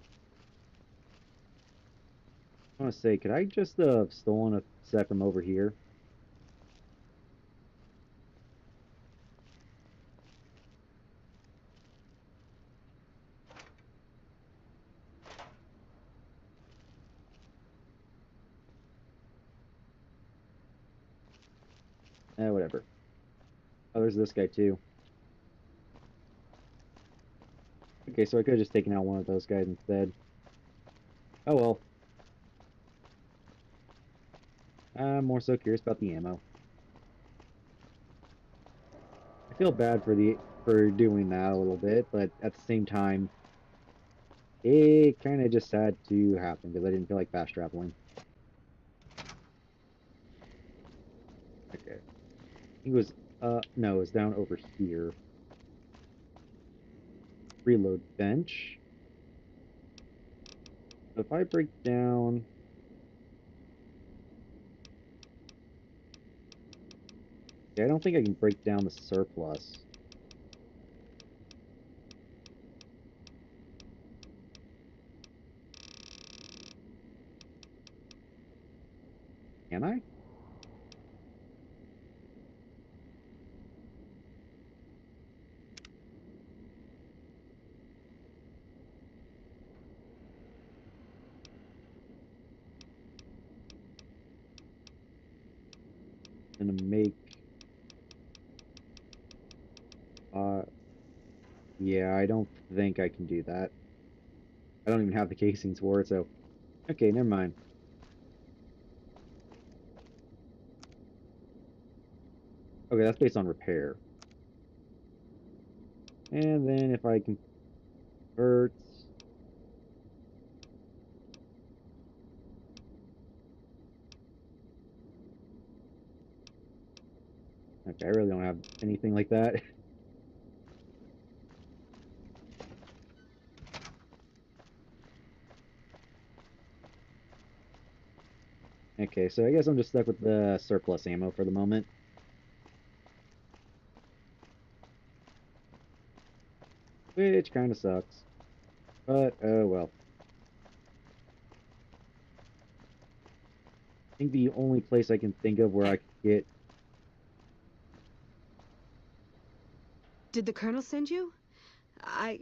I want to say, could I just have stolen a set from over here? Whatever. Oh, there's this guy too. Okay, so I could have just taken out one of those guys instead. Oh well. I'm more so curious about the ammo. I feel bad for doing that a little bit, but at the same time, it kind of just had to happen because I didn't feel like fast traveling. Okay. He was, no, it was down over here. Reload bench. So if I break down... Yeah, I don't think I can break down the surplus. Can I? Gonna make... yeah, I don't think I can do that. I don't even have the casings for it, so... Okay, never mind. Okay, that's based on repair. And then if I convert... Okay, I really don't have anything like that. Okay, so I guess I'm just stuck with the surplus ammo for the moment. Which kind of sucks. But, oh well. I think the only place I can think of where I could get... Did the Colonel send you? I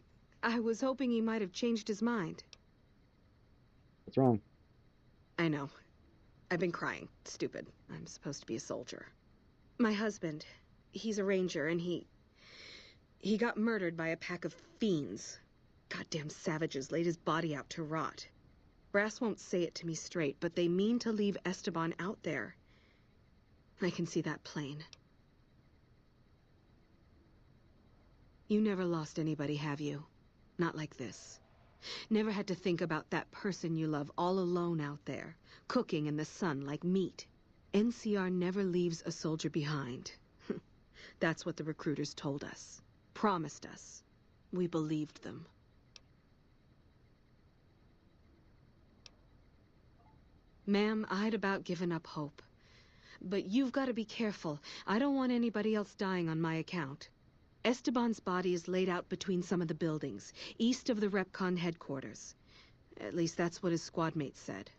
was hoping he might have changed his mind. What's wrong? I know. I've been crying. Stupid. I'm supposed to be a soldier. My husband, he's a ranger, and he got murdered by a pack of fiends. Goddamn savages laid his body out to rot. Brass won't say it to me straight, but they mean to leave Esteban out there. I can see that plain. You never lost anybody, have you? Not like this. Never had to think about that person you love all alone out there, cooking in the sun like meat. NCR never leaves a soldier behind. That's what the recruiters told us. Promised us. We believed them. Ma'am, I'd about given up hope. But you've got to be careful. I don't want anybody else dying on my account. Esteban's body is laid out between some of the buildings, east of the RepCon headquarters. At least that's what his squad mates said.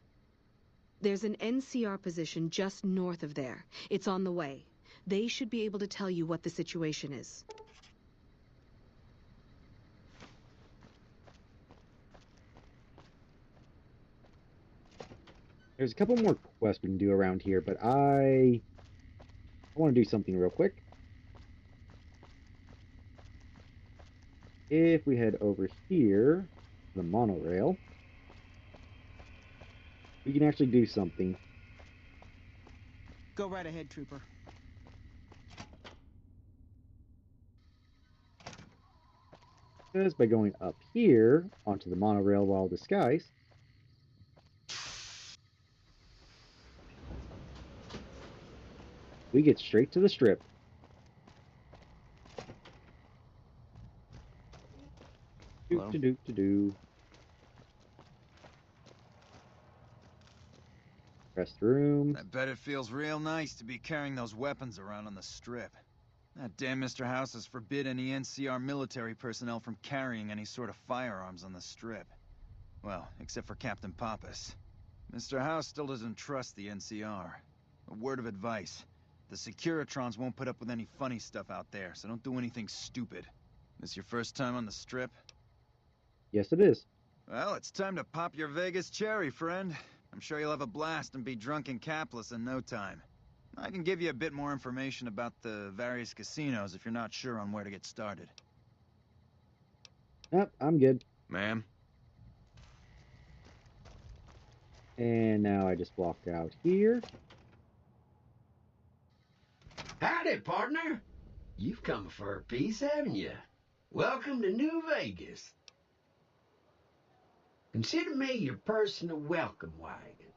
There's an NCR position just north of there. It's on the way. They should be able to tell you what the situation is. There's a couple more quests we can do around here, but I want to do something real quick. If we head over here, the monorail, we can actually do something. Go right ahead, Trooper. Because by going up here onto the monorail while disguised, we get straight to the strip. Do. Rest room. I bet it feels real nice to be carrying those weapons around on the strip. That damn Mr. House has forbid any NCR military personnel from carrying any sort of firearms on the strip. Well, except for Captain Pappas. Mr. House still doesn't trust the NCR. A word of advice. The Securitrons won't put up with any funny stuff out there, so don't do anything stupid. This your first time on the strip? Yes, it is. Well, it's time to pop your Vegas cherry, friend. I'm sure you'll have a blast and be drunk and capless in no time. I can give you a bit more information about the various casinos if you're not sure on where to get started. Yep, I'm good. Ma'am? And now I just walk out here. Howdy, partner. You've come for a piece, haven't you? Welcome to New Vegas. Consider me your personal welcome wagon.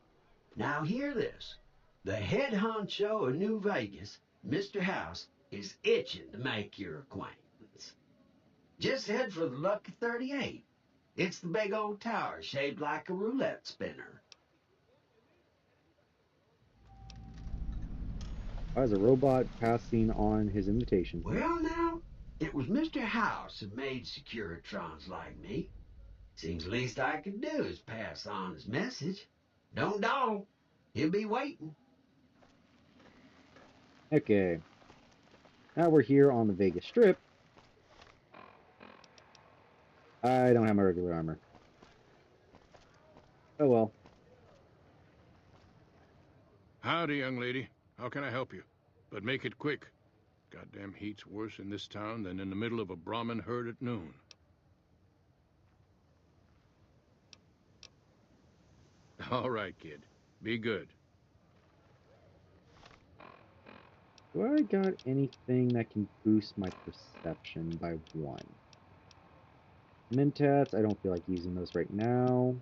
Now hear this. The head honcho of New Vegas, Mr. House, is itching to make your acquaintance. Just head for the Lucky 38. It's the big old tower shaped like a roulette spinner. Why is a robot passing on his invitation? Well, now, it was Mr. House who made Securitrons like me. Seems the least I could do is pass on his message. Don't dawdle. He'll be waiting. Okay. Now we're here on the Vegas Strip. I don't have my regular armor. Oh well. Howdy, young lady. How can I help you? But make it quick. Goddamn heat's worse in this town than in the middle of a Brahmin herd at noon. All right, kid. Be good. Do I got anything that can boost my perception by 1? Mentats, I don't feel like using those right now.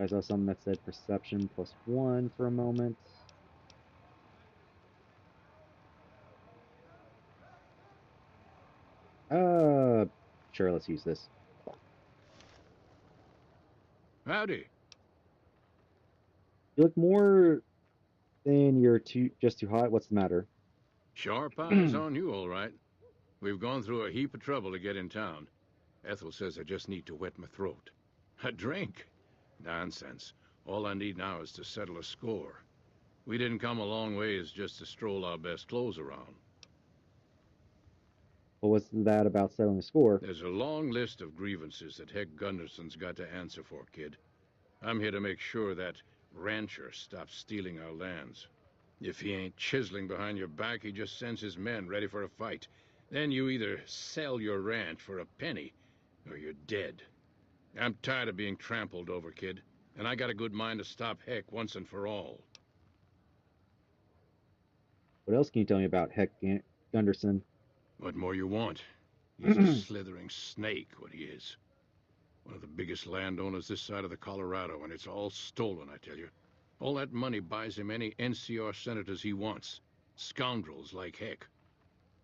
I saw something that said perception +1 for a moment. Sure, let's use this. Howdy. You look more than you're just too hot. What's the matter? Sharp eyes on you, all right. We've gone through a heap of trouble to get in town. Ethel says I just need to wet my throat. A drink? Nonsense. All I need now is to settle a score. We didn't come a long ways just to stroll our best clothes around. Well, what's that about settling a score? There's a long list of grievances that Heck Gunderson's got to answer for, kid. I'm here to make sure that rancher stops stealing our lands. If he ain't chiseling behind your back, he just sends his men ready for a fight. Then you either sell your ranch for a penny, or you're dead. I'm tired of being trampled over, kid, and I got a good mind to stop Heck once and for all. What else can you tell me about Heck Gunderson? What more you want? He's a slithering snake, what he is. One of the biggest landowners this side of the Colorado, and it's all stolen, I tell you. All that money buys him any NCR senators he wants. Scoundrels like heck.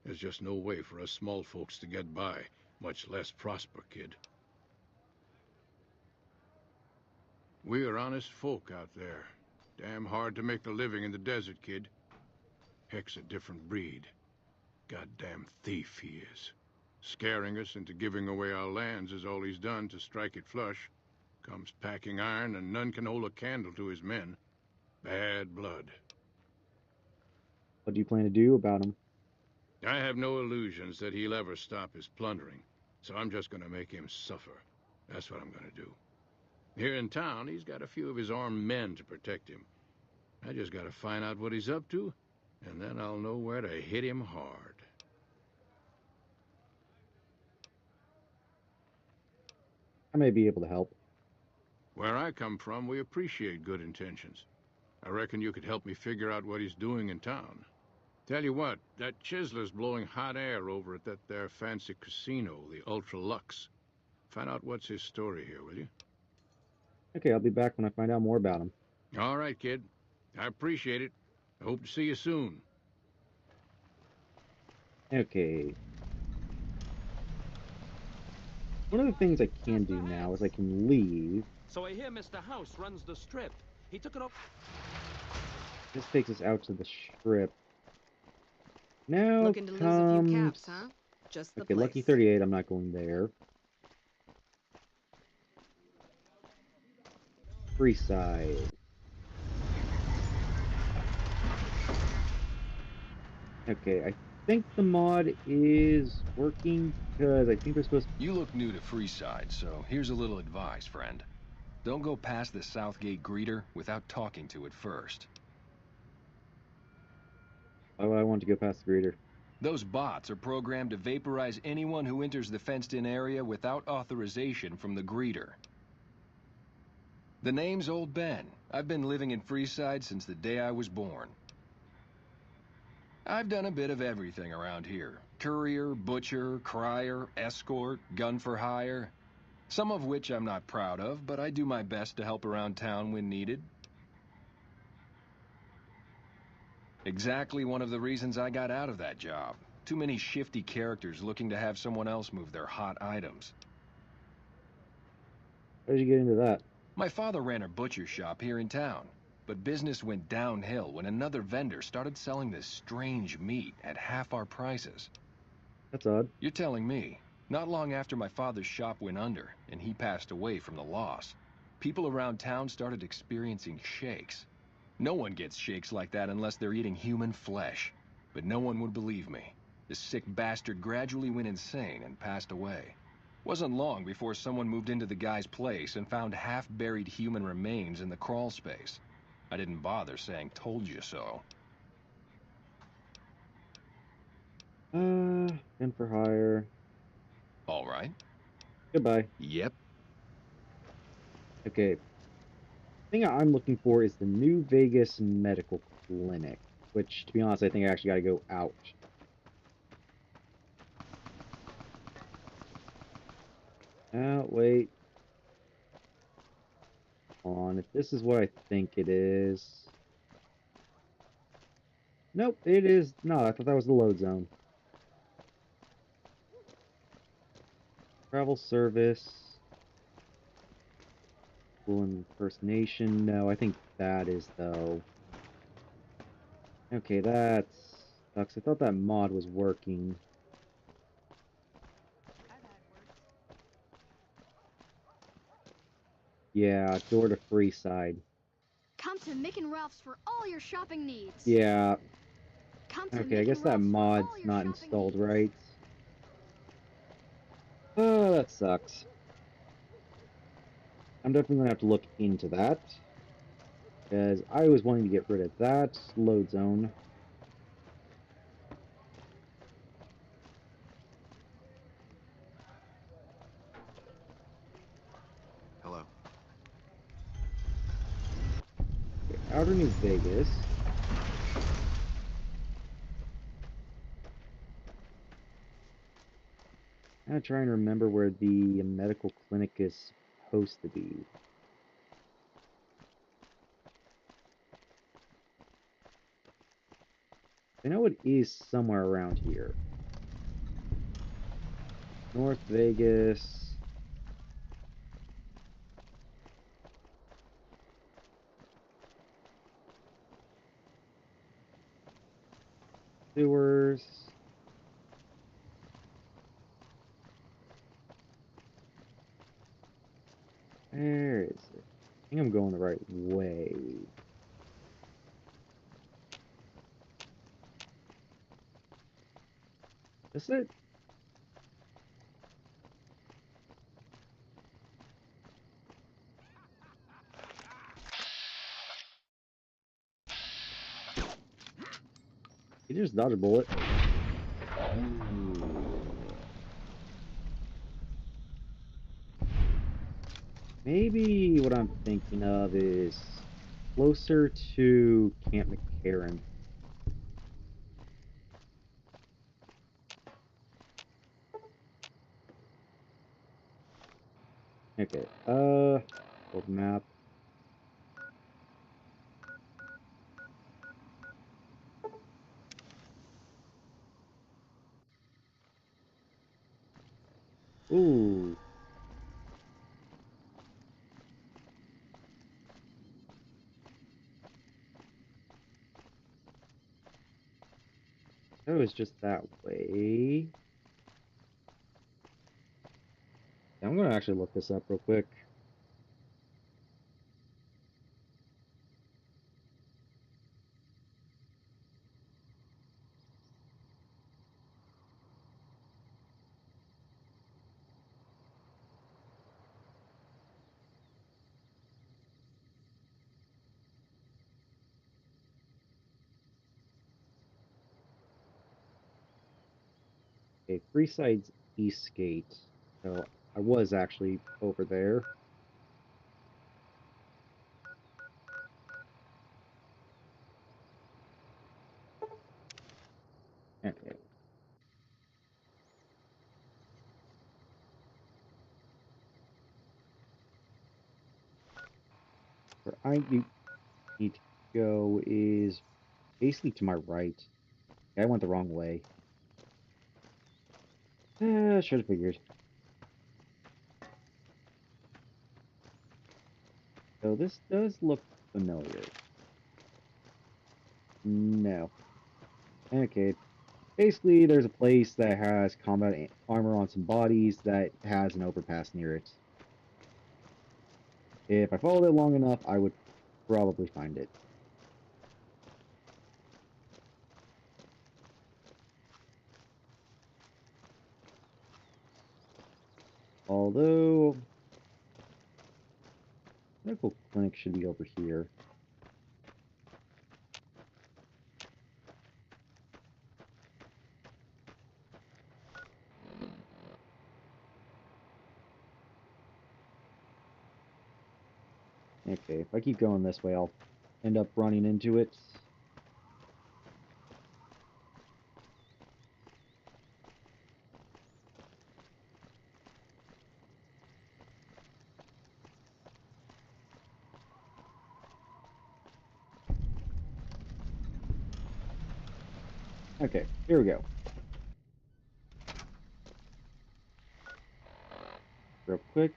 There's just no way for us small folks to get by, much less prosper, kid. We are honest folk out there. Damn hard to make a living in the desert, kid. Heck's a different breed. Goddamn thief he is. Scaring us into giving away our lands is all he's done to strike it flush. Comes packing iron, and none can hold a candle to his men. Bad blood. What do you plan to do about him? I have no illusions that he'll ever stop his plundering, so I'm just gonna make him suffer. That's what I'm gonna do. Here in town, he's got a few of his armed men to protect him. I just gotta find out what he's up to, and then I'll know where to hit him hard. I may be able to help. Where I come from, we appreciate good intentions. I reckon you could help me figure out what he's doing in town. Tell you what, that chiseler's blowing hot air over at that there fancy casino, the Ultra Lux. Find out what's his story here, will you? Okay, I'll be back when I find out more about him. All right, kid. I appreciate it. I hope to see you soon. Okay. One of the things I can do now is I can leave. So I hear Mr. House runs the strip. He took it up. This takes us out to the strip. Now Looking to lose a few caps, huh? Just the okay, place. Lucky 38, I'm not going there. Freeside. Okay, I think the mod is working because I think we're supposed to... You look new to Freeside, so here's a little advice, friend. Don't go past the Southgate greeter without talking to it first. Why would I want to go past the greeter? Those bots are programmed to vaporize anyone who enters the fenced-in area without authorization from the greeter. The name's Old Ben. I've been living in Freeside since the day I was born. I've done a bit of everything around here. Courier, butcher, crier, escort, gun for hire. Some of which I'm not proud of, but I do my best to help around town when needed. Exactly one of the reasons I got out of that job. Too many shifty characters looking to have someone else move their hot items. How did you get into that? My father ran a butcher shop here in town, but business went downhill when another vendor started selling this strange meat at half our prices. That's odd. You're telling me. Not long after my father's shop went under, and he passed away from the loss, people around town started experiencing shakes. No one gets shakes like that unless they're eating human flesh. But no one would believe me. The sick bastard gradually went insane and passed away. Wasn't long before someone moved into the guy's place and found half-buried human remains in the crawl space. I didn't bother saying, "Told you so." Gun for hire. All right. Goodbye. Yep. Okay. The thing I'm looking for is the New Vegas Medical Clinic, which, to be honest, I think I actually got to go out. Wait. Hold on, if this is what I think it is... Nope, it is not. I thought that was the load zone. Travel service. School impersonation. No, I think that is, though. Okay, that's... sucks. I thought that mod was working. Yeah, door to Freeside. Come to Mick and Ralph's for all your shopping needs. Yeah. Okay, I guess that Ralph's mod's not installed right. Oh, that sucks. I'm definitely going to have to look into that. Because I was wanting to get rid of that load zone. Hello. Okay, Outer New Vegas. I'm trying to remember where the medical clinic is supposed to be. I know it is somewhere around here. North Vegas. Sewers. Where is it? I think I'm going the right way. Is it? You just dodged a bullet. Maybe what I'm thinking of is closer to Camp McCarran. Okay, old map. Ooh. That was just that way. I'm gonna actually look this up real quick. Okay, Freeside's Eastgate. So I was actually over there. Okay. Where I need to go is basically to my right. I went the wrong way. Should have figured. So this does look familiar. No. Okay. Basically, there's a place that has combat armor on some bodies that has an overpass near it. If I followed it long enough, I would probably find it. Although, medical clinic should be over here. Okay, if I keep going this way, I'll end up running into it. Okay, here we go. Real quick,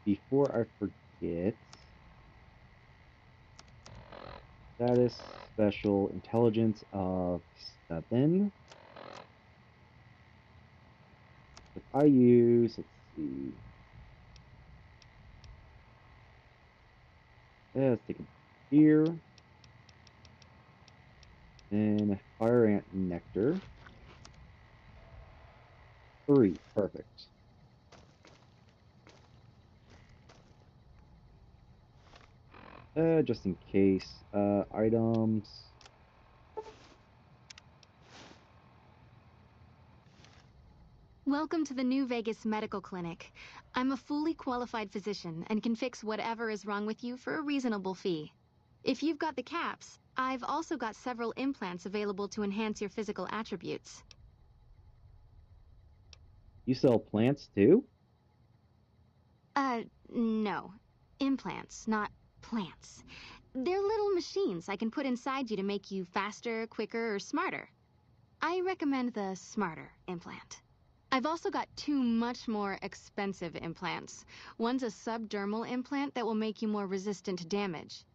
before I forget, status special intelligence of 7. If I use, let's see, let's take a beer, then fire ant nectar. 3, perfect. Just in case, items. Welcome to the New Vegas Medical Clinic. I'm a fully qualified physician and can fix whatever is wrong with you for a reasonable fee. If you've got the caps, I've also got several implants available to enhance your physical attributes. You sell plants too? No. Implants, not plants. They're little machines I can put inside you to make you faster, quicker, or smarter. I recommend the smarter implant. I've also got two much more expensive implants. One's a subdermal implant that will make you more resistant to damage.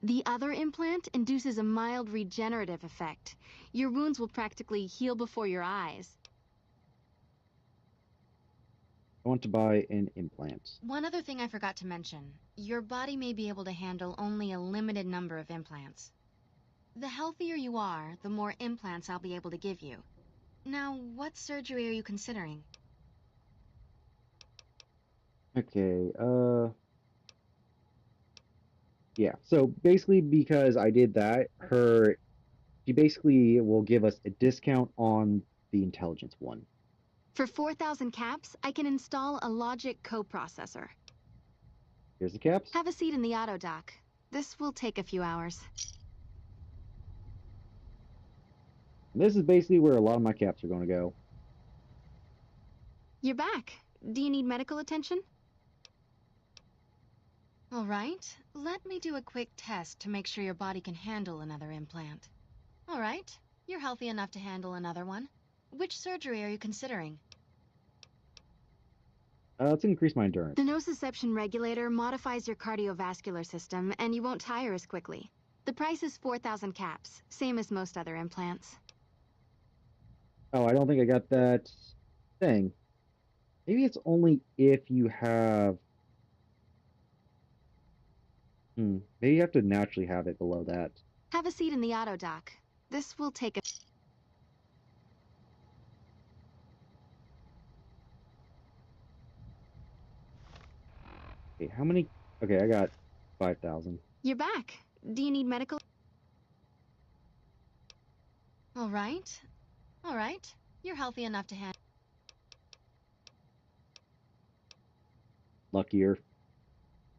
The other implant induces a mild regenerative effect. Your wounds will practically heal before your eyes. I want to buy an implant. One other thing I forgot to mention. Your body may be able to handle only a limited number of implants. The healthier you are, the more implants I'll be able to give you. Now, what surgery are you considering? Okay, yeah, so basically because I did that, she basically will give us a discount on the intelligence one. For 4,000 caps, I can install a logic coprocessor. Here's the caps. Have a seat in the auto dock. This will take a few hours. And this is basically where a lot of my caps are going to go. You're back. Do you need medical attention? All right. Let me do a quick test to make sure your body can handle another implant. All right. You're healthy enough to handle another one. Which surgery are you considering? Let's increase my endurance. The nociception regulator modifies your cardiovascular system, and you won't tire as quickly. The price is 4,000 caps, same as most other implants. Oh, I don't think I got that thing. Maybe it's only if you have... Maybe you have to naturally have it below that. Have a seat in the auto dock. This will take a... Okay, how many... Okay, I got 5,000. You're back. Do you need medical... All right. All right. You're healthy enough to handle... Luckier.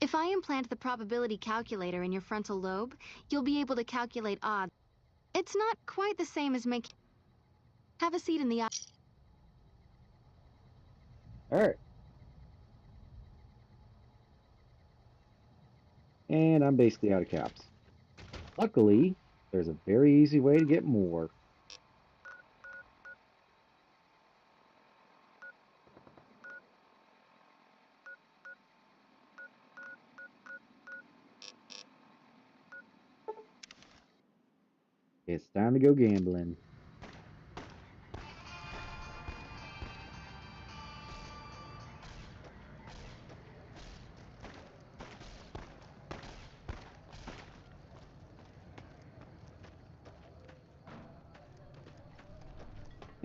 If I implant the probability calculator in your frontal lobe, you'll be able to calculate odds. It's not quite the same as making... Have a seat in the... Alright. And I'm basically out of caps. Luckily, there's a very easy way to get more. It's time to go gambling.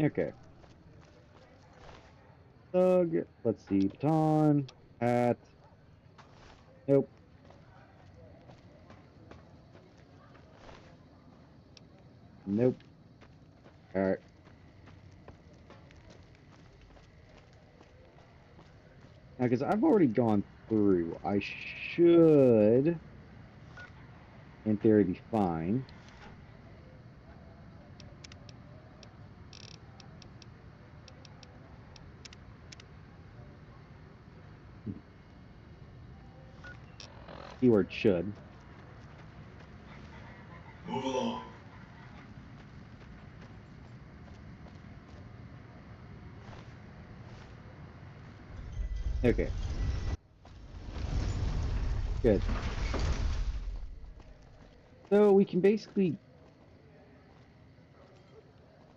Okay. Thug. Let's see. Baton. Hat. Nope. Nope. Alright. Now, because I've already gone through, I should, in theory, be fine. Keyword should. Move along. Okay. Good. So we can basically...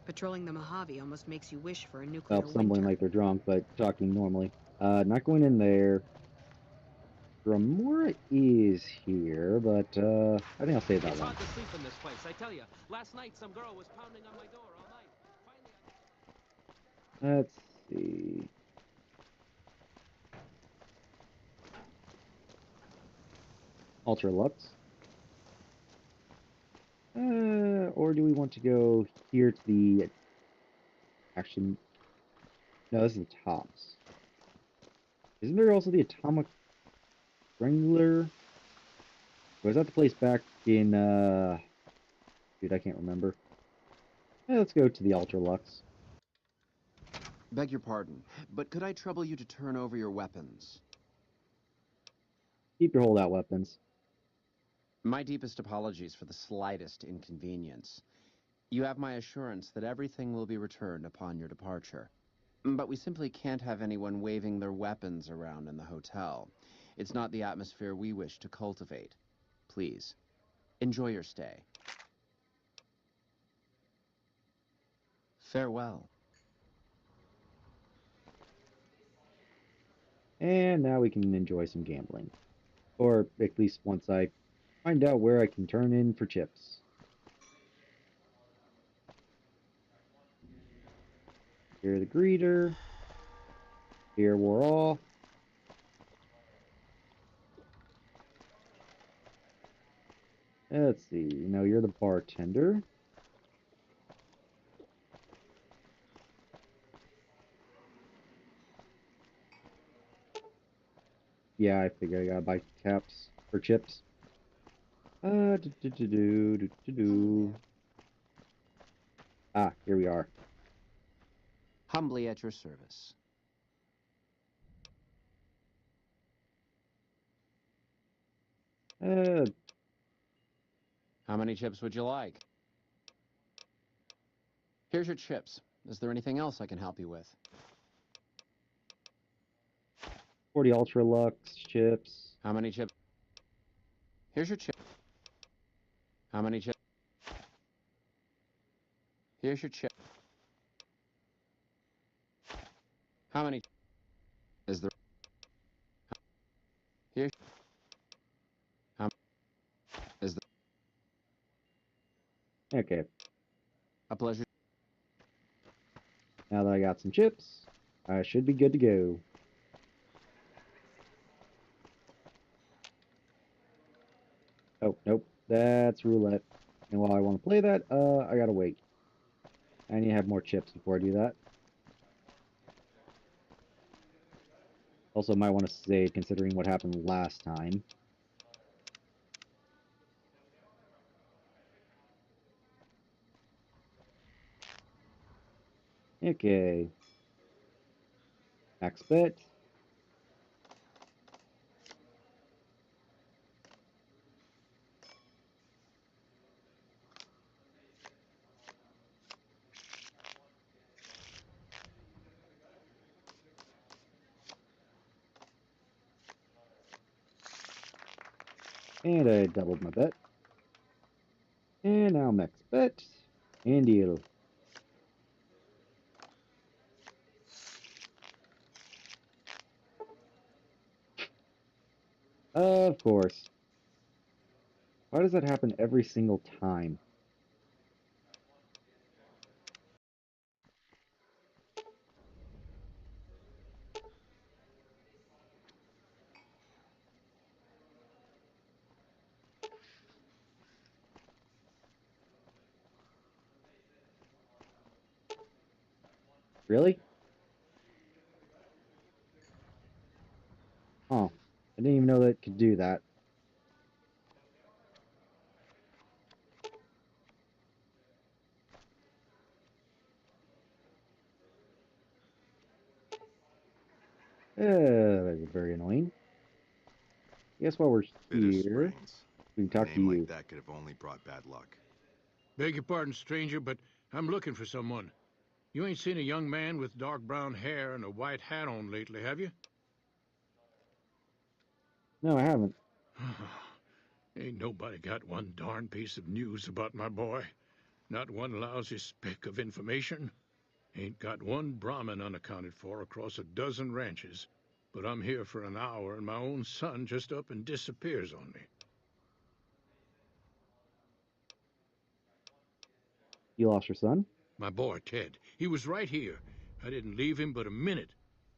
Patrolling the Mojave almost makes you wish for a nuclear stumbling winter. like they're drunk, but talking normally. Not going in there. Remora is here, but I think I'll save that It's one. hard to sleep in this place, I tell you. Last night, some girl was pounding on my door all night. Let's see. Ultra Lux. Or do we want to go here to the... Actually, no, this is the tops. Isn't there also the Atomic Strangler? Or is that the place back in, Dude, I can't remember. Let's go to the Ultra Lux. Beg your pardon, but could I trouble you to turn over your weapons? Keep your holdout weapons. My deepest apologies for the slightest inconvenience. You have my assurance that everything will be returned upon your departure. But we simply can't have anyone waving their weapons around in the hotel. It's not the atmosphere we wish to cultivate. Please, enjoy your stay. Farewell. And now we can enjoy some gambling. Or at least once I find out where I can turn in for chips. Here the greeter. Here we're all. Let's see, you're the bartender. Yeah, I figure I gotta buy caps or chips. Ah, here we are. Humbly at your service. How many chips would you like? Here's your chips. Is there anything else I can help you with? 40 Ultra Lux chips. How many chips? Here's your chip. How many chips? Here's your chip. How many? Is there? Here. How? Is there? Okay. A pleasure. Now that I got some chips, I should be good to go. Oh, nope. That's roulette. And while I want to play that, I gotta wait. I need to have more chips before I do that. Also, might want to save considering what happened last time. Okay. Max bet. And I doubled my bet. And now max bet. And deal. Of course. Why does that happen every single time? Really? Oh, I didn't even know that it could do that. That's very annoying. Guess while we're here, we can talk to name you. like that could have only brought bad luck. Beg your pardon, stranger, but I'm looking for someone. You ain't seen a young man with dark brown hair and a white hat on lately, have you? No, I haven't. Ain't nobody got one darn piece of news about my boy. Not one lousy speck of information. Ain't got one Brahmin unaccounted for across a dozen ranches. But I'm here for an hour and my own son just up and disappears on me. You lost your son? My boy, Ted. He was right here. I didn't leave him but a minute.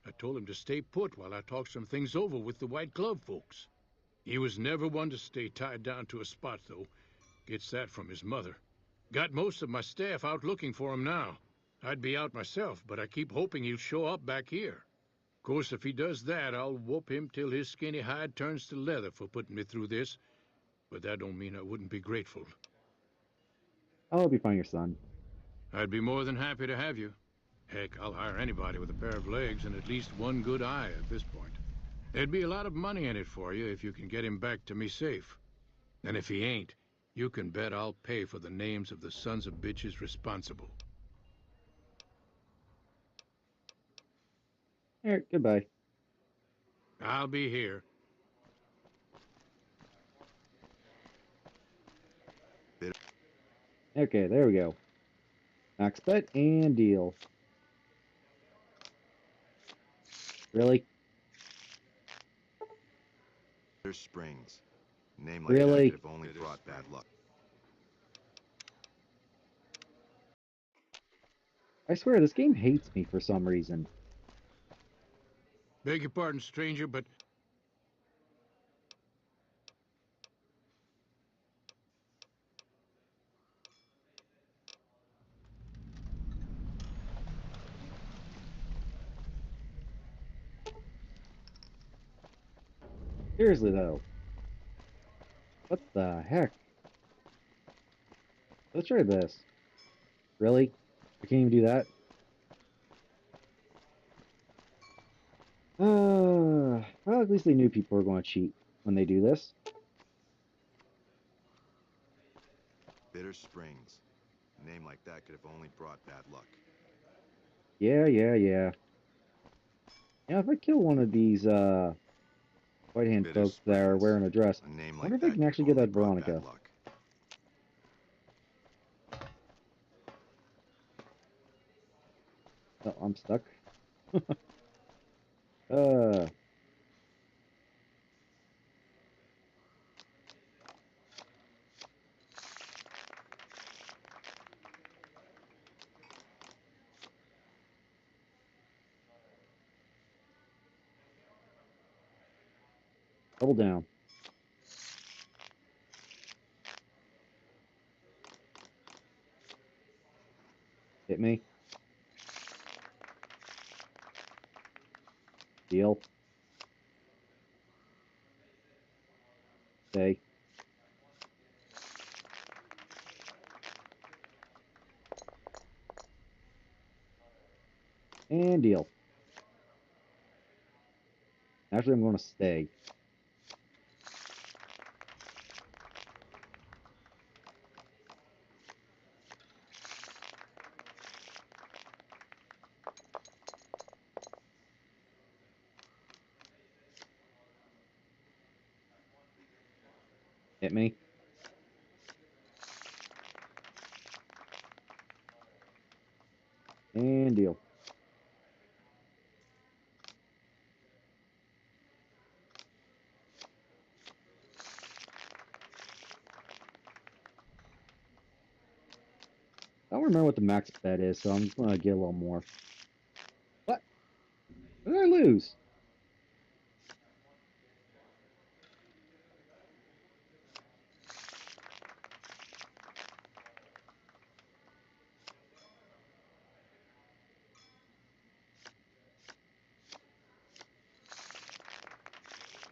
I told him to stay put while I talked some things over with the White Glove folks. He was never one to stay tied down to a spot, though. Gets that from his mother. Got most of my staff out looking for him now. I'd be out myself, but I keep hoping he'll show up back here. Of course, if he does that, I'll whoop him till his skinny hide turns to leather for putting me through this. But that don't mean I wouldn't be grateful. I'll help you find your son. I'd be more than happy to have you. Heck, I'll hire anybody with a pair of legs and at least one good eye at this point. There'd be a lot of money in it for you if you can get him back to me safe. And if he ain't, you can bet I'll pay for the names of the sons of bitches responsible. Alright, goodbye. I'll be here. Okay, there we go. Max bet and deal. Really? There's Springs. Name like Really? that could have only brought bad luck. I swear, this game hates me for some reason. Beg your pardon, stranger, but... Seriously, though. What the heck? Let's try this. Really? I can't even do that? Well, at least they knew people were going to cheat when they do this. Bitter Springs. Name like that could have only brought bad luck. Yeah. Yeah, if I kill one of these, white-hand Bitter folks that are wearing a dress, A name I wonder like if I that can could actually have get only that brought Veronica. bad luck. Oh, I'm stuck. uh... Double down. Hit me. Deal. Stay. And deal. Actually, I'm going to stay. Hit me. And deal. I don't remember what the max bet is, so I'm just going to get a little more. What? What did I lose?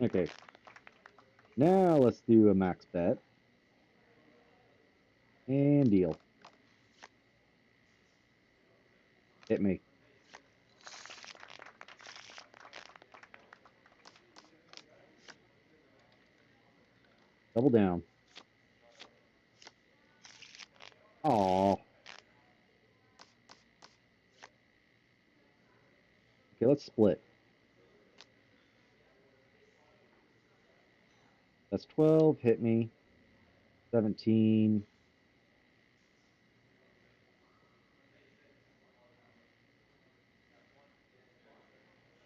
Okay. Now let's do a max bet. And deal. Hit me. Double down. Aww. Okay, let's split. That's 12. Hit me. 17.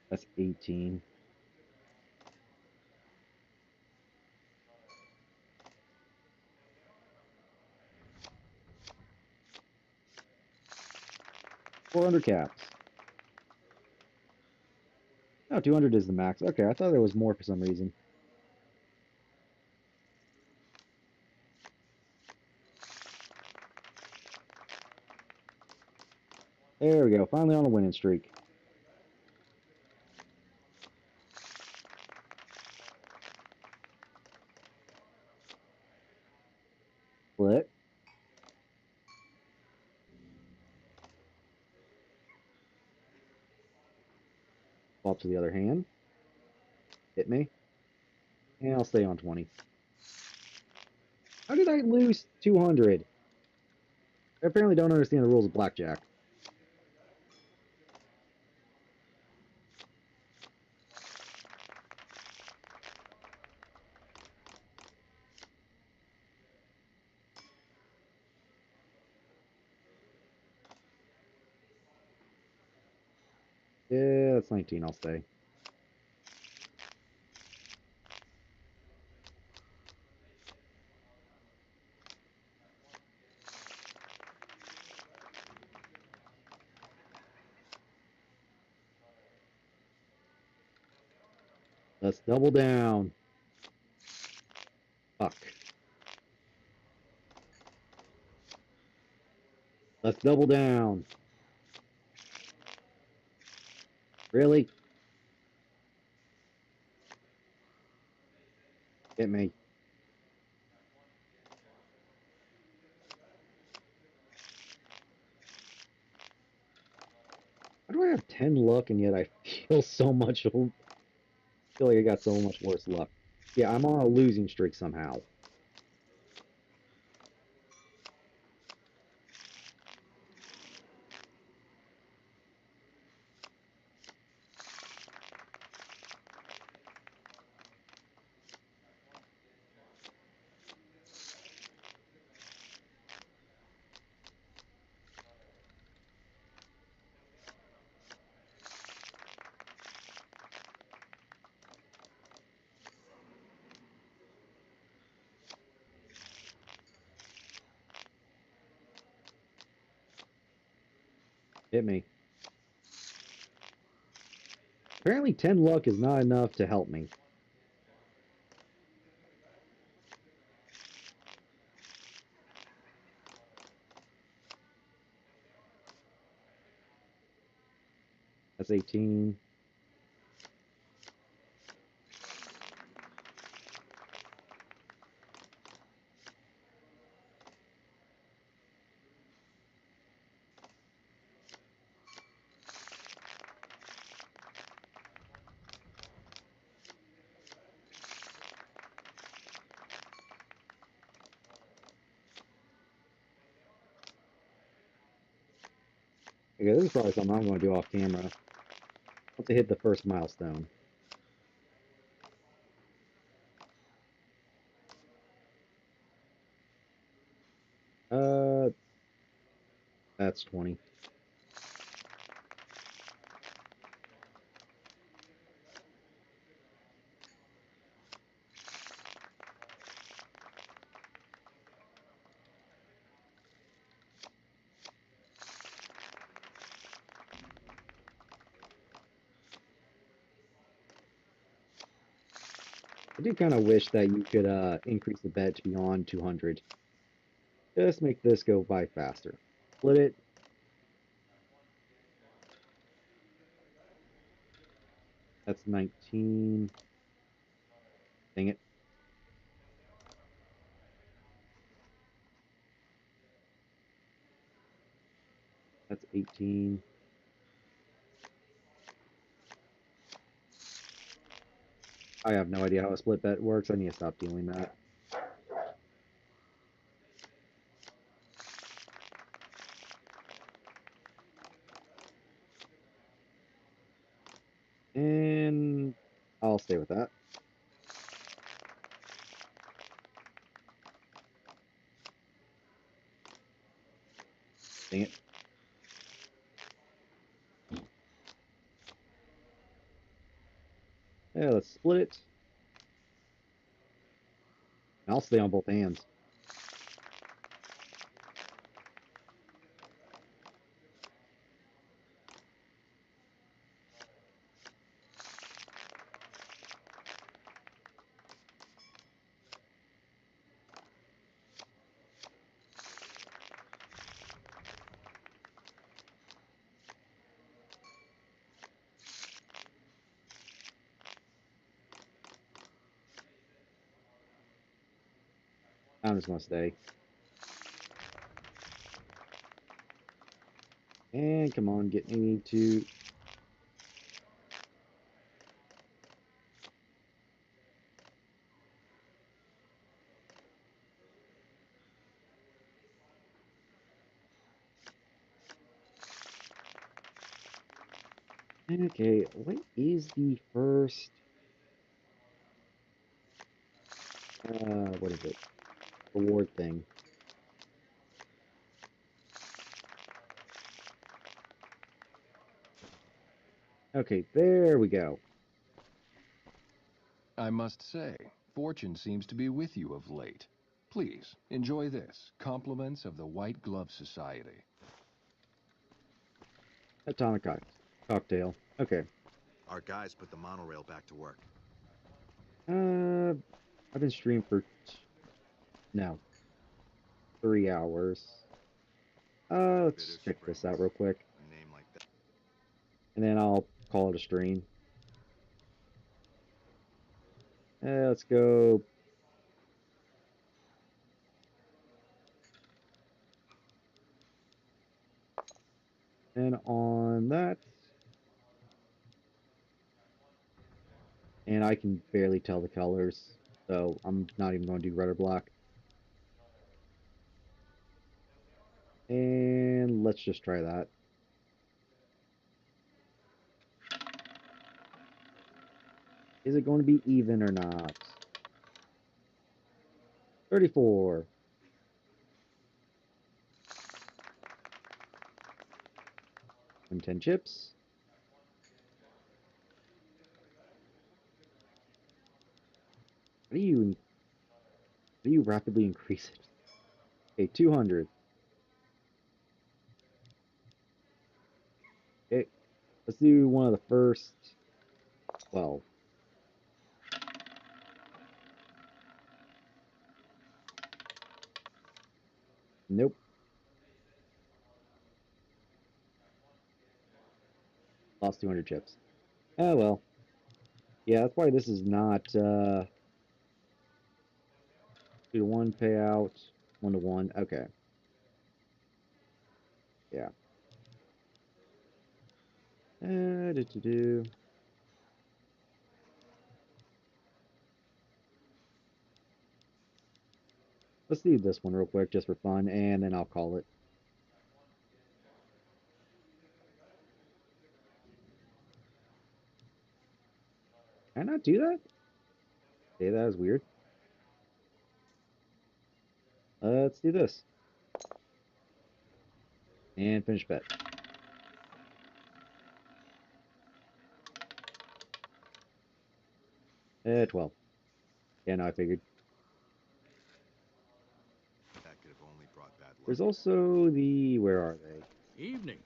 That's 18. $400 caps. No, 200 is the max. Okay, I thought there was more for some reason. There we go. Finally on a winning streak. Split. Swap to the other hand. Hit me. And I'll stay on 20. How did I lose 200? I apparently don't understand the rules of blackjack. Yeah, that's 19. I'll stay. Let's double down. Fuck. Let's double down. Really? Hit me. How do I have 10 luck and yet I feel so much... I feel like I got so much worse luck. Yeah, I'm on a losing streak somehow. Hit me. Apparently 10 luck is not enough to help me. That's 18. Okay, this is probably something I'm going to do off camera. Once I hit the first milestone. That's 20. I do kind of wish that you could increase the bet to beyond 200. Just make this go by faster. Split it. That's 19. Dang it. That's 18. I have no idea how a split bet works. I need to stop doing that. And I'll stay with that. Dang it. Yeah, let's split it. And I'll stay on both hands. I'm just going to stay. And come on, get me to... Okay, what is the first? What is it? Reward thing. Okay, there we go. I must say, fortune seems to be with you of late. Please, enjoy this. Compliments of the White Glove Society. Atomic cocktail. Okay. Our guys put the monorail back to work. I've been streaming for no 3 hours. Let's check this out real quick, A name like that. and then I'll call it a stream. Let's go. And on that, and I can barely tell the colors, so I'm not even going to do red or black. And let's just try that. Is it going to be even or not? 34. And 10 chips. How do you rapidly increase it? Okay, 200. Okay, let's do one of the first 12. Nope. Lost 200 chips. Oh well. Yeah, that's why this is not 2-to-1 payout, 1-to-1. Okay. Yeah. Do. Let's do this one real quick just for fun, and then I'll call it. Can I not do that? Okay, that is weird. Let's do this. And finish bet. Eh, 12. Yeah, no, I figured. That could have only brought bad luck. There's also the... Where are they? Evening.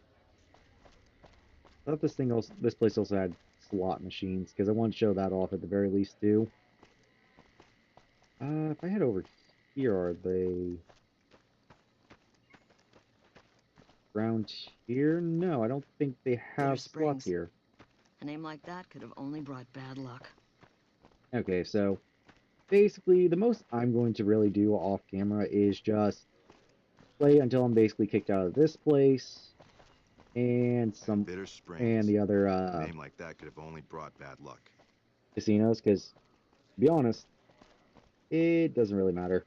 I thought this place also had slot machines, because I want to show that off at the very least, too. If I head over here, are they... Around here? No, I don't think they have slots here. A name like that could have only brought bad luck. Okay, so basically the most I'm going to really do off camera is just play until I'm basically kicked out of this place and Bitter Springs. and the other A name like that could have only brought bad luck. casinos, because to be honest, it doesn't really matter.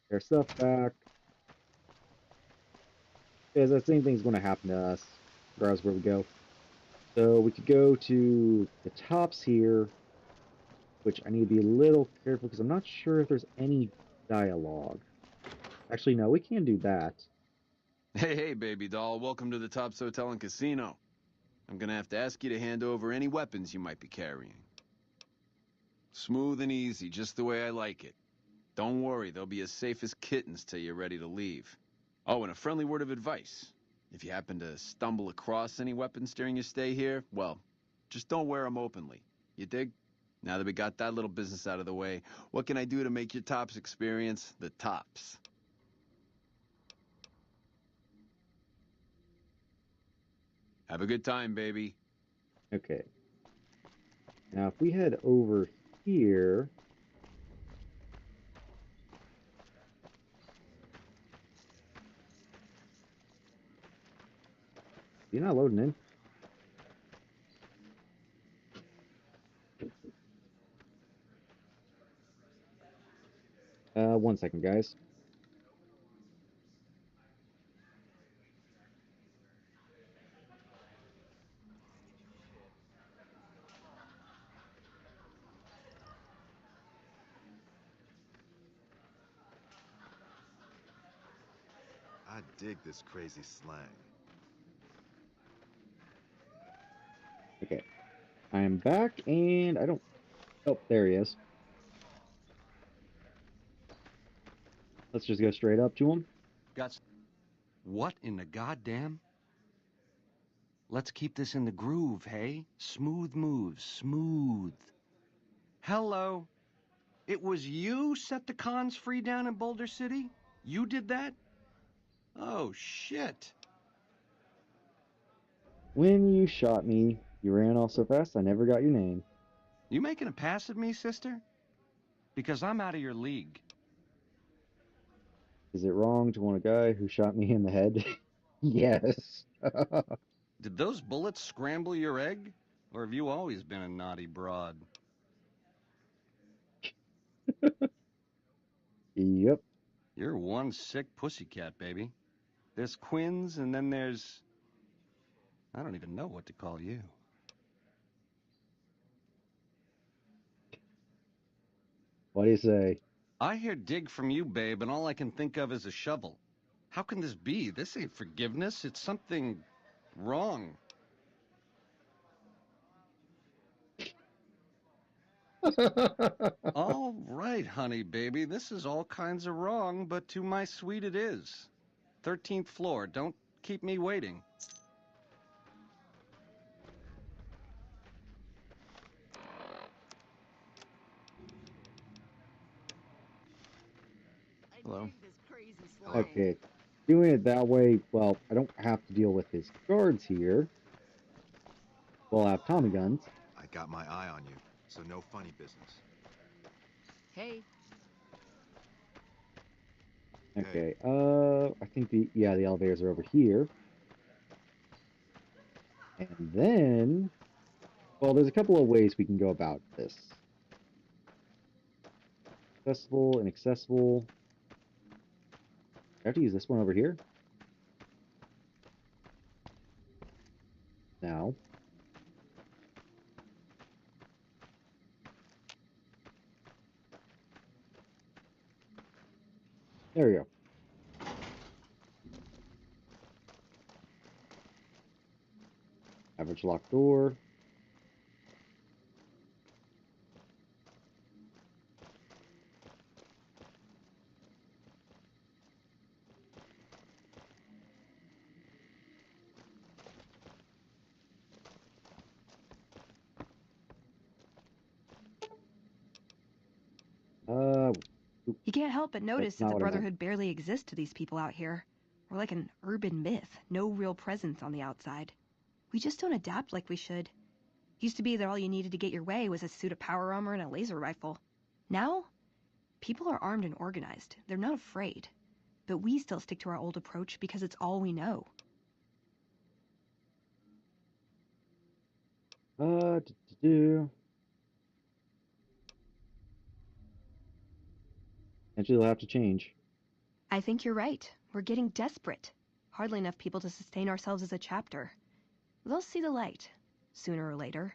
Their stuff back. Because the same thing's going to happen to us, regardless where we go. So we could go to the tops here, which I need to be a little careful because I'm not sure if there's any dialogue. Actually, no, we can do that. Hey, baby doll. Welcome to the Tops Hotel and Casino. I'm gonna have to ask you to hand over any weapons you might be carrying. Smooth and easy, just the way I like it. Don't worry, they'll be as safe as kittens till you're ready to leave. Oh, and a friendly word of advice. If you happen to stumble across any weapons during your stay here, well, just don't wear them openly. You dig? Now that we got that little business out of the way, what can I do to make your Tops experience the tops? Have a good time, baby. Okay. Now, if we head over here... You're not loading in. 1 second, guys. dig this crazy slang. Okay. I am back, and I don't... Oh, there he is. Let's just go straight up to him. What in the goddamn? Let's keep this in the groove, hey? Smooth moves, smooth. Hello. It was you set the cons free down in Boulder City? You did that? Oh, shit. When you shot me, you ran off so fast I never got your name. You making a pass at me, sister? Because I'm out of your league. Is it wrong to want a guy who shot me in the head? Yes. Did those bullets scramble your egg? Or have you always been a naughty broad? Yep. You're one sick pussycat, baby. There's Quinn's, and then there's... I don't even know what to call you. What do you say? I hear dig from you, babe, and all I can think of is a shovel. How can this be? This ain't forgiveness. It's something wrong. All right, honey, baby. This is all kinds of wrong, but to my sweet it is. 13th floor. Don't keep me waiting. Hello. Okay. Doing it that way, well, I don't have to deal with his guards here. Well, I have Tommy guns. I got my eye on you, so no funny business. Hey. Okay, I think the elevators are over here. And then, well, there's a couple of ways we can go about this. Accessible, inaccessible. I have to use this one over here. Now. There we go. Average locked door. You can't help but notice that the what I meant. Brotherhood barely exists to these people out here. We're like an urban myth, no real presence on the outside. We just don't adapt like we should. Used to be that all you needed to get your way was a suit of power armor and a laser rifle. Now, people are armed and organized. They're not afraid. But we still stick to our old approach because it's all we know. Eventually they'll have to change. I think you're right. We're getting desperate. Hardly enough people to sustain ourselves as a chapter. They'll see the light, sooner or later.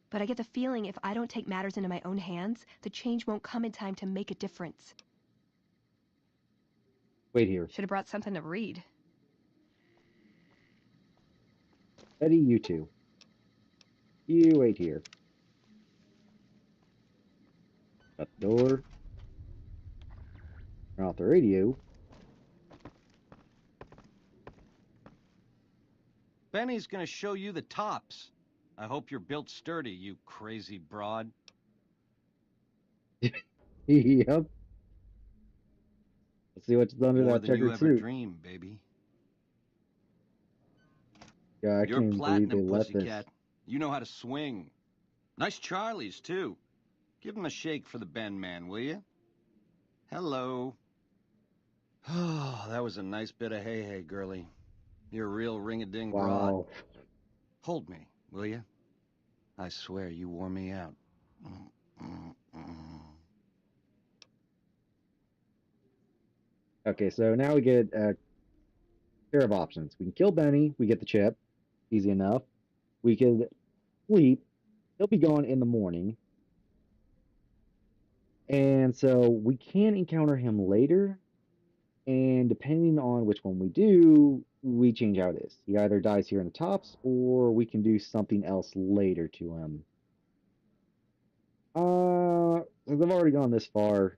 But I get the feeling if I don't take matters into my own hands, the change won't come in time to make a difference. Wait here. Should have brought something to read. Eddie, you two. You wait here. Shut the door. Turn off the radio. Benny's gonna show you the tops. I hope you're built sturdy, you crazy broad. Yep. Let's see what's under More that than you checkered ever suit. dreamed, baby. Yeah, I You're can't even believe they platinum, let this. pussycat. You know how to swing. Nice Charlies, too. Give him a shake for the Ben man, will you? Hello. Oh, that was a nice bit of hey-hey, girlie. You're a real ring-a-ding broad. Wow. Hold me, will you? I swear you wore me out. Okay, so now we get a pair of options. We can kill Benny. We get the chip. Easy enough. We could sleep. He'll be gone in the morning. And so we can encounter him later. And depending on which one we do, we change how it is. He either dies here in the tops, or we can do something else later to him. Since I've already gone this far,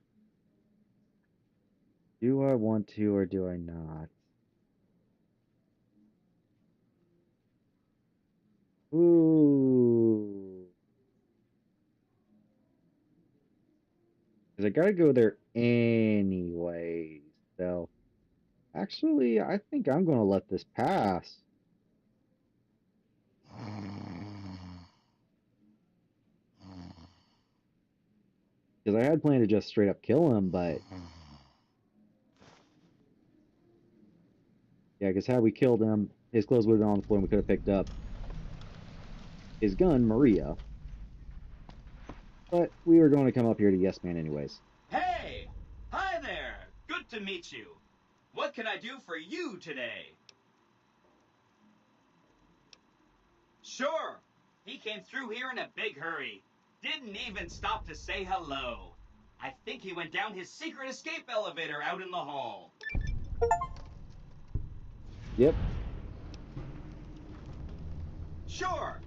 do I want to or do I not? Ooh. Because I gotta go there anyways, so... Actually, I think I'm gonna let this pass. Because I had planned to just straight up kill him, but... Yeah, because had we killed him, his clothes would have been on the floor and we could have picked up his gun, Maria. But we were going to come up here to Yes Man anyways. Hey! Hi there! Good to meet you. What can I do for you today? Sure. He came through here in a big hurry. Didn't even stop to say hello. I think he went down his secret escape elevator out in the hall. Yep. Sure.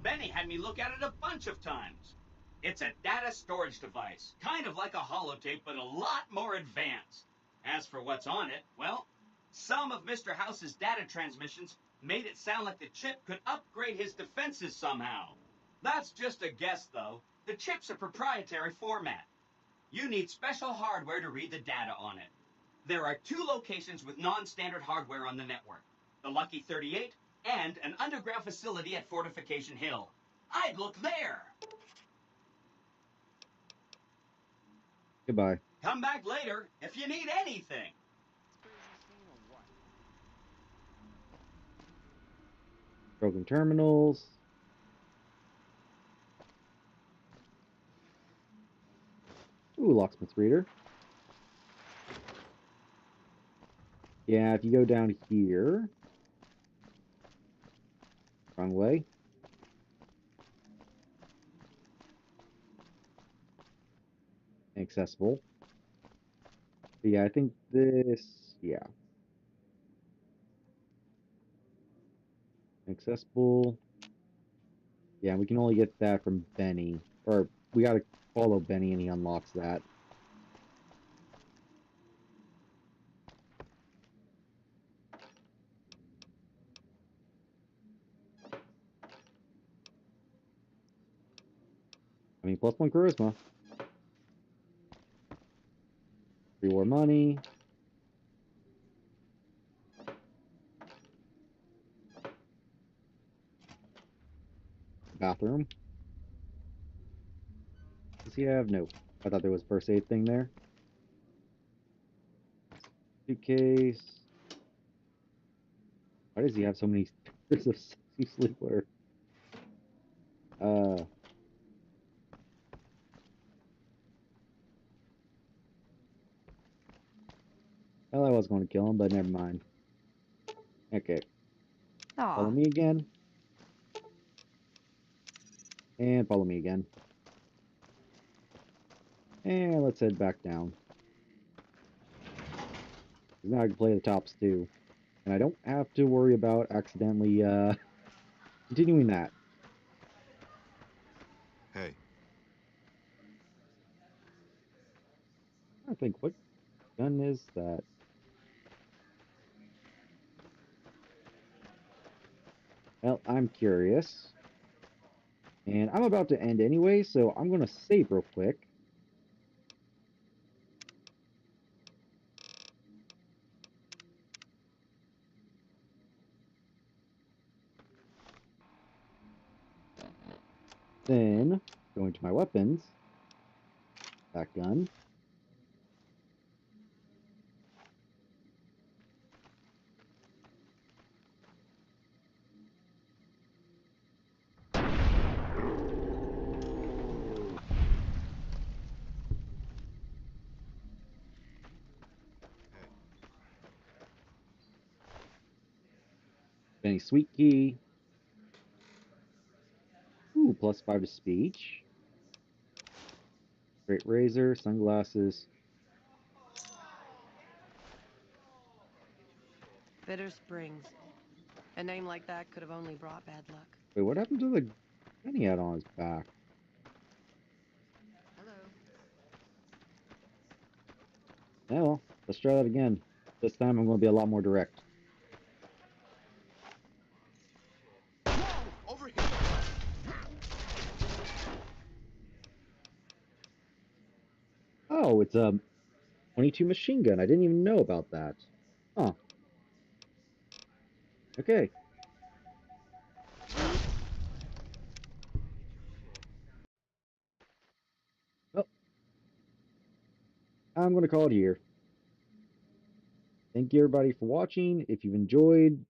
Benny had me look at it a bunch of times. It's a data storage device, kind of like a holotape, but a lot more advanced. As for what's on it, well, some of Mr. House's data transmissions made it sound like the chip could upgrade his defenses somehow. That's just a guess, though. The chip's a proprietary format. You need special hardware to read the data on it. There are 2 locations with non-standard hardware on the network. The Lucky 38 and an underground facility at Fortification Hill. I'd look there. Goodbye. Come back later if you need anything. Broken terminals. Ooh, locksmith reader. Yeah, if you go down here... Wrong way. Accessible. But yeah, I think this... Yeah. Accessible. Yeah, we can only get that from Benny. Or, we gotta follow Benny and he unlocks that. I mean, +1 charisma. 3 more money. Bathroom. Does he have? No. I thought there was a first aid thing there. Suitcase. Why does he have so many pairs of sexy sleepwear? Well, I was going to kill him, but never mind. Okay. Follow me again. And follow me again. And let's head back down. Now I can play the tops too. And I don't have to worry about accidentally continuing that. Hey. I think, what gun is that? Well, I'm curious. And I'm about to end anyway, so I'm going to save real quick. Then, going to my weapons. That gun. Benny Sweet Key. Ooh, +5 to speech. Great razor, sunglasses. Bitter Springs. A name like that could have only brought bad luck. Wait, what happened to the gun he had on his back? Yeah, well, let's try that again. This time I'm going to be a lot more direct. Over here! Oh, it's a 22 machine gun. I didn't even know about that. Huh. Okay. Well, I'm going to call it here. Thank you everybody for watching. If you've enjoyed,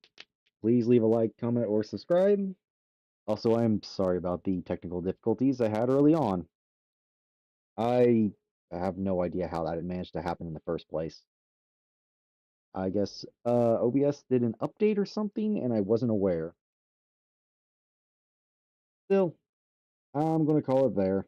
please leave a like, comment, or subscribe. Also, I'm sorry about the technical difficulties I had early on. I have no idea how that managed to happen in the first place. I guess OBS did an update or something, and I wasn't aware. Still, I'm going to call it there.